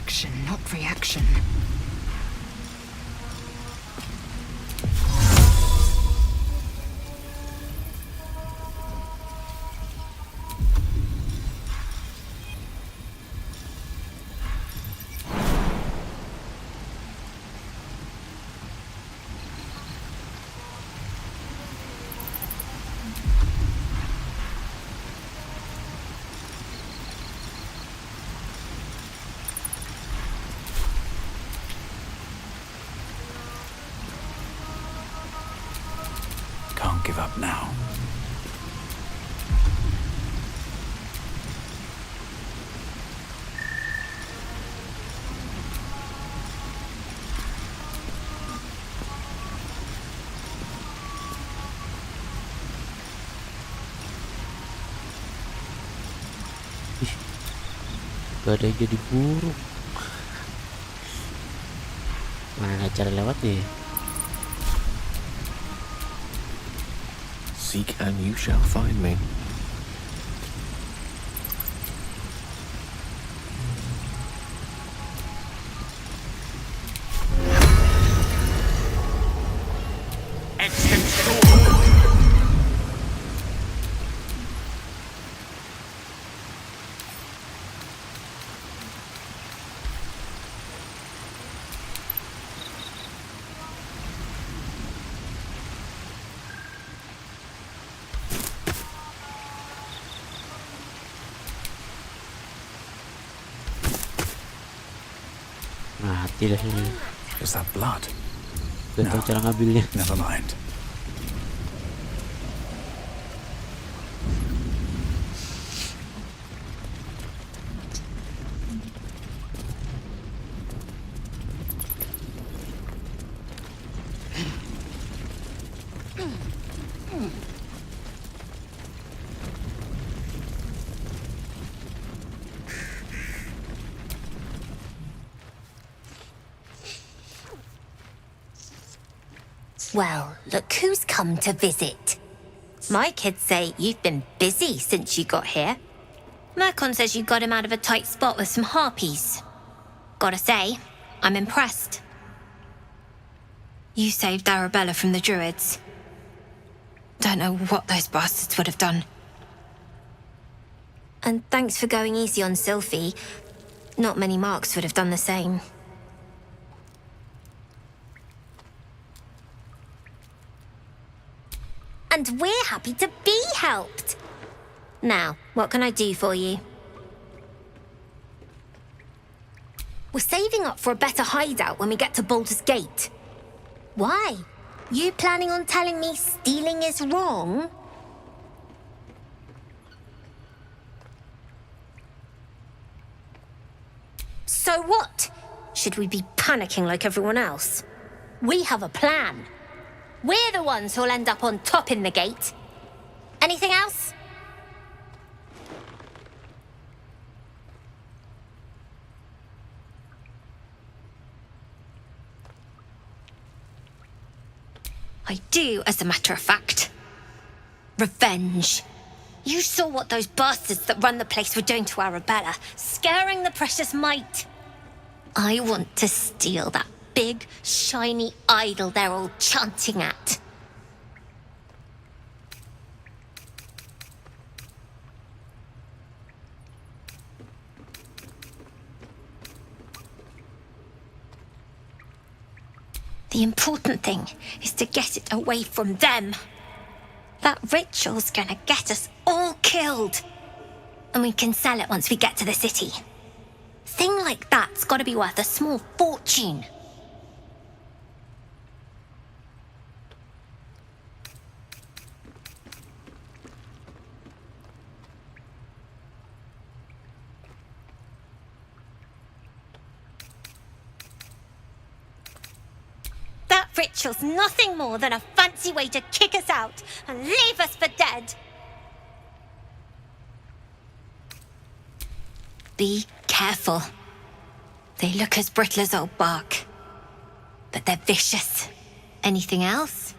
Speaker 9: Action, not reaction.
Speaker 8: Can't give up now.
Speaker 5: Gak ada yang jadi burung. Mana cara lewatnya?
Speaker 17: Seek and you shall find me.
Speaker 5: Mati dah ini.
Speaker 8: Is that blood?
Speaker 5: Gak tahu cara ngambilnya.
Speaker 8: Never mind.
Speaker 1: Well, look who's come to visit. My kids say you've been busy since you got here. Merkon says you got him out of a tight spot with some harpies.
Speaker 16: Gotta say, I'm impressed. You saved Arabella from the Druids. Don't know what those bastards would have done. And thanks for going easy on Sylphie. Not many Marks would have done the same. And we're happy to be helped. Now, what can I do for you? We're saving up for a better hideout when we get to Baldur's Gate. Why? You planning on telling me stealing is wrong? So what? Should we be panicking like everyone else? We have a plan. We're the ones who'll end up on top in the gate. Anything else? I do, as a matter of fact. Revenge. You saw what those bastards that run the place were doing to Arabella, scaring the precious mite. I want to steal that big, shiny idol they're all chanting at. The important thing is to get it away from them. That ritual's gonna get us all killed. And we can sell it once we get to the city. Thing like that's gotta be worth a small fortune. That ritual's nothing more than a fancy way to kick us out and leave us for dead. Be careful. They look as brittle as old bark, but they're vicious. Anything else?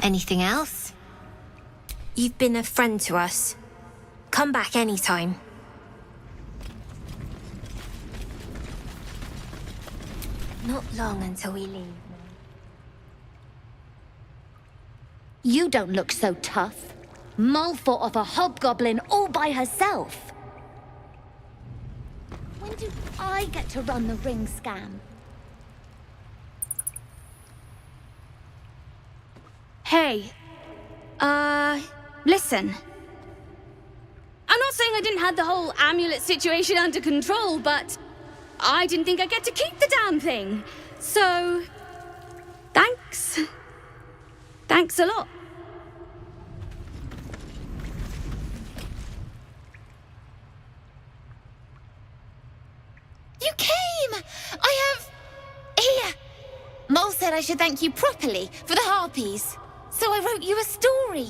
Speaker 16: Anything else? You've been a friend to us. Come back anytime. Not long until we leave.
Speaker 12: You don't look so tough. Mull fought off a hobgoblin all by herself. When do I get to run the ring scam?
Speaker 4: Hey, listen. I'm not saying I didn't have the whole amulet situation under control, but I didn't think I'd get to keep the damn thing. So, thanks. Thanks a lot.
Speaker 1: You came! I have... Here! Mull said I should thank you properly for the harpies. So I wrote you a story.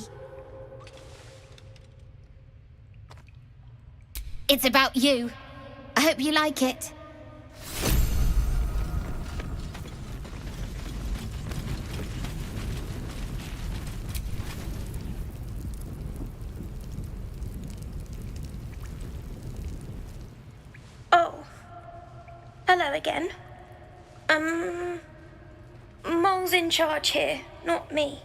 Speaker 1: It's about you. I hope you like it.
Speaker 18: Oh. Hello again. Mull's in charge here, not me.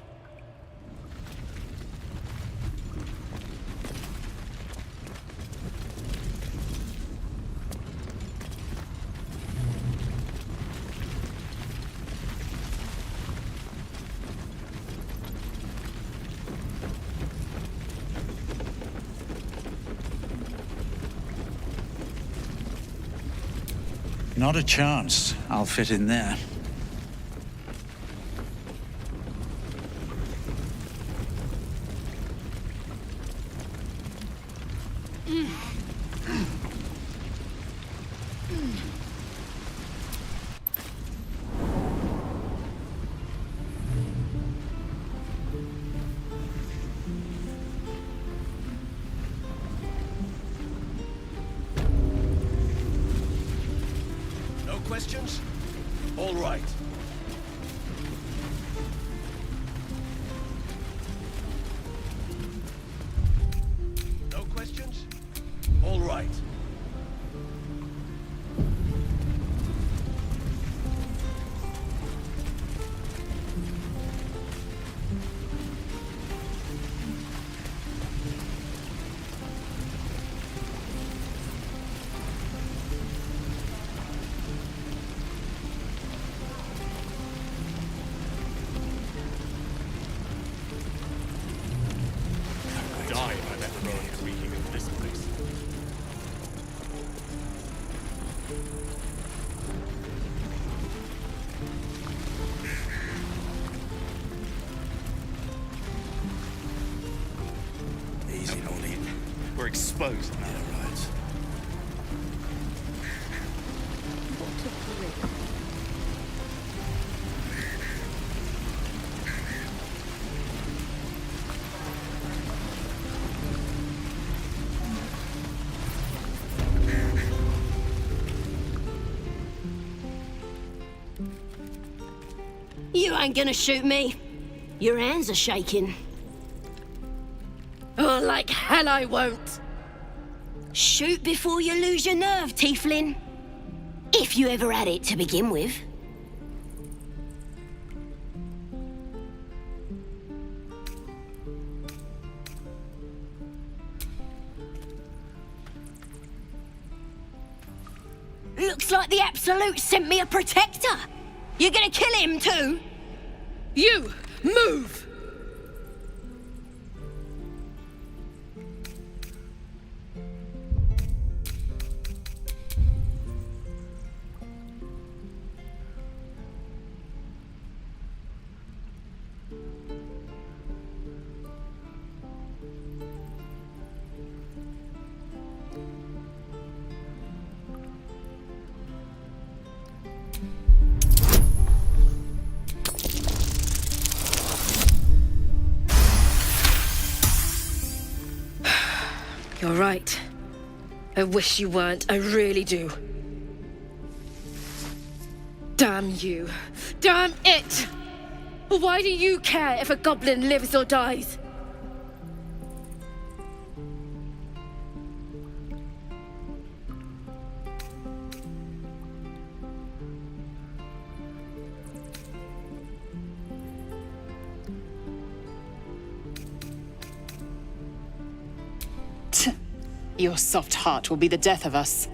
Speaker 8: Not a chance I'll fit in there.
Speaker 10: questions? All right. No questions? All right.
Speaker 8: Easy, buddy. We're exposed now. Yeah, right.
Speaker 3: You ain't gonna shoot me. Your hands are shaking. Oh, like hell I won't. Shoot before you lose your nerve, Tiefling. If you ever had it to begin with. Looks like the Absolute sent me a protector. You're gonna kill him too? You, move!
Speaker 11: You're right. I wish you weren't. I really do. Damn you. Damn it! Why do you care if a goblin lives or dies?
Speaker 19: Your soft heart will be the death of us.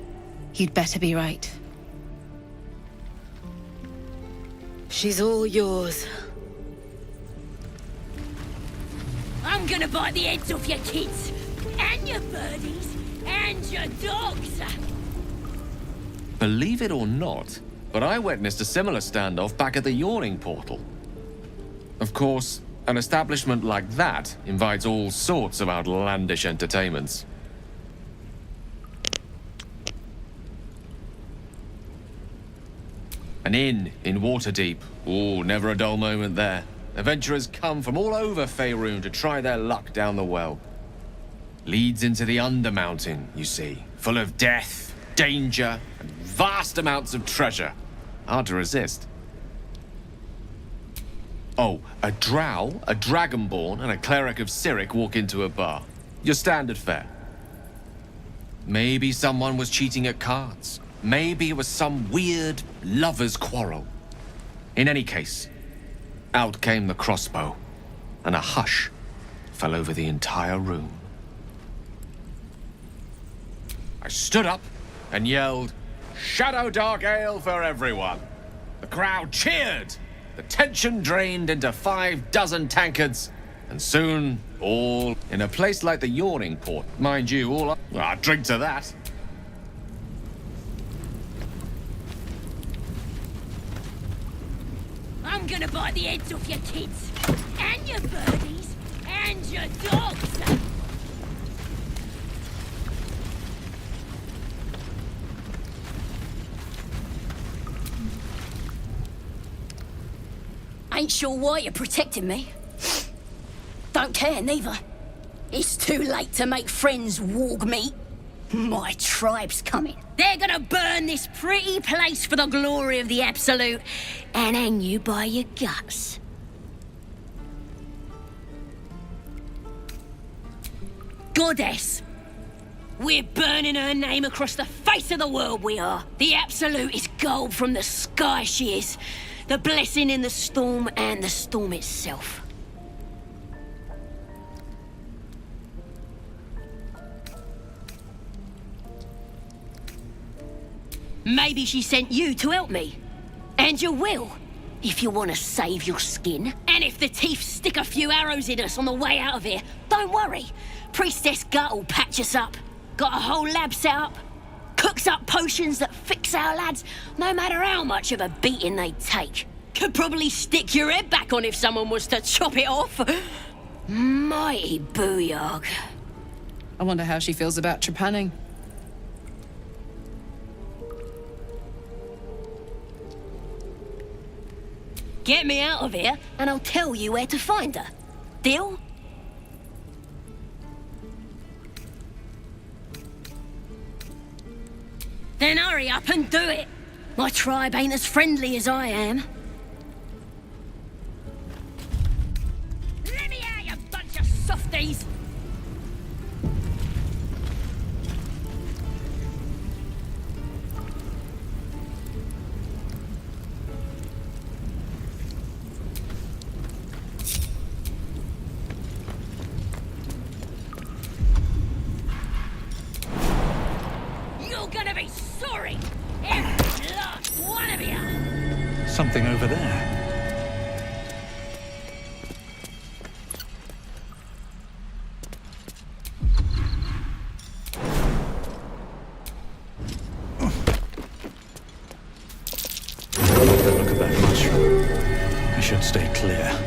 Speaker 11: You'd better be right. She's all yours.
Speaker 3: I'm gonna bite the heads off your kids, and your birdies, and your dogs.
Speaker 17: Believe it or not, but I witnessed a similar standoff back at the Yawning Portal. Of course, an establishment like that invites all sorts of outlandish entertainments. An inn in Waterdeep. Ooh, never a dull moment there. Adventurers come from all over Faerun to try their luck down the well. Leads into the Undermountain, you see. Full of death, danger, and vast amounts of treasure. Hard to resist. Oh, a drow, a dragonborn, and a cleric of Cyric walk into a bar. Your standard fare. Maybe someone was cheating at cards. Maybe it was some weird lover's quarrel. In any case, out came the crossbow, and a hush fell over the entire room. I stood up and yelled, "Shadow Dark Ale for everyone!" The crowd cheered. The tension drained into 6 tankards, and soon all in a place like the Yawning Port. Mind you, all I'd drink to that.
Speaker 3: I'm gonna bite the heads off your kids, and your birdies, and your dogs. Ain't sure why you're protecting me. Don't care, neither. It's too late to make friends, warg meat. My tribe's coming. They're gonna burn this pretty place for the glory of the Absolute and hang you by your guts. Goddess! We're burning her name across the face of the world, we are. The Absolute is gold from the sky, she is. The blessing in the storm and the storm itself. Maybe she sent you to help me. And you will, if you want to save your skin. And if the teeth stick a few arrows in us on the way out of here, don't worry. Priestess Gut will patch us up. Got a whole lab set up. Cooks up potions that fix our lads, no matter how much of a beating they take. Could probably stick your head back on if someone was to chop it off. Mighty booyog.
Speaker 19: I wonder how she feels about trepanning.
Speaker 3: Get me out of here, and I'll tell you where to find her. Deal? Then hurry up and do it. My tribe ain't as friendly as I am. Let me out, you bunch of softies! You're gonna be sorry! Every last one of you!
Speaker 8: Something over there. I like the look of that mushroom. I should stay clear.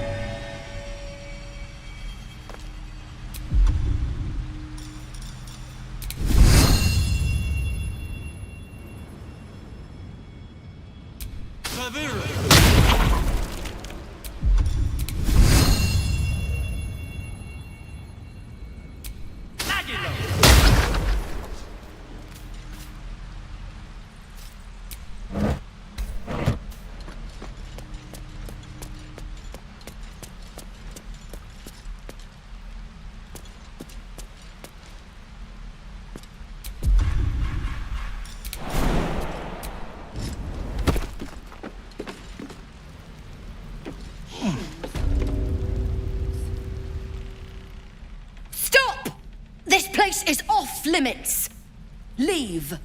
Speaker 1: This place is off limits. Leave.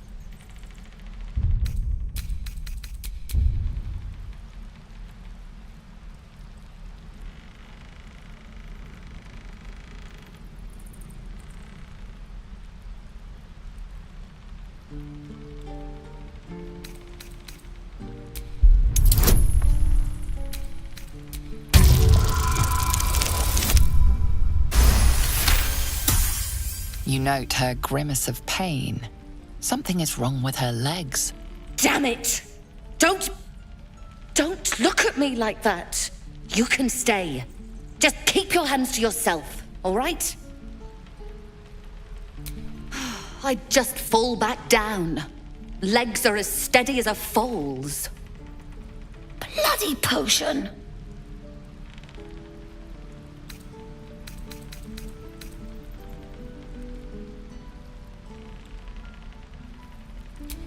Speaker 6: You note her grimace of pain. Something is wrong with her legs.
Speaker 1: Damn it! Don't look at me like that. You can stay. Just keep your hands to yourself, all right? I'd just fall back down. Legs are as steady as a foal's. Bloody potion!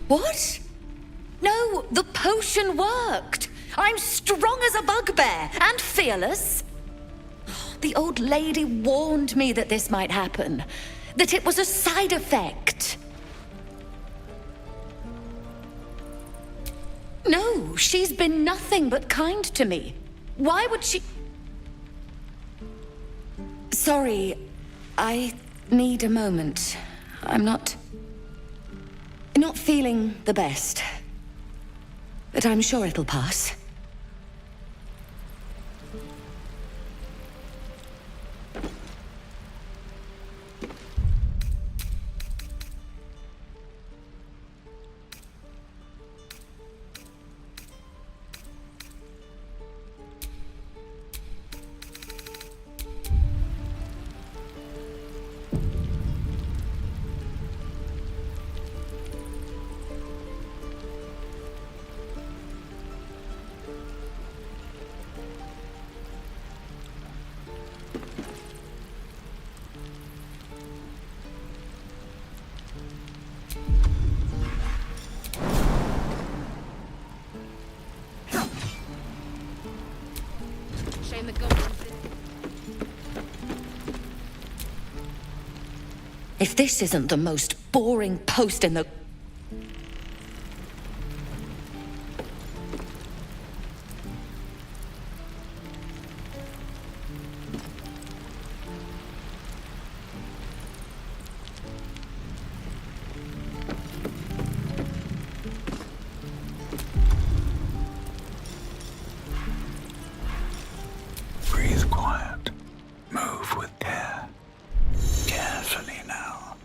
Speaker 1: What? No, the potion worked. I'm strong as a bugbear and fearless. The old lady warned me that this might happen, that it was a side effect. No, she's been nothing but kind to me. Why would she... Sorry, I need a moment. I'm not feeling the best. But I'm sure it'll pass.
Speaker 11: in the goblins.
Speaker 3: If this isn't the most boring post in the...
Speaker 8: Breathe quiet. Move with care. Carefully now.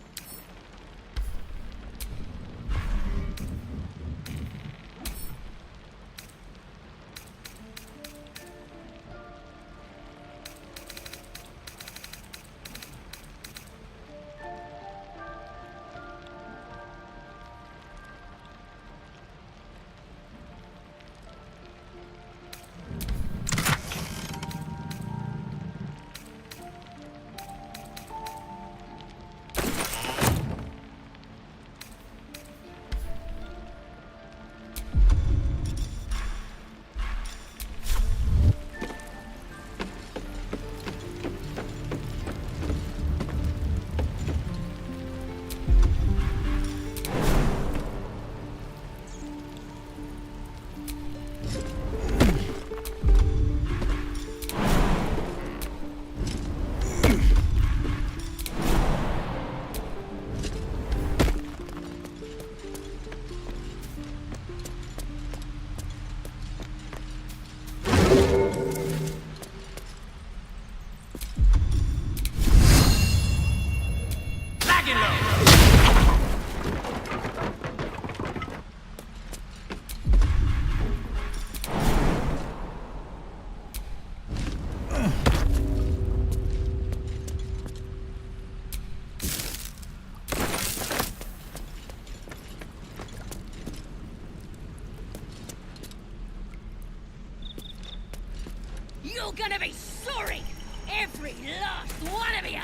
Speaker 3: You're gonna be sorry! Every last one of you!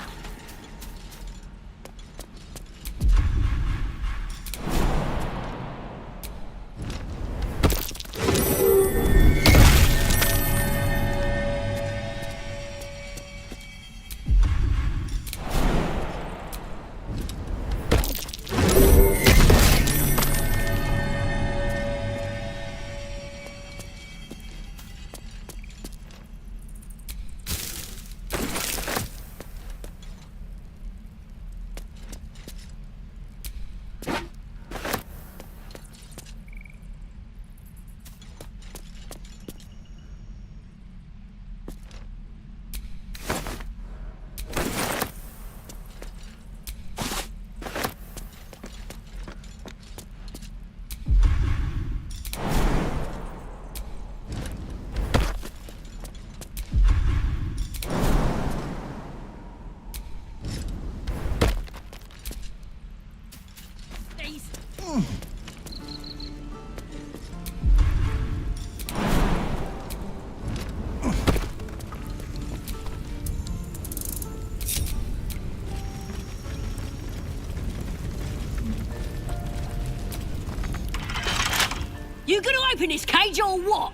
Speaker 3: You gonna open this cage or what?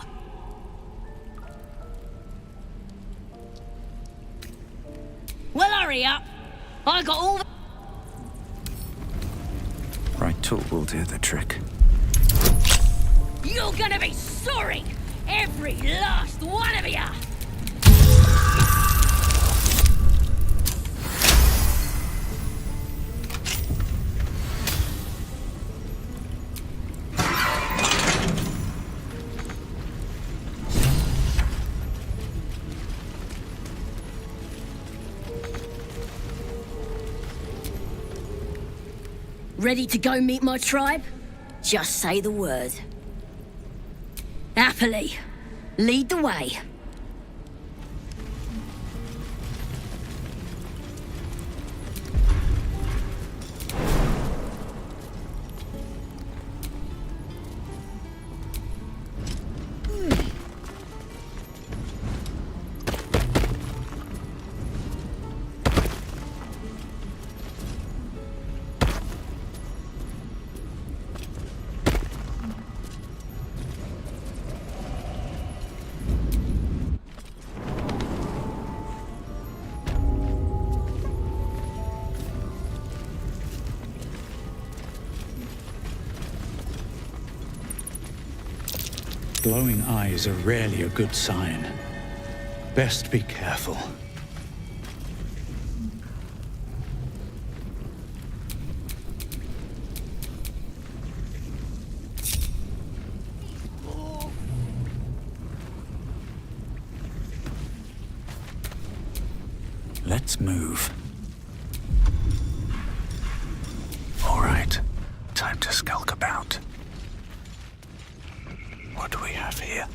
Speaker 3: Well, hurry up. I got all the...
Speaker 8: Right tool will do the trick.
Speaker 3: You're gonna be sorry! Every last one of you! Ready to go meet my tribe? Just say the word. Happily. Lead the way.
Speaker 8: Glowing eyes are rarely a good sign. Best be careful. Let's move. All right, time to skulk about. What do we have here?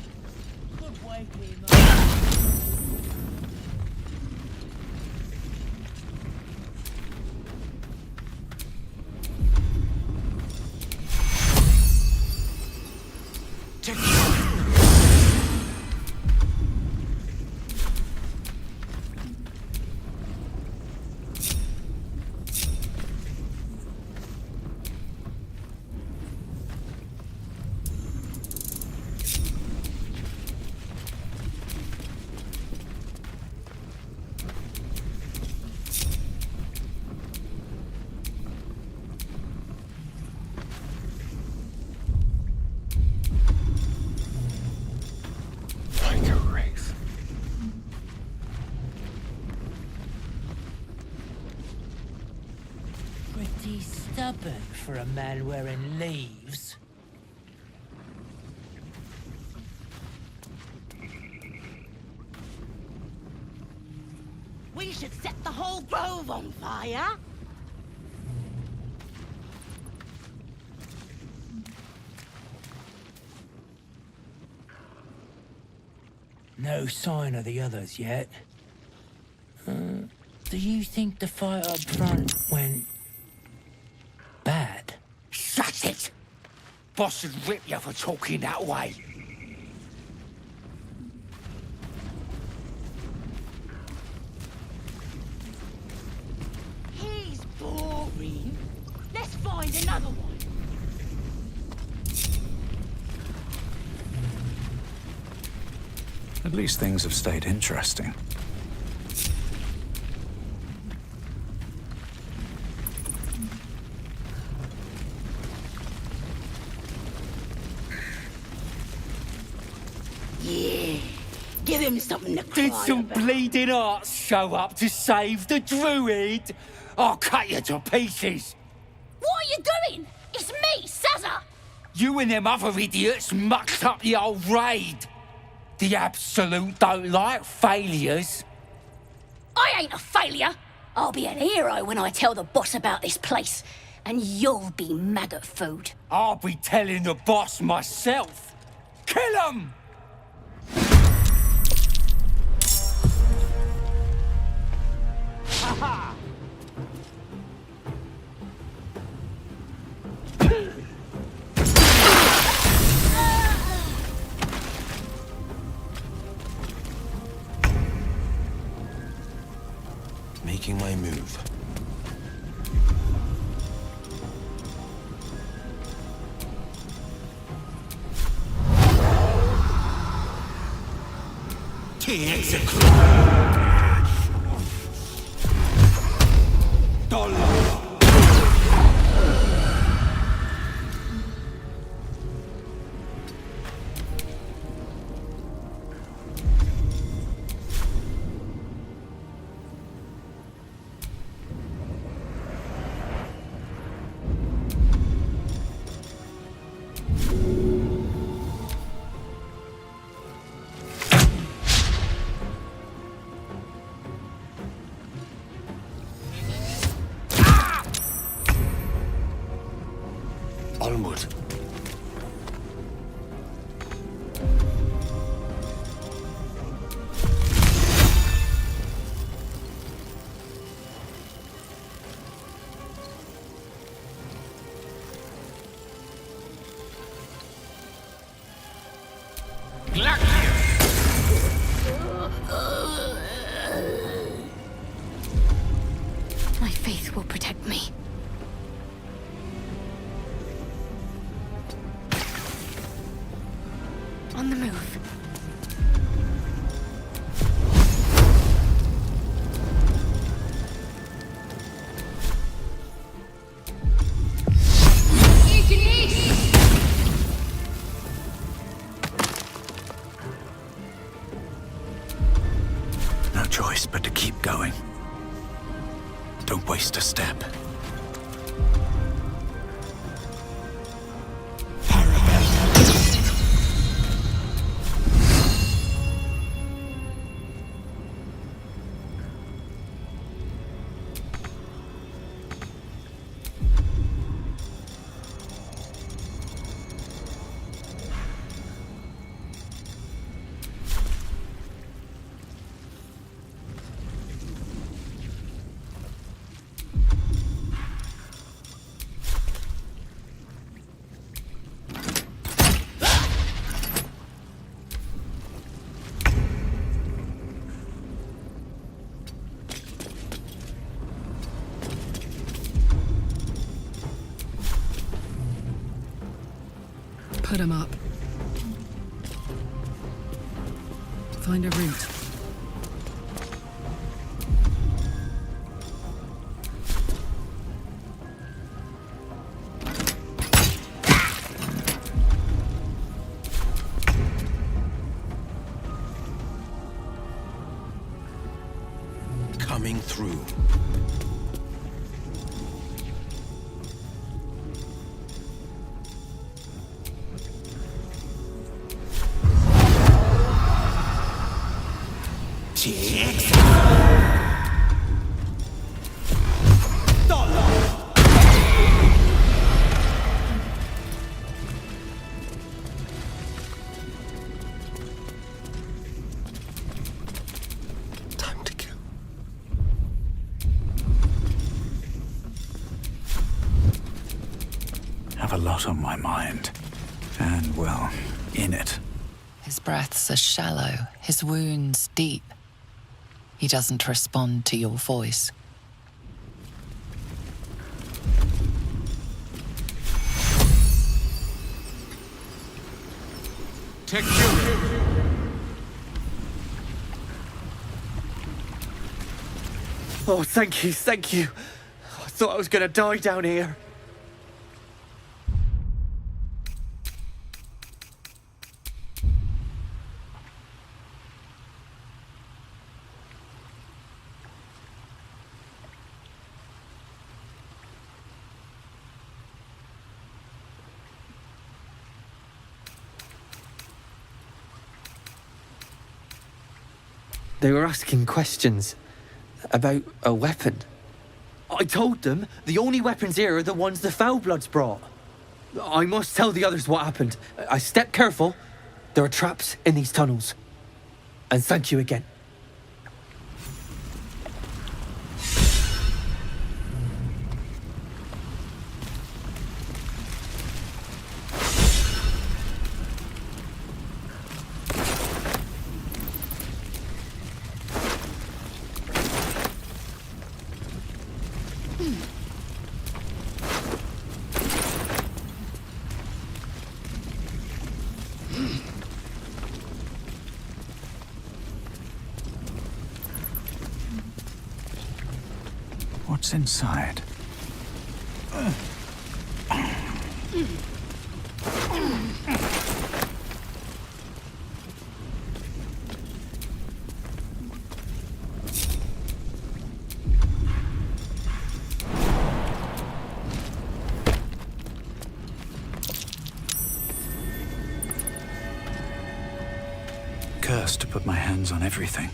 Speaker 14: Stubborn for a man wearing leaves.
Speaker 3: We should set the whole grove on fire.
Speaker 14: No sign of the others yet. Do you think the fight up front went bad?
Speaker 22: Shut it! Boss would rip you for talking that way.
Speaker 3: He's boring. Let's find another one.
Speaker 8: At least things have stayed interesting.
Speaker 3: Yeah, give him something to cry
Speaker 22: Did some
Speaker 3: about.
Speaker 22: bleeding arts show up to save the druid? I'll cut you to pieces.
Speaker 3: What are you doing? It's me, Sazza.
Speaker 22: You and them other idiots mucked up the old raid. The Absolute don't like failures.
Speaker 3: I ain't a failure. I'll be an hero when I tell the boss about this place, and you'll be maggot food.
Speaker 22: I'll be telling the boss myself. Kill him! Ha-ha!
Speaker 23: Making my move. Onward.
Speaker 12: My faith will protect me. On the move.
Speaker 8: choice but to keep going. Don't waste a step.
Speaker 19: Put him up. Find a route.
Speaker 23: Coming through.
Speaker 10: Time to kill.
Speaker 8: Have a lot on my mind. And, well, in it.
Speaker 6: His breaths are shallow, his wounds deep. He doesn't respond to your voice.
Speaker 8: Take you.
Speaker 7: Oh, thank you, thank you. I thought I was gonna die down here. They were asking questions about a weapon. I told them the only weapons here are the ones the Foulbloods brought. I must tell the others what happened. I stepped careful. There are traps in these tunnels. And thank you again.
Speaker 8: What's inside? Cursed to put my hands on everything.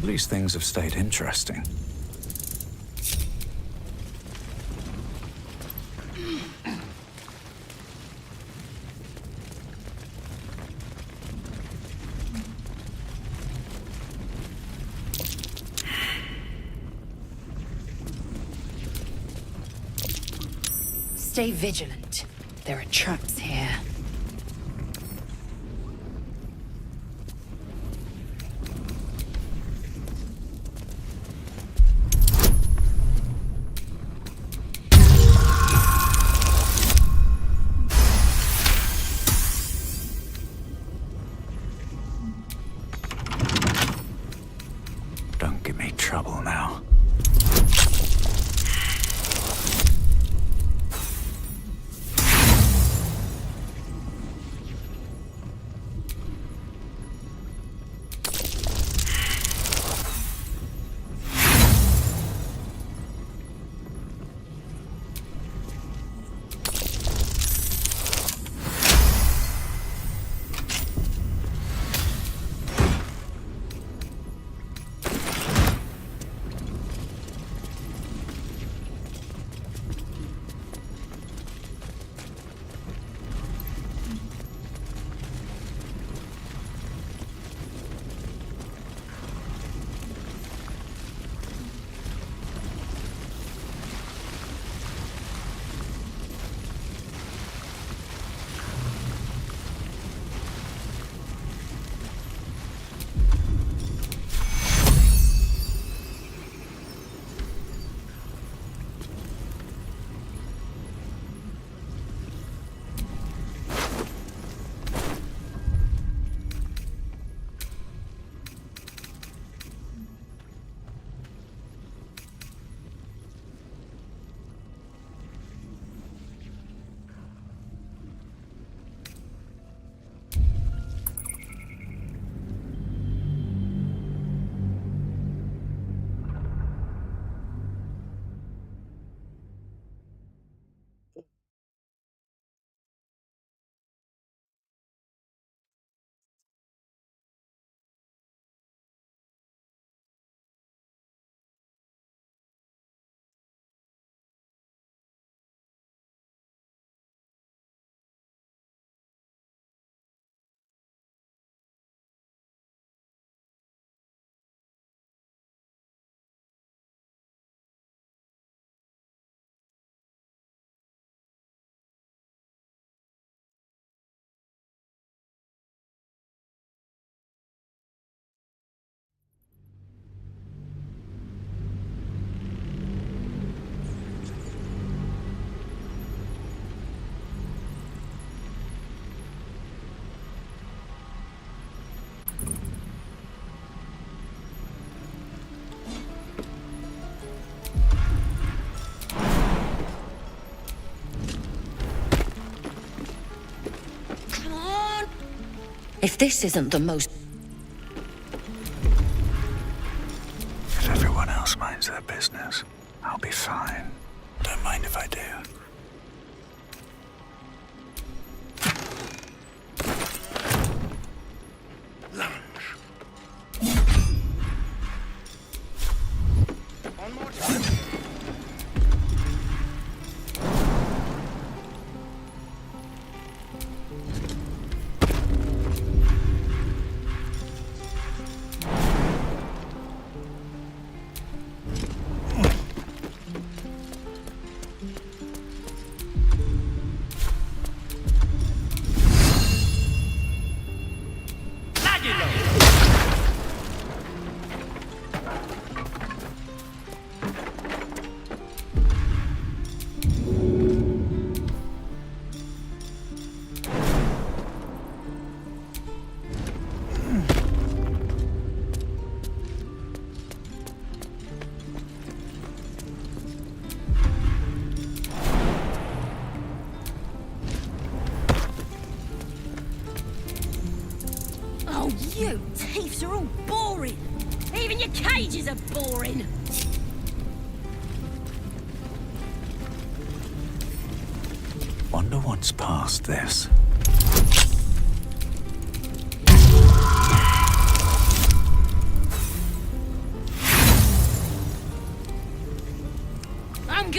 Speaker 8: At least things have stayed interesting.
Speaker 15: Stay vigilant. There are traps here.
Speaker 8: Don't give me trouble now.
Speaker 1: If this isn't the most...
Speaker 8: If everyone else minds their business, I'll be fine. Don't mind if I do.
Speaker 10: One more time.
Speaker 3: Oh, you thieves are all boring. Even your cages are boring.
Speaker 8: Wonder what's past this.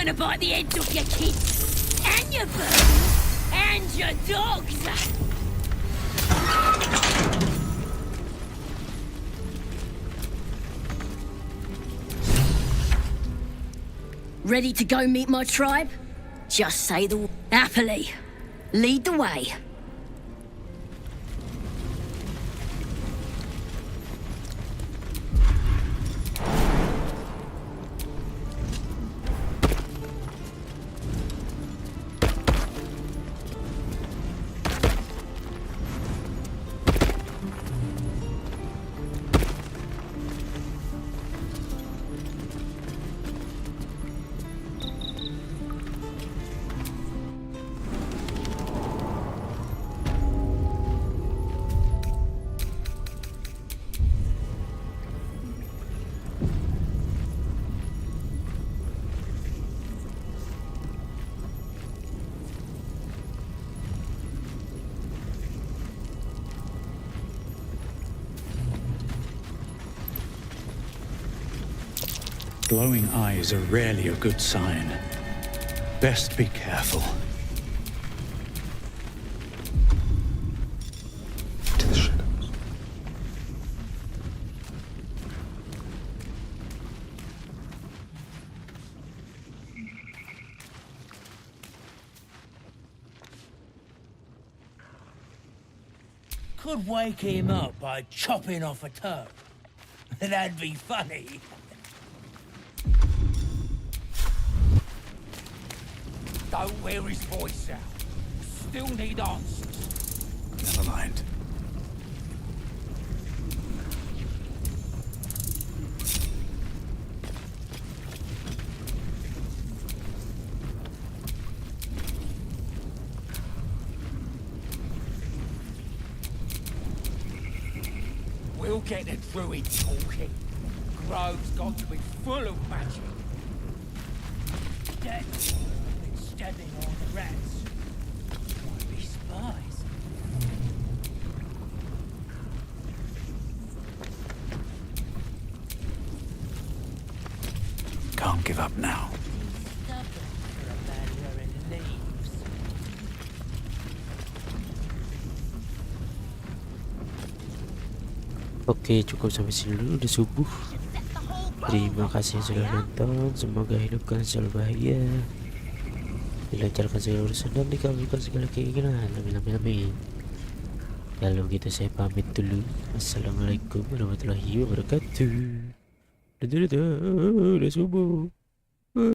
Speaker 3: gonna bite the heads off your kids, and your birds, and your dogs. Ready to go meet my tribe? Just say the happily. Lead the way.
Speaker 8: Glowing eyes are rarely a good sign. Best be careful. To the shadows.
Speaker 14: Could wake him up by chopping off a toe. That'd be funny. Don't wear his voice out. Still need answers.
Speaker 8: Never mind.
Speaker 22: We'll get the druid talking. Grove's got to be full of magic. Death. Stepping on the rats. Might be spies.
Speaker 8: Can't give up now.
Speaker 5: Oke, cukup sampai sini dulu, udah subuh. Terima kasih sudah nonton. Semoga hidup kalian selalu bahagia, dilancarkan segala urusan dan dikabulkan segala keinginan. Amin amin amin. Kalau gitu saya pamit dulu. Assalamualaikum warahmatullahi wabarakatuh. Dadah, udah subuh.